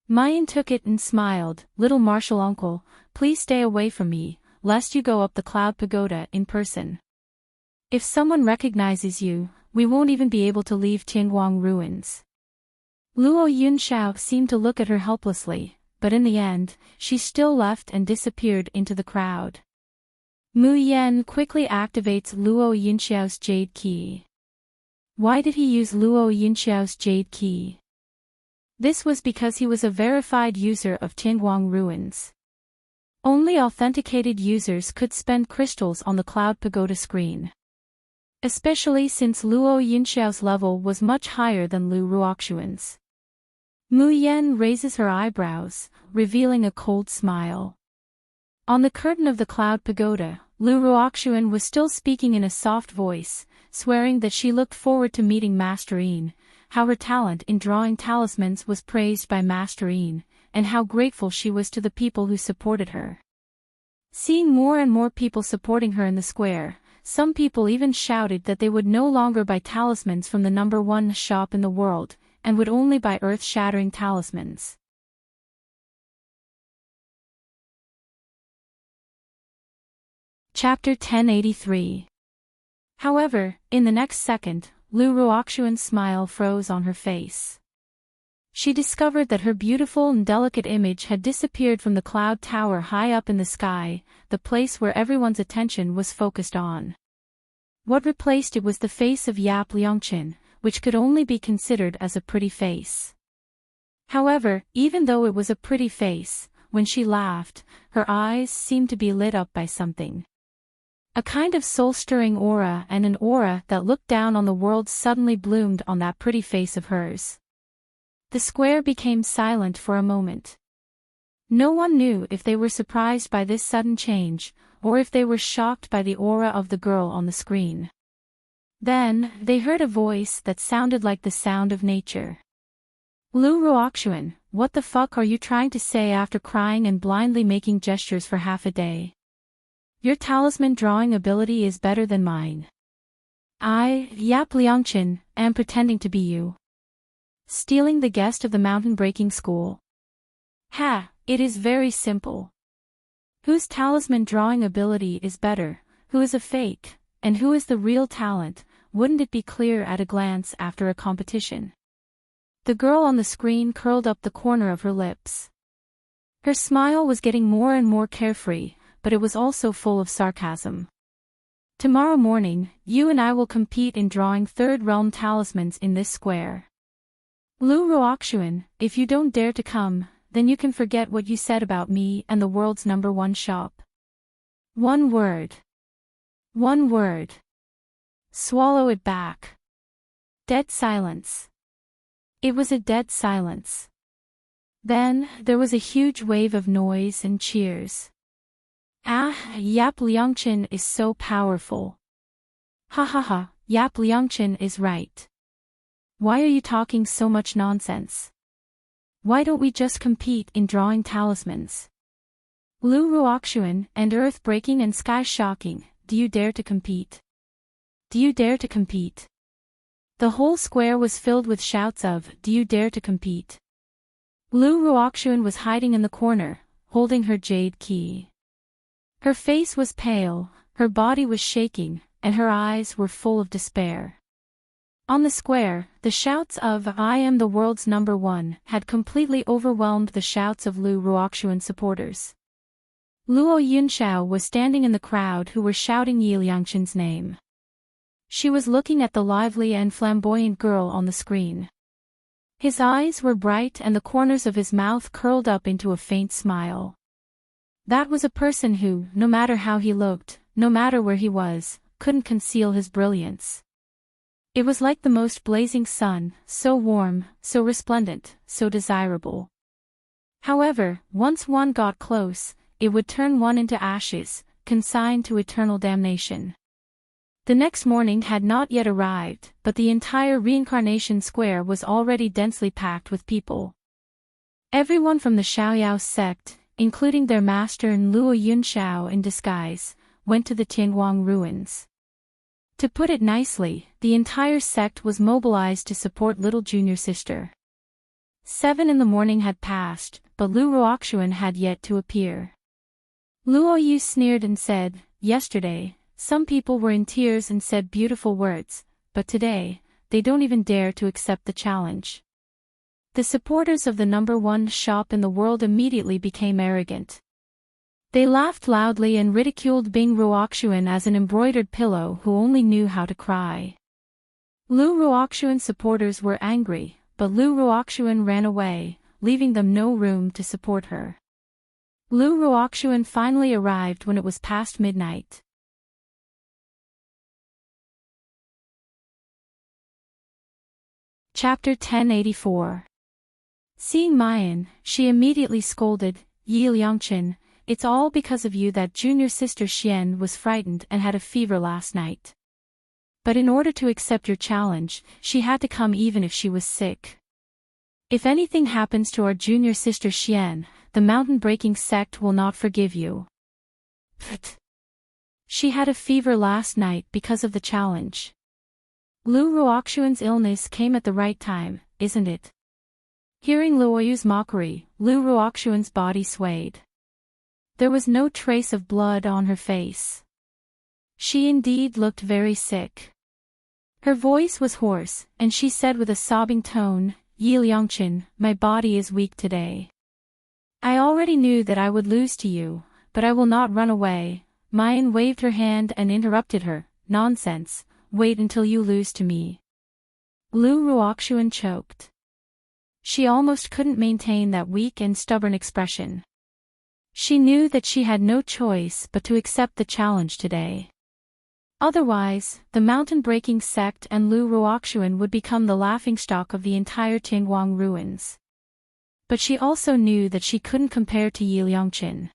Mayan took it and smiled. Little martial uncle, please stay away from me, lest you go up the cloud pagoda in person. If someone recognizes you, we won't even be able to leave Tianguang ruins. Luo Yunxiao seemed to look at her helplessly, but in the end, she still left and disappeared into the crowd. Mu Yan quickly activates Luo Yunxiao's jade key. Why did he use Luo Yunxiao's jade key? This was because he was a verified user of Tianguang ruins. Only authenticated users could spend crystals on the Cloud Pagoda screen. Especially since Luo Yunxiao's level was much higher than Lu Ruoxuan's. Mu Yan raises her eyebrows, revealing a cold smile. On the curtain of the Cloud Pagoda, Lu Ruoxuan was still speaking in a soft voice, swearing that she looked forward to meeting Master Yin, how her talent in drawing talismans was praised by Master Yin, and how grateful she was to the people who supported her. Seeing more and more people supporting her in the square, some people even shouted that they would no longer buy talismans from the #1 shop in the world, and would only buy earth-shattering talismans. Chapter 1083. However, in the next second, Lu Ruoxuan's smile froze on her face. She discovered that her beautiful and delicate image had disappeared from the cloud tower high up in the sky, the place where everyone's attention was focused on. What replaced it was the face of Yap Liangqin, which could only be considered as a pretty face. However, even though it was a pretty face, when she laughed, her eyes seemed to be lit up by something. A kind of soul-stirring aura, and an aura that looked down on the world suddenly bloomed on that pretty face of hers. The square became silent for a moment. No one knew if they were surprised by this sudden change, or if they were shocked by the aura of the girl on the screen. Then, they heard a voice that sounded like the sound of nature. Lu Ruoxuan, what the fuck are you trying to say after crying and blindly making gestures for half a day? Your talisman drawing ability is better than mine. I, Yap Liangqin, am pretending to be you. Stealing the guest of the mountain-breaking school. Ha, it is very simple. Whose talisman drawing ability is better, who is a fake, and who is the real talent, wouldn't it be clear at a glance after a competition? The girl on the screen curled up the corner of her lips. Her smile was getting more and more carefree, but it was also full of sarcasm. Tomorrow morning, you and I will compete in drawing third realm talismans in this square. Lu Ruoxuan, if you don't dare to come, then you can forget what you said about me and the world's #1 shop. One word. One word. Swallow it back. Dead silence. It was a dead silence. Then, there was a huge wave of noise and cheers. Ah, Yap Liangqin is so powerful. Ha ha ha, Yap Liangqin is right. Why are you talking so much nonsense? Why don't we just compete in drawing talismans? Lu Ruoxuan, and earth-breaking and sky-shocking, do you dare to compete? Do you dare to compete? The whole square was filled with shouts of, do you dare to compete? Lu Ruoxuan was hiding in the corner, holding her jade key. Her face was pale, her body was shaking, and her eyes were full of despair. On the square, the shouts of I am the world's #1 had completely overwhelmed the shouts of Lu Ruoxuan supporters. Luo Yunxiao was standing in the crowd who were shouting Yi Liangqin's name. She was looking at the lively and flamboyant girl on the screen. His eyes were bright and the corners of his mouth curled up into a faint smile. That was a person who, no matter how he looked, no matter where he was, couldn't conceal his brilliance. It was like the most blazing sun, so warm, so resplendent, so desirable. However, once one got close, it would turn one into ashes, consigned to eternal damnation. The next morning had not yet arrived, but the entire reincarnation square was already densely packed with people. Everyone from the Xiaoyao sect, including their master and Luo Yunxiao in disguise, went to the Tianguang ruins. To put it nicely, the entire sect was mobilized to support little junior sister. 7 in the morning had passed, but Lu Ruoxuan had yet to appear. Luo Yu sneered and said, "Yesterday, some people were in tears and said beautiful words, but today, they don't even dare to accept the challenge." The supporters of the #1 shop in the world immediately became arrogant. They laughed loudly and ridiculed Bing Ruoxuan as an embroidered pillow who only knew how to cry. Lu Ruoxuan's supporters were angry, but Lu Ruoxuan ran away, leaving them no room to support her. Lu Ruoxuan finally arrived when it was past midnight. Chapter 1084. Seeing Mayan, she immediately scolded, "Yi Liangchen, it's all because of you that junior sister Xian was frightened and had a fever last night. But in order to accept your challenge, she had to come even if she was sick. If anything happens to our junior sister Xian, the mountain-breaking sect will not forgive you." Pfft. She had a fever last night because of the challenge. Lu Ruoxuan's illness came at the right time, isn't it? Hearing Luoyu's mockery, Lu Ruoxuan's body swayed. There was no trace of blood on her face. She indeed looked very sick. Her voice was hoarse, and she said with a sobbing tone, "Yi Liangchen, my body is weak today. I already knew that I would lose to you, but I will not run away." Mayan waved her hand and interrupted her, "Nonsense, wait until you lose to me." Lu Ruoxuan choked. She almost couldn't maintain that weak and stubborn expression. She knew that she had no choice but to accept the challenge today. Otherwise, the mountain-breaking sect and Lu Ruoxuan would become the laughingstock of the entire Tianguang ruins. But she also knew that she couldn't compare to Yi Liangchen.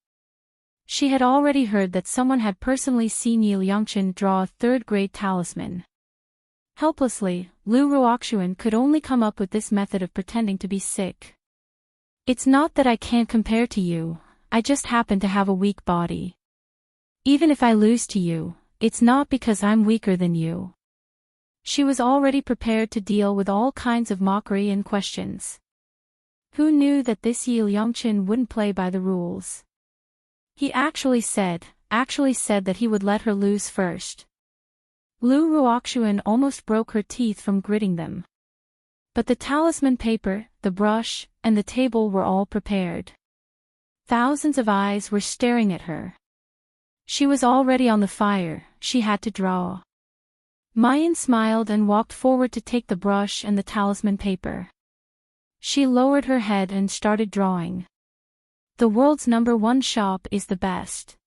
She had already heard that someone had personally seen Yi Liangchen draw a third-grade talisman. Helplessly, Lu Ruoxuan could only come up with this method of pretending to be sick. "It's not that I can't compare to you, I just happen to have a weak body. Even if I lose to you, it's not because I'm weaker than you." She was already prepared to deal with all kinds of mockery and questions. Who knew that this Yi Liangchen wouldn't play by the rules? He actually said that he would let her lose first. Lu Ruoxuan almost broke her teeth from gritting them. But the talisman paper, the brush, and the table were all prepared. Thousands of eyes were staring at her. She was already on the fire, she had to draw. Mayan smiled and walked forward to take the brush and the talisman paper. She lowered her head and started drawing. "The world's #1 shop is the best.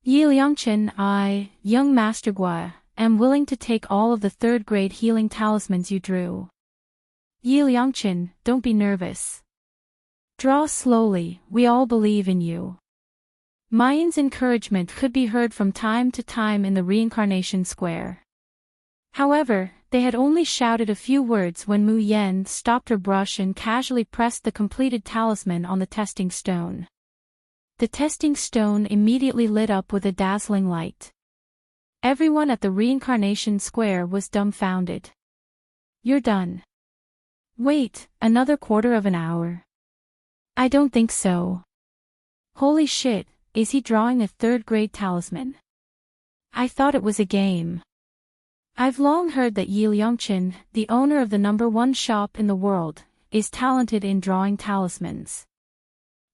Yi Liangchen, I, young Master Gua, am willing to take all of the third-grade healing talismans you drew. Yi Liangchen, don't be nervous. Draw slowly, we all believe in you." Mayan's encouragement could be heard from time to time in the reincarnation square. However, they had only shouted a few words when Mu Yan stopped her brush and casually pressed the completed talisman on the testing stone. The testing stone immediately lit up with a dazzling light. Everyone at the reincarnation square was dumbfounded. "You're done." "Wait, another quarter of an hour?" "I don't think so." "Holy shit, is he drawing a third-grade talisman? I thought it was a game." I've long heard that Yi Liangchen, the owner of the #1 shop in the world, is talented in drawing talismans.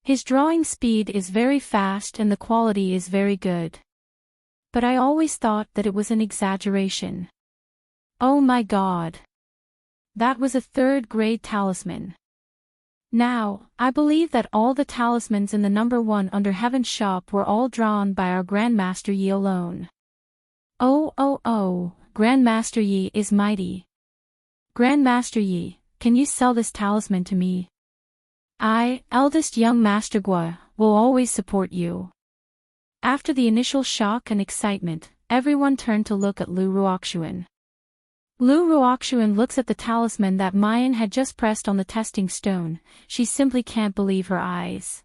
His drawing speed is very fast and the quality is very good. But I always thought that it was an exaggeration. Oh my god. That was a third-grade talisman. Now, I believe that all the talismans in the #1 Under Heaven shop were all drawn by our Grandmaster Yi alone. Oh, Grandmaster Yi is mighty. Grandmaster Yi, can you sell this talisman to me? I, eldest young Master Gua, will always support you. After the initial shock and excitement, everyone turned to look at Lu Ruoxuan. Lu Ruoxuan looks at the talisman that Mayan had just pressed on the testing stone, she simply can't believe her eyes.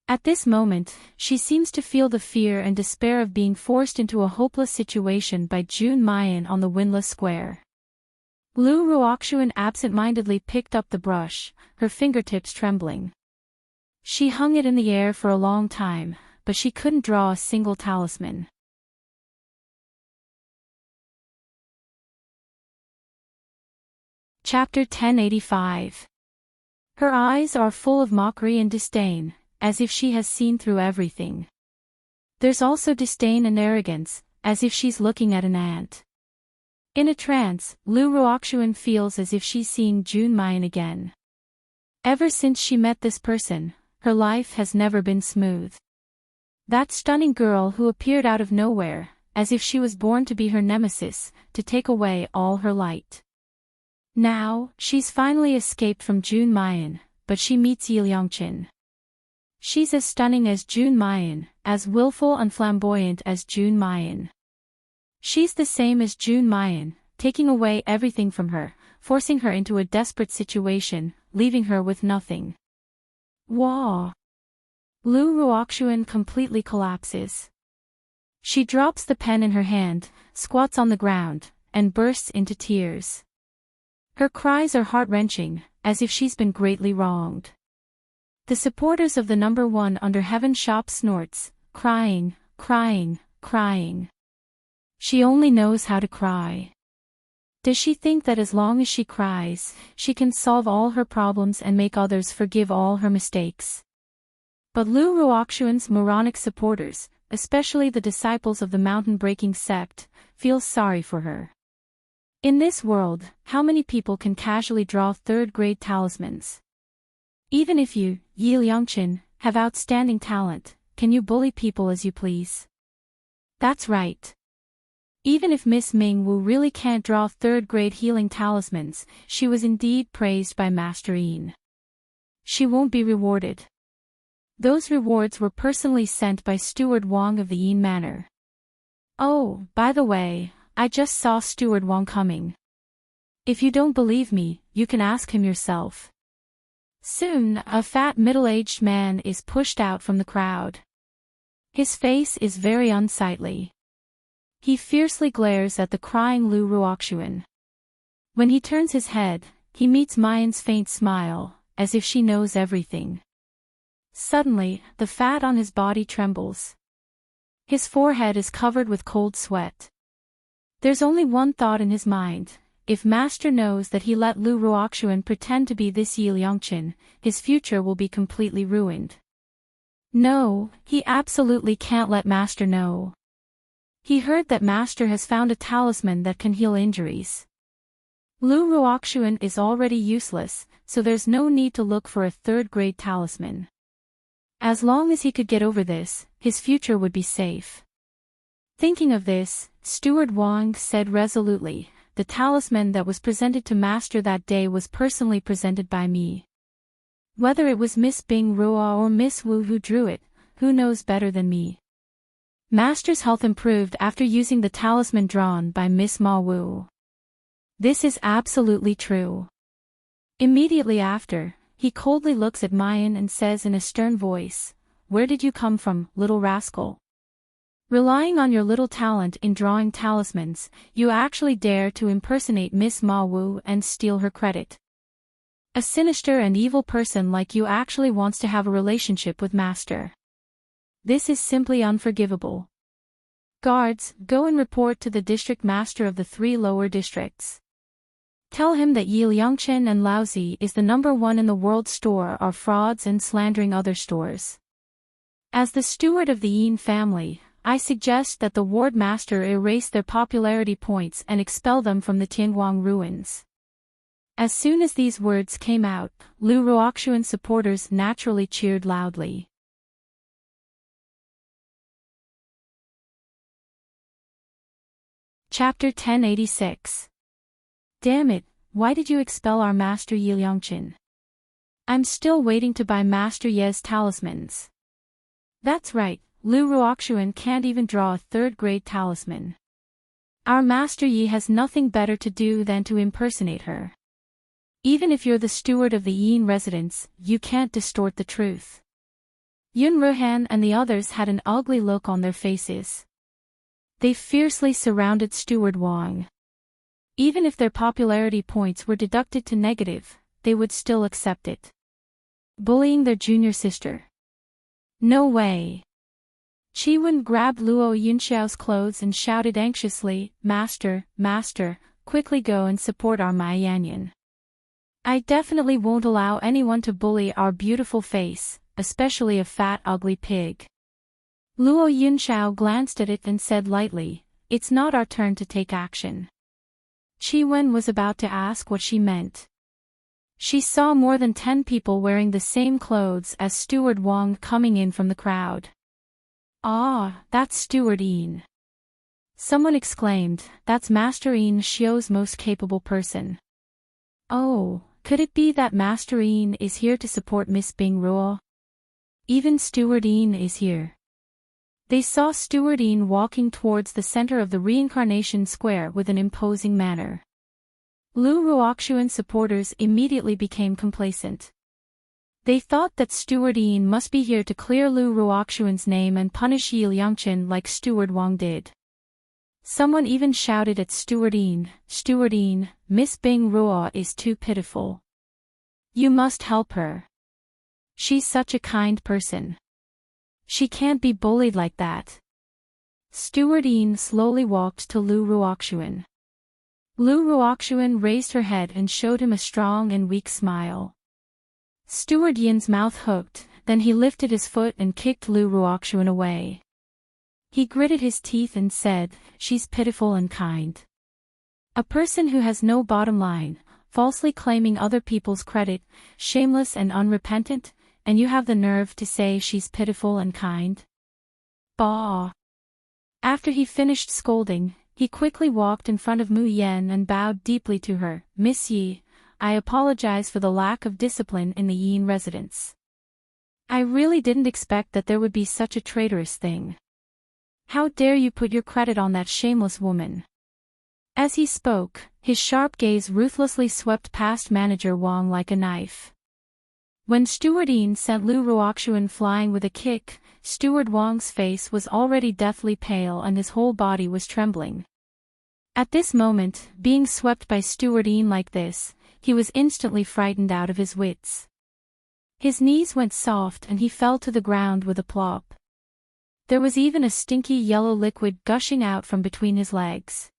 At this moment, she seems to feel the fear and despair of being forced into a hopeless situation by June Mayan on the windless square. Lu Ruoxuan absent-mindedly picked up the brush, her fingertips trembling. She hung it in the air for a long time, but she couldn't draw a single talisman. Chapter 1085. Her eyes are full of mockery and disdain, as if she has seen through everything. There's also disdain and arrogance, as if she's looking at an ant. In a trance, Lu Ruoxuan feels as if she's seeing June Mayan again. Ever since she met this person, her life has never been smooth. That stunning girl who appeared out of nowhere, as if she was born to be her nemesis, to take away all her light. Now, she's finally escaped from June Mayan, but she meets Yiliangchen. She's as stunning as June Mayan, as willful and flamboyant as June Mayan. She's the same as June Mayan, taking away everything from her, forcing her into a desperate situation, leaving her with nothing. Wah! Lu Ruoxuan completely collapses. She drops the pen in her hand, squats on the ground, and bursts into tears. Her cries are heart-wrenching, as if she's been greatly wronged. The supporters of the number one under heaven shop snorts, crying, crying, crying. She only knows how to cry. Does she think that as long as she cries, she can solve all her problems and make others forgive all her mistakes? But Lu Ruoxuan's moronic supporters, especially the disciples of the mountain-breaking sect, feel sorry for her. In this world, how many people can casually draw third-grade talismans? Even if you, Yiliangchen, have outstanding talent, can you bully people as you please? That's right. Even if Miss Ming Wu really can't draw third-grade healing talismans, she was indeed praised by Master Yin. She won't be rewarded. Those rewards were personally sent by Steward Wang of the Yin Manor. Oh, by the way, I just saw Steward Wang coming. If you don't believe me, you can ask him yourself. Soon, a fat middle-aged man is pushed out from the crowd. His face is very unsightly. He fiercely glares at the crying Lu Ruoxuan. When he turns his head, he meets Mayan's faint smile, as if she knows everything. Suddenly, the fat on his body trembles. His forehead is covered with cold sweat. There's only one thought in his mind. If Master knows that he let Lu Ruoxuan pretend to be this Yiliangchen, his future will be completely ruined. No, he absolutely can't let Master know. He heard that Master has found a talisman that can heal injuries. Lu Ruoxuan is already useless, so there's no need to look for a third-grade talisman. As long as he could get over this, his future would be safe. Thinking of this, Steward Wang said resolutely, "The talisman that was presented to Master that day was personally presented by me. Whether it was Miss Bing Rua or Miss Wu who drew it, who knows better than me? Master's health improved after using the talisman drawn by Miss Ma Wu. This is absolutely true." Immediately after, he coldly looks at Mayan and says in a stern voice, "Where did you come from, little rascal? Relying on your little talent in drawing talismans, you actually dare to impersonate Miss Ma Wu and steal her credit. A sinister and evil person like you actually wants to have a relationship with Master. This is simply unforgivable. Guards, go and report to the district master of the 3 lower districts. Tell him that Yiliangchen and Laozi is the number 1 in the world store are frauds and slandering other stores. As the steward of the Yin family, I suggest that the ward master erase their popularity points and expel them from the Tianguang ruins." As soon as these words came out, Lu Ruoxuan's supporters naturally cheered loudly. Chapter 1086. Damn it, why did you expel our Master Yiliangchen? I'm still waiting to buy Master Ye's talismans. That's right, Lu Ruoxuan can't even draw a third-grade talisman. Our Master Yi has nothing better to do than to impersonate her. Even if you're the steward of the Yin residence, you can't distort the truth. Yun Ruhan and the others had an ugly look on their faces. They fiercely surrounded Steward Wang. Even if their popularity points were deducted to negative, they would still accept it. Bullying their junior sister. No way. Chi-Wen grabbed Luo Yunxiao's clothes and shouted anxiously, Master, Master, quickly go and support our Mai Yanyan. I definitely won't allow anyone to bully our beautiful face, especially a fat ugly pig. Luo Yunxiao glanced at it and said lightly, It's not our turn to take action. Chi-Wen was about to ask what she meant. She saw more than 10 people wearing the same clothes as Steward Wang coming in from the crowd. Ah, that's Steward Yin. Someone exclaimed, that's Master Yin Xiu's most capable person. Oh, could it be that Master Yin is here to support Miss Bing Ruo? Even Steward Yin is here. They saw Steward Yin walking towards the center of the reincarnation square with an imposing manner. Lu Ruoxuan supporters immediately became complacent. They thought that Steward Yin must be here to clear Lu Ruoxuan's name and punish Yi Liangchen like Steward Wang did. Someone even shouted at Steward Yin, Miss Bing Ruo is too pitiful. You must help her. She's such a kind person. She can't be bullied like that. Steward Yin slowly walked to Lu Ruoxuan. Lu Ruoxuan raised her head and showed him a strong and weak smile. Steward Yin's mouth hooked, then he lifted his foot and kicked Lu Ruoxuan away. He gritted his teeth and said, She's pitiful and kind. A person who has no bottom line, falsely claiming other people's credit, shameless and unrepentant, and you have the nerve to say she's pitiful and kind? Bah! After he finished scolding, he quickly walked in front of Mu Yan and bowed deeply to her. Miss Yi, I apologize for the lack of discipline in the Yin residence. I really didn't expect that there would be such a traitorous thing. How dare you put your credit on that shameless woman? As he spoke, his sharp gaze ruthlessly swept past Manager Wang like a knife. When Steward Yin sent Lu Ruoxuan flying with a kick, Steward Wang's face was already deathly pale and his whole body was trembling. At this moment, being swept by Steward Yin like this, he was instantly frightened out of his wits. His knees went soft and he fell to the ground with a plop. There was even a stinky yellow liquid gushing out from between his legs.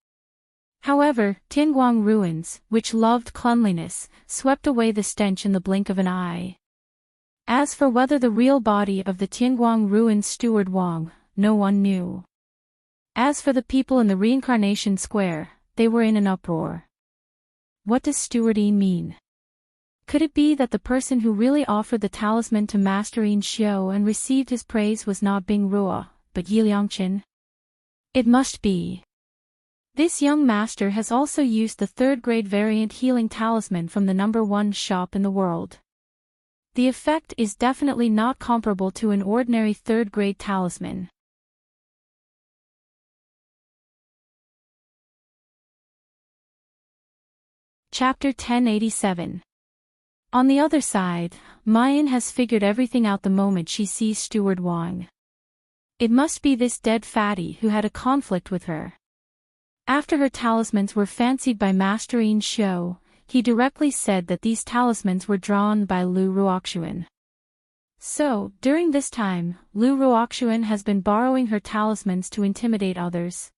However, Tianguang ruins, which loved cleanliness, swept away the stench in the blink of an eye. As for whether the real body of the Tianguang ruins Steward Wang, no one knew. As for the people in the reincarnation square, they were in an uproar. What does Steward Yin mean? Could it be that the person who really offered the talisman to Master Yin Xiu and received his praise was not Bing Ruo, but Yi Liangchen? It must be. This young master has also used the third-grade variant healing talisman from the #1 shop in the world. The effect is definitely not comparable to an ordinary third-grade talisman. Chapter 1087. On the other side, Mayan has figured everything out the moment she sees Steward Wang. It must be this dead fatty who had a conflict with her. After her talismans were fancied by Master Yin Xiu, he directly said that these talismans were drawn by Lu Ruoxuan. So, during this time, Lu Ruoxuan has been borrowing her talismans to intimidate others.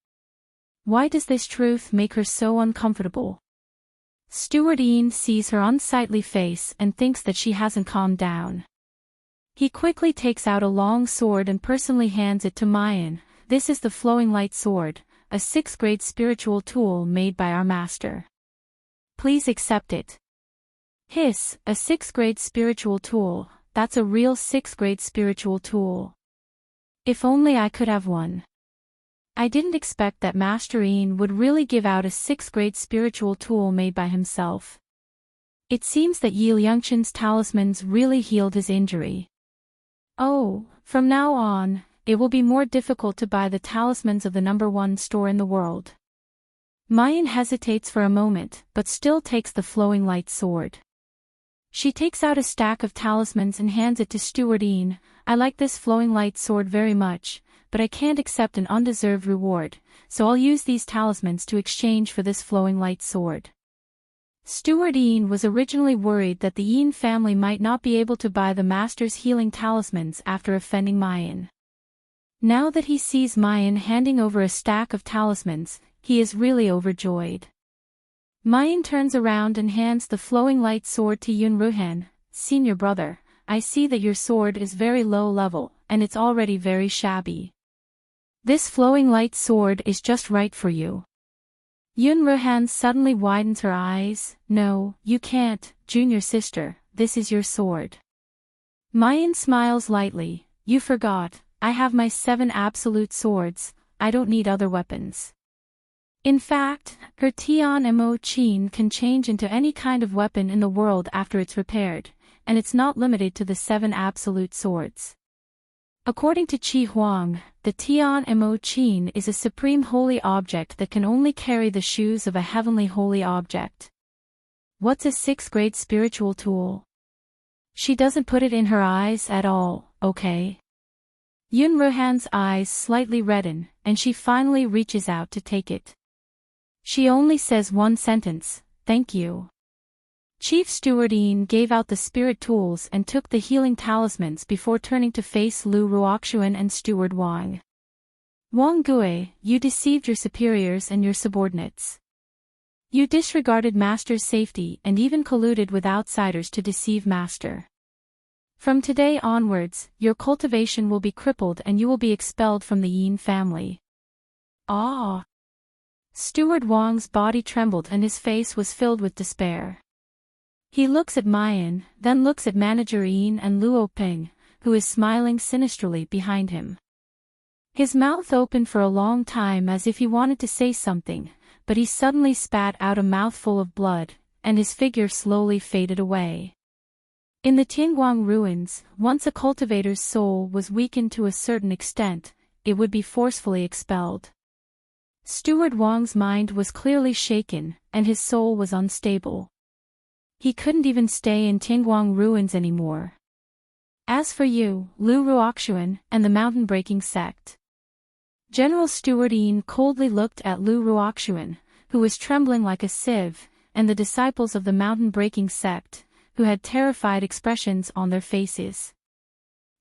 Why does this truth make her so uncomfortable? Steward Yin sees her unsightly face and thinks that she hasn't calmed down. He quickly takes out a long sword and personally hands it to Mayan. This is the Flowing Light Sword, a 6th-grade spiritual tool made by our master. Please accept it. Hiss, a 6th-grade spiritual tool, that's a real 6th-grade spiritual tool. If only I could have one. I didn't expect that Master Yin would really give out a 6th-grade spiritual tool made by himself. It seems that Yi Liangchen's talismans really healed his injury. Oh, from now on, it will be more difficult to buy the talismans of the #1 store in the world. Mayan hesitates for a moment, but still takes the Flowing Light Sword. She takes out a stack of talismans and hands it to Steward Ian. I like this flowing light sword very much, but I can't accept an undeserved reward, so I'll use these talismans to exchange for this flowing light sword. Steward Ian was originally worried that the Ian family might not be able to buy the master's healing talismans after offending Mayan. Now that he sees Mayan handing over a stack of talismans, he is really overjoyed. Mayan turns around and hands the flowing light sword to Yun Ruhan. Senior brother, I see that your sword is very low level, and it's already very shabby. This flowing light sword is just right for you. Yun Ruhan suddenly widens her eyes. No, you can't, junior sister, this is your sword. Mayan smiles lightly. You forgot, I have my 7 absolute swords, I don't need other weapons. In fact, her Tian Mo Qin can change into any kind of weapon in the world after it's repaired, and it's not limited to the 7 absolute swords. According to Qi Huang, the Tian Mo Qin is a supreme holy object that can only carry the shoes of a heavenly holy object. What's a 6th grade spiritual tool? She doesn't put it in her eyes at all, okay? Yun Ruhan's eyes slightly redden, and she finally reaches out to take it. She only says one sentence, thank you. Chief Steward Ian gave out the spirit tools and took the healing talismans before turning to face Lu Ruoxuan and Steward Wang. Wang Gui, you deceived your superiors and your subordinates. You disregarded Master's safety and even colluded with outsiders to deceive Master. From today onwards, your cultivation will be crippled and you will be expelled from the Yin family. Ah! Steward Wang's body trembled and his face was filled with despair. He looks at Mayan, then looks at Manager Ian and Luo Peng, who is smiling sinisterly behind him. His mouth opened for a long time as if he wanted to say something, but he suddenly spat out a mouthful of blood, and his figure slowly faded away. In the Tianguang ruins, once a cultivator's soul was weakened to a certain extent, it would be forcefully expelled. Steward Wang's mind was clearly shaken, and his soul was unstable. He couldn't even stay in Tianguang ruins anymore. As for you, Lu Ruoxuan, and the mountain-breaking sect. General Steward Ian coldly looked at Lu Ruoxuan, who was trembling like a sieve, and the disciples of the mountain-breaking sect, who had terrified expressions on their faces.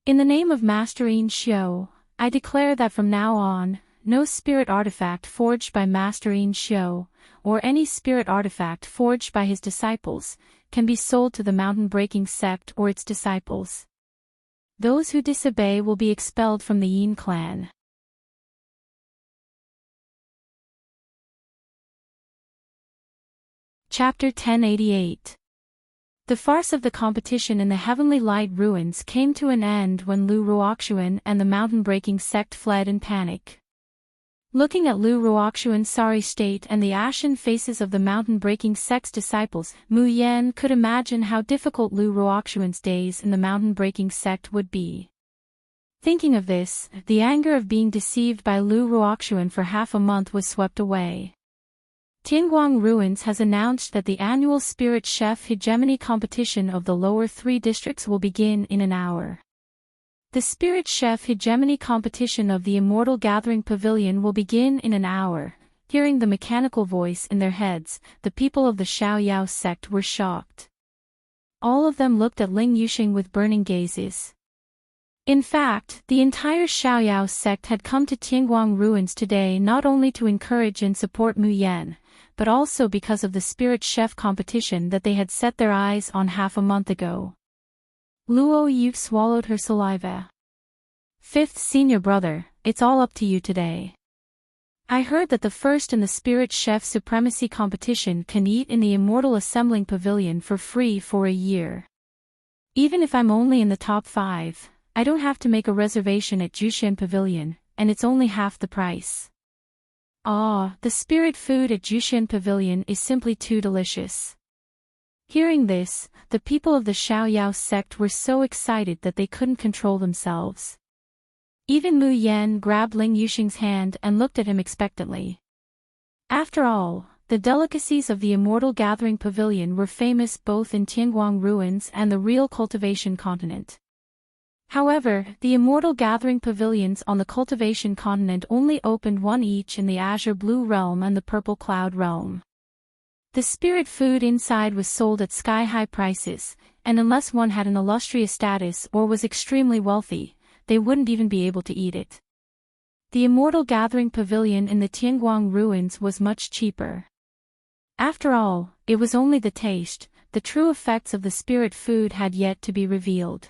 In the name of Master Ian Xiu, I declare that from now on, no spirit artifact forged by Master Ian Xiu, or any spirit artifact forged by his disciples, can be sold to the mountain-breaking sect or its disciples. Those who disobey will be expelled from the Yin clan. Chapter 1088. The farce of the competition in the Heavenly Light ruins came to an end when Lu Ruoxuan and the mountain-breaking sect fled in panic. Looking at Lu Ruoxuan's sorry state and the ashen faces of the mountain-breaking sect's disciples, Mu Yan could imagine how difficult Lu Ruoxuan's days in the mountain-breaking sect would be. Thinking of this, the anger of being deceived by Lu Ruoxuan for half a month was swept away. Tianguang Ruins has announced that the annual Spirit Chef Hegemony competition of the lower 3 districts will begin in an hour. The Spirit Chef Hegemony competition of the Immortal Gathering Pavilion will begin in an hour. Hearing the mechanical voice in their heads, the people of the Xiaoyao sect were shocked. All of them looked at Ling Yuxing with burning gazes. In fact, the entire Xiaoyao sect had come to Tianguang Ruins today not only to encourage and support Mu Yan, but also because of the Spirit Chef competition that they had set their eyes on half a month ago. Luo Yu swallowed her saliva. 5th senior brother, it's all up to you today. I heard that the first in the Spirit Chef Supremacy competition can eat in the Immortal Assembling Pavilion for free for a year. Even if I'm only in the top 5, I don't have to make a reservation at Jushan Pavilion, and it's only half the price. Ah, the spirit food at Jushan Pavilion is simply too delicious. Hearing this, the people of the Xiaoyao sect were so excited that they couldn't control themselves. Even Mu Yan grabbed Ling Yuxing's hand and looked at him expectantly. After all, The delicacies of the Immortal Gathering Pavilion were famous both in Tianguang ruins and the real cultivation continent. However, the Immortal Gathering Pavilions on the Cultivation Continent only opened one each in the Azure Blue Realm and the Purple Cloud Realm. The spirit food inside was sold at sky-high prices, and unless one had an illustrious status or was extremely wealthy, they wouldn't even be able to eat it. The Immortal Gathering Pavilion in the Tianguang ruins was much cheaper. After all, it was only the taste, the true effects of the spirit food had yet to be revealed.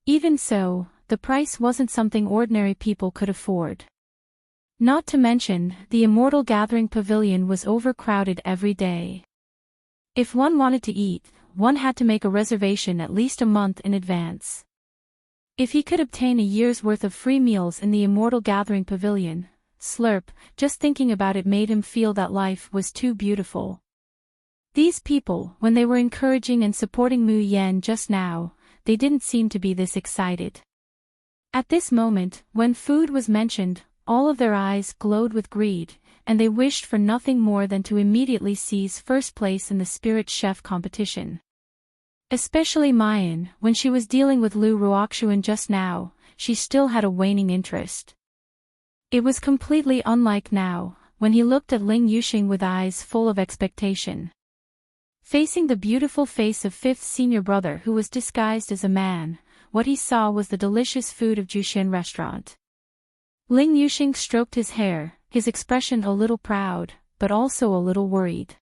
Even so, the price wasn't something ordinary people could afford. Not to mention, the Immortal Gathering Pavilion was overcrowded every day. If one wanted to eat, one had to make a reservation at least a month in advance. If he could obtain a year's worth of free meals in the Immortal Gathering Pavilion, slurp, just thinking about it made him feel that life was too beautiful. These people, when they were encouraging and supporting Mu Yan just now, they didn't seem to be this excited. At this moment, when food was mentioned, all of their eyes glowed with greed, and they wished for nothing more than to immediately seize first place in the spirit chef competition. Especially Mayan, when she was dealing with Lu Ruoxuan just now, she still had a waning interest. It was completely unlike now, when he looked at Ling Yuxing with eyes full of expectation. Facing the beautiful face of fifth senior brother who was disguised as a man, what he saw was the delicious food of Jushin restaurant. Ling Yuxing stroked his hair, his expression a little proud, but also a little worried.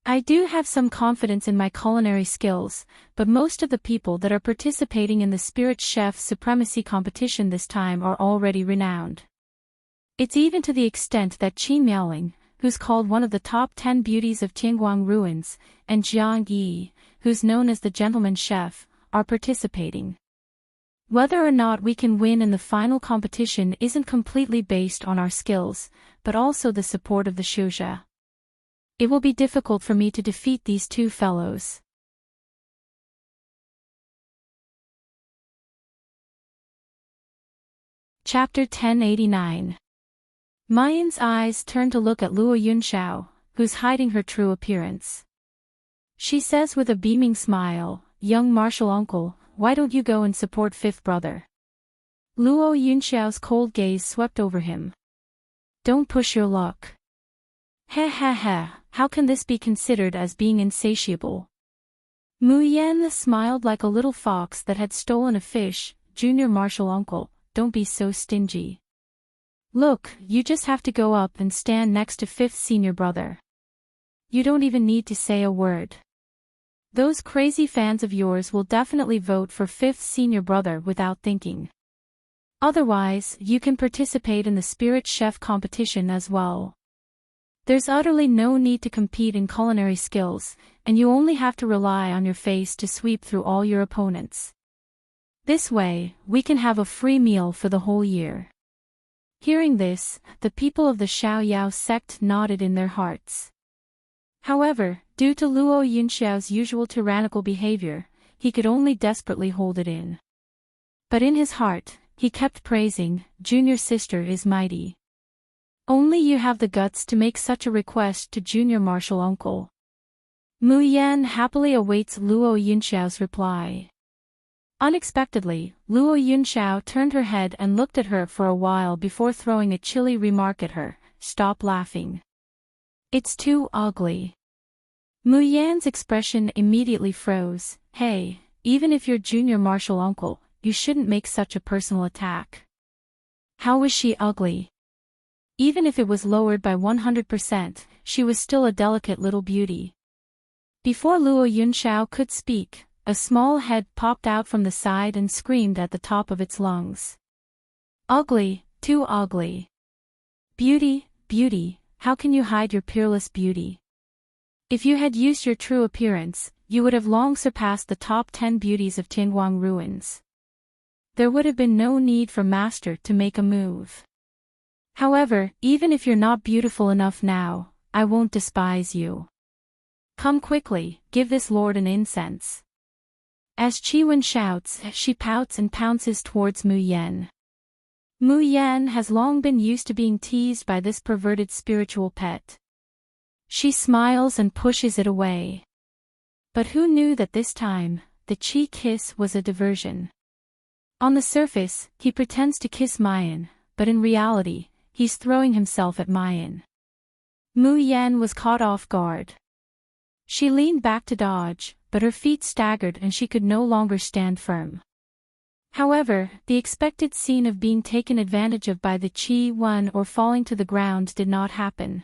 I do have some confidence in my culinary skills, but most of the people that are participating in the Spirit Chef Supremacy competition this time are already renowned. It's even to the extent that Qin Miaoling, who's called one of the top 10 beauties of Tianguang ruins, and Jiang Yi, who's known as the gentleman chef, are participating. Whether or not we can win in the final competition isn't completely based on our skills, but also the support of the Shuja. It will be difficult for me to defeat these two fellows. Chapter 1089. Mayan's eyes turned to look at Luo Yunxiao, who's hiding her true appearance. She says with a beaming smile, "Young martial uncle, why don't you go and support fifth brother?" Luo Yunxiao's cold gaze swept over him. "Don't push your luck." "Heh heh heh, how can this be considered as being insatiable?" Mu Yan smiled like a little fox that had stolen a fish. "Junior martial uncle, don't be so stingy. Look, you just have to go up and stand next to fifth senior brother. You don't even need to say a word. Those crazy fans of yours will definitely vote for fifth senior brother without thinking. Otherwise, you can participate in the Spirit Chef competition as well. There's utterly no need to compete in culinary skills, and you only have to rely on your face to sweep through all your opponents. This way, we can have a free meal for the whole year." Hearing this, the people of the Xiaoyao sect nodded in their hearts. However, due to Luo Yunxiao's usual tyrannical behavior, he could only desperately hold it in. But in his heart, he kept praising, "Junior sister is mighty. Only you have the guts to make such a request to junior martial uncle." Mu Yan happily awaits Luo Yunxiao's reply. Unexpectedly, Luo Yunxiao turned her head and looked at her for a while before throwing a chilly remark at her, "Stop laughing. It's too ugly." Mu Yan's expression immediately froze. "Hey, even if you're junior martial uncle, you shouldn't make such a personal attack. How was she ugly? Even if it was lowered by 100%, she was still a delicate little beauty." Before Luo Yunxiao could speak, a small head popped out from the side and screamed at the top of its lungs. "Ugly, too ugly. Beauty, beauty, how can you hide your peerless beauty? If you had used your true appearance, you would have long surpassed the top 10 beauties of Tianguang ruins. There would have been no need for Master to make a move. However, even if you're not beautiful enough now, I won't despise you. Come quickly, give this lord an incense." As Chiwen shouts, she pouts and pounces towards Mu Yan. Mu Yan has long been used to being teased by this perverted spiritual pet. She smiles and pushes it away. But who knew that this time, the chi kiss was a diversion? On the surface, he pretends to kiss Mayan, but in reality, he's throwing himself at Mayan. Mu Yan was caught off guard. She leaned back to dodge, but her feet staggered and she could no longer stand firm. However, the expected scene of being taken advantage of by the Chi One or falling to the ground did not happen.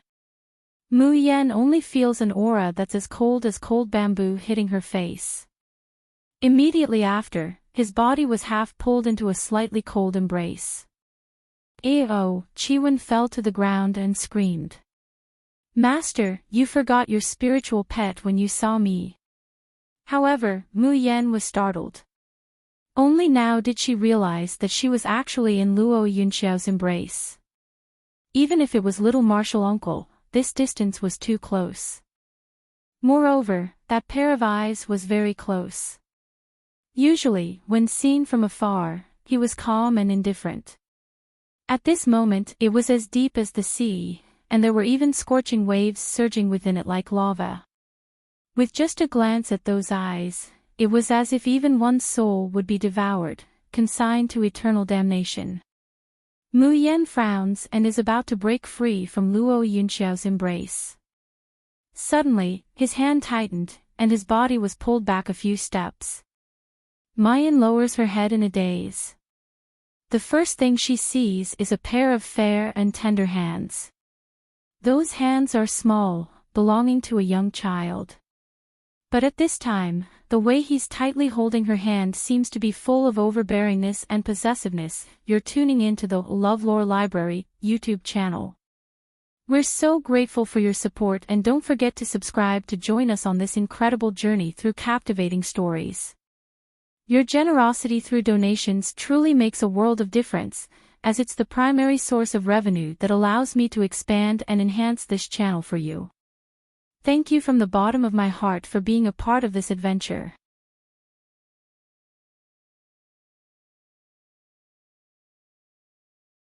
Mu Yan only feels an aura that's as cold bamboo hitting her face. Immediately after, his body was half pulled into a slightly cold embrace. Ao, Chiwen fell to the ground and screamed. Master, you forgot your spiritual pet when you saw me. However, Mu Yan was startled. Only now did she realize that she was actually in Luo Yunxiao's embrace. Even if it was little martial uncle, this distance was too close. Moreover, that pair of eyes was very close. Usually, when seen from afar, he was calm and indifferent. At this moment, it was as deep as the sea, and there were even scorching waves surging within it like lava. With just a glance at those eyes, it was as if even one's soul would be devoured, consigned to eternal damnation. Mu Yan frowns and is about to break free from Luo Yunxiao's embrace. Suddenly, his hand tightened, and his body was pulled back a few steps. Mayan lowers her head in a daze. The first thing she sees is a pair of fair and tender hands. Those hands are small, belonging to a young child. But at this time, the way he's tightly holding her hand seems to be full of overbearingness and possessiveness. You're tuning in to the LoveLore Library YouTube channel. We're so grateful for your support, and don't forget to subscribe to join us on this incredible journey through captivating stories. Your generosity through donations truly makes a world of difference, as it's the primary source of revenue that allows me to expand and enhance this channel for you. Thank you from the bottom of my heart for being a part of this adventure.